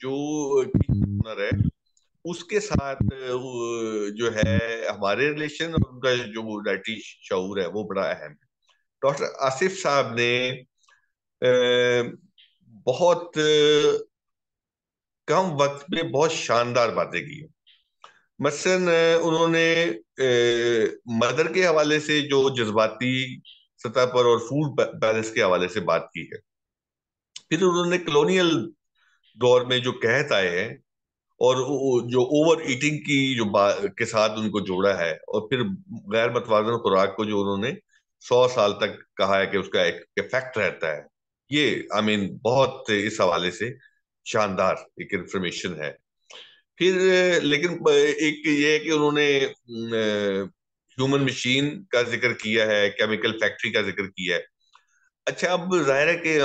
जो ओनर है उसके साथ जो है हमारे रिलेशन और उनका जो डाइटरी शऊर है वो बड़ा अहम है। डॉक्टर आसिफ साहब ने बहुत कम वक्त में बहुत शानदार बातें की हैं। मसलन उन्होंने मदर के हवाले से जो जज्बाती सतह पर और फूड बैलेंस के हवाले से बात की है। फिर उन्होंने कॉलोनियल दौर में जो कहत आए हैं और जो ओवर ईटिंग की जो के साथ उनको जोड़ा है, और फिर गैर मतवाजन खुराक को जो उन्होंने 100 साल तक कहा है कि उसका एक इफेक्ट रहता है, ये बहुत इस हवाले से शानदार एक इंफॉर्मेशन है। फिर लेकिन एक ये है कि उन्होंने ह्यूमन मशीन का जिक्र किया है, केमिकल फैक्ट्री का जिक्र किया है। अच्छा, अब जाहिर है कि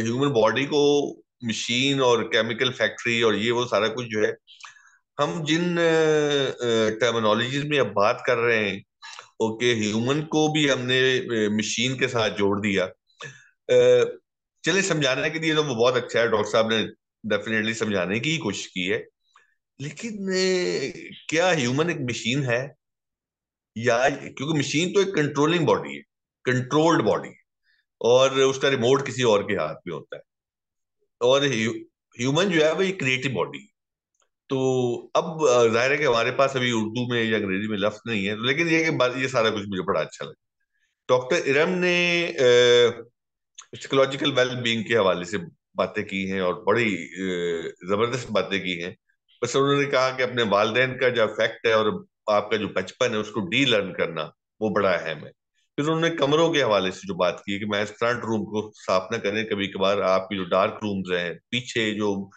ह्यूमन बॉडी को मशीन और केमिकल फैक्ट्री और ये वो सारा कुछ जो है, हम जिन टर्मिनोलॉजीज में अब बात कर रहे हैं, ओके, ह्यूमन को भी हमने मशीन के साथ जोड़ दिया। चले समझाने के लिए तो वो बहुत अच्छा है, डॉक्टर साहब ने डेफिनेटली समझाने की ही कोशिश की है, लेकिन क्या ह्यूमन एक मशीन है? या क्योंकि मशीन तो एक कंट्रोलिंग बॉडी है, कंट्रोल्ड बॉडी, और उसका रिमोट किसी और के हाथ में होता है, और ह्यूमन जो है वो एक क्रिएटिव बॉडी। तो अब जाहिर है कि हमारे पास अभी उर्दू में या अंग्रेजी में लफ्ज नहीं है, लेकिन ये सारा कुछ मुझे बड़ा अच्छा लगा। डॉक्टर इरम ने साइकोलॉजिकल वेल बीइंग के हवाले से बातें की हैं और बड़ी जबरदस्त बातें की हैं। बस उन्होंने कहा कि अपने वालिदैन का जो इफेक्ट है और आपका जो बचपन है उसको डी लर्न करना वो बड़ा अहम है। फिर उन्होंने कमरों के हवाले से जो बात की कि मैं फ्रंट रूम को साफ ना करें, कभी कभार आपकी जो डार्क रूम्स हैं, पीछे जो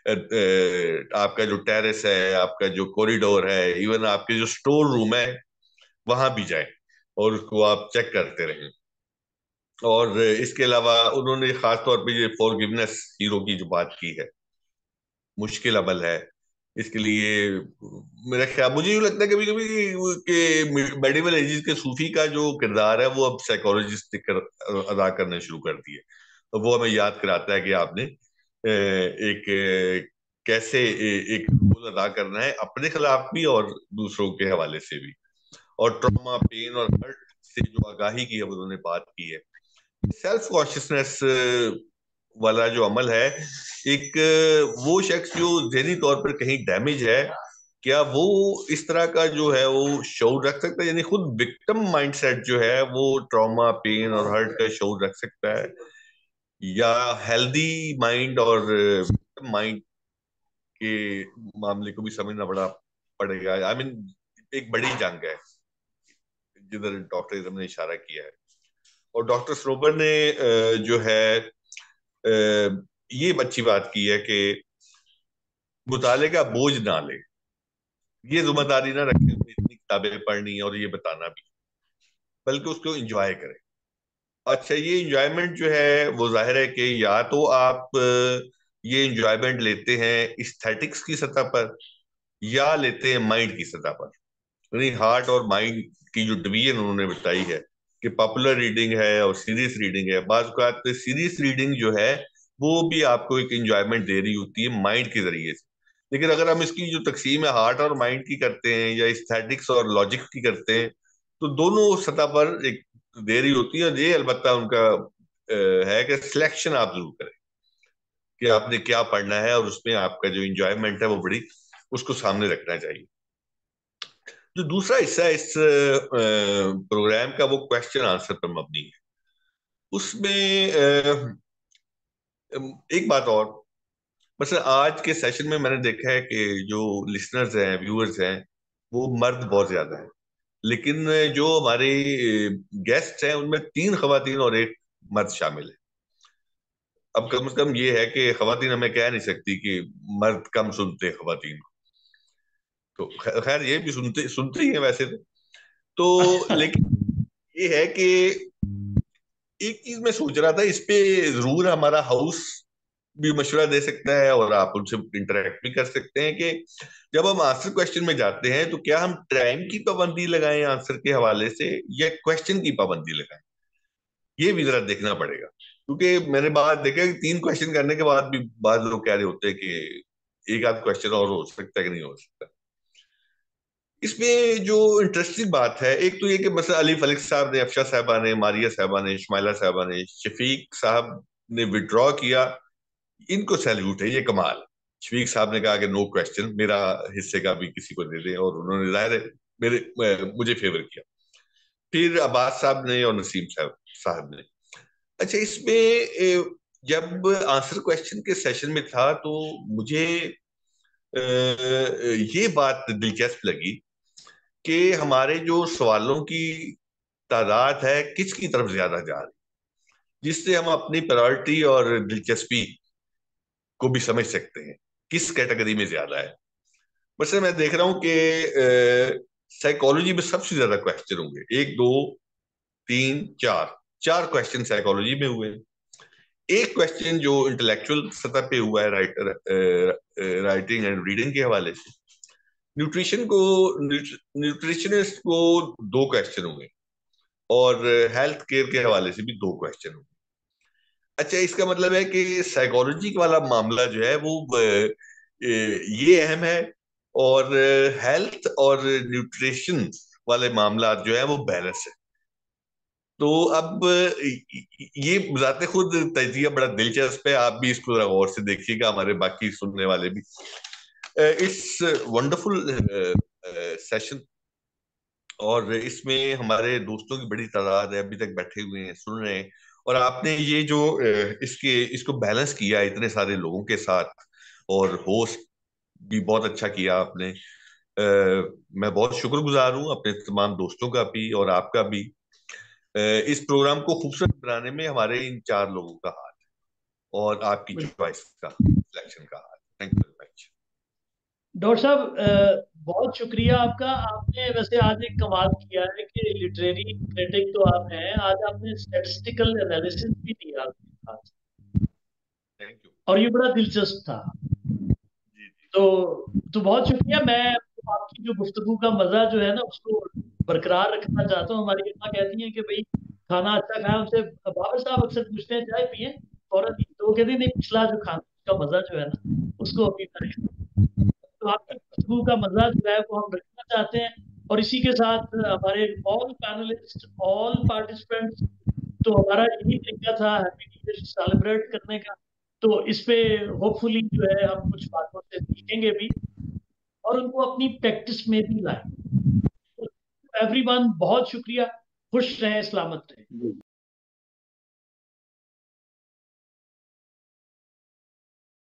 आपका जो टेरेस है, आपका जो कॉरिडोर है, इवन आपके जो स्टोर रूम है, वहां भी जाए और उसको आप चेक करते रहें। और इसके अलावा उन्होंने खास तौर पे ये फॉरगिवनेस हीरो की जो बात की है, मुश्किल अमल है इसके लिए। मेरा ख्याल, मुझे यूँ लगता है कभी कभी कि मेडिवल एजेस के सूफी का जो किरदार है वो अब साइकोलॉजिस्ट अदा करने शुरू कर दिए। तो वो हमें याद कराता है कि आपने एक कैसे एक रोल अदा करना है अपने खिलाफ भी और दूसरों के हवाले से भी। और ट्रॉमा, पेन और हर्ट से जो आगाही की अब उन्होंने बात की है, सेल्फ कॉन्शियसनेस वाला जो अमल है, एक वो शख्स जो ज़हनी तौर पर कहीं डैमेज है, क्या वो इस तरह का जो है वो शऊर रख सकता है? यानी खुद विक्टिम माइंडसेट जो है वो ट्रॉमा, पेन और हर्ट का शऊर रख सकता है, या हेल्दी माइंड और विक्टिम माइंड के मामले को भी समझना बड़ा पड़ेगा? आई मीन एक बड़ी जंग है जिधर डॉक्टर इज़म ने इशारा किया है। और डॉक्टर सरोवर ने जो है ये अच्छी बात की है कि मुताले का बोझ ना ले, ये जिम्मेदारी ना रखें इतनी किताबें पढ़नी और ये बताना भी, बल्कि उसको एंजॉय करें। अच्छा, ये एंजॉयमेंट जो है वो जाहिर है कि या तो आप ये एंजॉयमेंट लेते हैं इस्थेटिक्स की सतह पर या लेते हैं माइंड की सतह पर। यानी हार्ट और माइंड की जो डिवीजन उन्होंने बताई है कि पॉपुलर रीडिंग है और सीरियस रीडिंग है। बात सीरियस रीडिंग जो है वो भी आपको एक एंजॉयमेंट दे रही होती है माइंड के जरिए से। लेकिन अगर हम इसकी जो तकसीम है हार्ट और माइंड की करते हैं या एस्थेटिक्स और लॉजिक की करते हैं, तो दोनों सतह पर एक दे रही होती है। और ये अलबत्ता उनका है कि सिलेक्शन आप जरूर करें कि आपने क्या पढ़ना है, और उसमें आपका जो इंजॉयमेंट है वो बड़ी उसको सामने रखना चाहिए। जो दूसरा हिस्सा है इस प्रोग्राम का, वो क्वेश्चन आंसर पर मबनी है। उसमें एक बात और, मतलब आज के सेशन में मैंने देखा है कि जो लिसनर्स हैं, व्यूअर्स हैं, वो मर्द बहुत ज्यादा है, लेकिन जो हमारे गेस्ट हैं उनमें 3 खवातीन और 1 मर्द शामिल है। अब कम से कम ये है कि खवातीन हमें कह नहीं सकती कि मर्द कम सुनते खवातीन को, तो खैर ये भी सुनते सुनते ही है वैसे तो लेकिन ये है कि एक चीज मैं सोच रहा था, इस पे जरूर हमारा हाउस भी मशवरा दे सकता है और आप उनसे इंटरेक्ट भी कर सकते हैं कि जब हम आंसर क्वेश्चन में जाते हैं तो क्या हम टाइम की पाबंदी लगाएं आंसर के हवाले से, या क्वेश्चन की पाबंदी लगाएं? ये भी जरा देखना पड़ेगा, क्योंकि मैंने बात देखा कि 3 क्वेश्चन करने के बाद भी बाद लोग कह रहे होते हैं कि एक आध क्वेश्चन और हो सकता है कि नहीं हो सकता। इसमें जो इंटरेस्टिंग बात है, एक तो ये कि mesela अली फलिक साहब ने, अफशा साहबा ने, मारिया साहबा ने, इस्माइला साहबा ने, शफीक साहब ने विड्रॉ किया, इनको सैल्यूट है, ये कमाल। शफीक साहब ने कहा कि नो क्वेश्चन, मेरा हिस्से का भी किसी को दे दें, और उन्होंने जाहिर है मुझे फेवर किया। फिर अब्बास साहब ने और नसीम साहब ने। अच्छा, इसमें जब आंसर क्वेश्चन के सेशन में था तो मुझे ये बात दिलचस्प लगी कि हमारे जो सवालों की तादाद है किसकी तरफ ज्यादा जा रही, जिससे हम अपनी प्रायोरिटी और दिलचस्पी को भी समझ सकते हैं किस कैटेगरी में ज्यादा है। वैसे मैं देख रहा हूं कि साइकोलॉजी में सबसे ज्यादा क्वेश्चन होंगे, 1 2 3 4 क्वेश्चन साइकोलॉजी में हुए। एक क्वेश्चन जो इंटेलेक्चुअल सतह पे हुआ है राइटिंग एंड रीडिंग के हवाले से। न्यूट्रिशनिस्ट को 2 क्वेश्चन हुए, और हेल्थ केयर के हवाले से भी 2 क्वेश्चन हुए। अच्छा, इसका मतलब है कि साइकोलॉजी वाला मामला जो है वो ये अहम है, और हेल्थ और न्यूट्रिशन वाले मामला जो है वो बैलेंस है। तो अब ये जाते खुद तजिया बड़ा दिलचस्प है, आप भी इसको गौर से देखिएगा, हमारे बाकी सुनने वाले भी। इट्स वंडरफुल सेशन, और इसमें हमारे दोस्तों की बड़ी तादाद है, अभी तक बैठे हुए हैं, सुन रहे हैं। और आपने ये जो इसको बैलेंस किया इतने सारे लोगों के साथ, और होस्ट भी बहुत अच्छा किया आपने। मैं बहुत शुक्रगुजार हूँ अपने तमाम दोस्तों का भी और आपका भी। इस प्रोग्राम को खूबसूरत बनाने में हमारे इन 4 लोगों का हाथ है, और आपकी चॉइस का, सिलेक्शन का हाथ। Thank you very much. Doctor साहब बहुत शुक्रिया आपका। आपने वैसे आज एक कमाल किया है कि लिटरेरी क्रिटिक तो आप हैं, आज आपने स्टैटिस्टिकल एनालिसिस भी दिया आपके पास, थैंक यू और ये बड़ा दिलचस्प था। जी जी। तो बहुत शुक्रिया। मैं आपकी जो गुफ्तगू का मजा जो है ना उसको बरकरार रखना चाहता हूँ। हमारी अम्मा कहती हैं कि भाई खाना अच्छा खाएं, उनसे बाबर साहब अक्सर पूछते हैं चाय पिए फौरन ही, तो वो कहते हैं नहीं, पिछला जो खाना उसका मजा जो है ना उसको अभी तक। तो आपकी गुफ्तगू का मजा जो है वो हम रखना चाहते हैं। और इसी के साथ हमारे ऑल पैनलिस्ट, ऑल पार्टिसिपेंट्स, तो हमारा यही तरीका था हैप्पी न्यू ईयर सेलिब्रेट करने का। तो इस पे होपफुली जो है हम कुछ बातों से सीखेंगे भी और उनको अपनी प्रैक्टिस में भी लाएं। एवरीवन बहुत शुक्रिया, खुश रहें, सलामत रहें।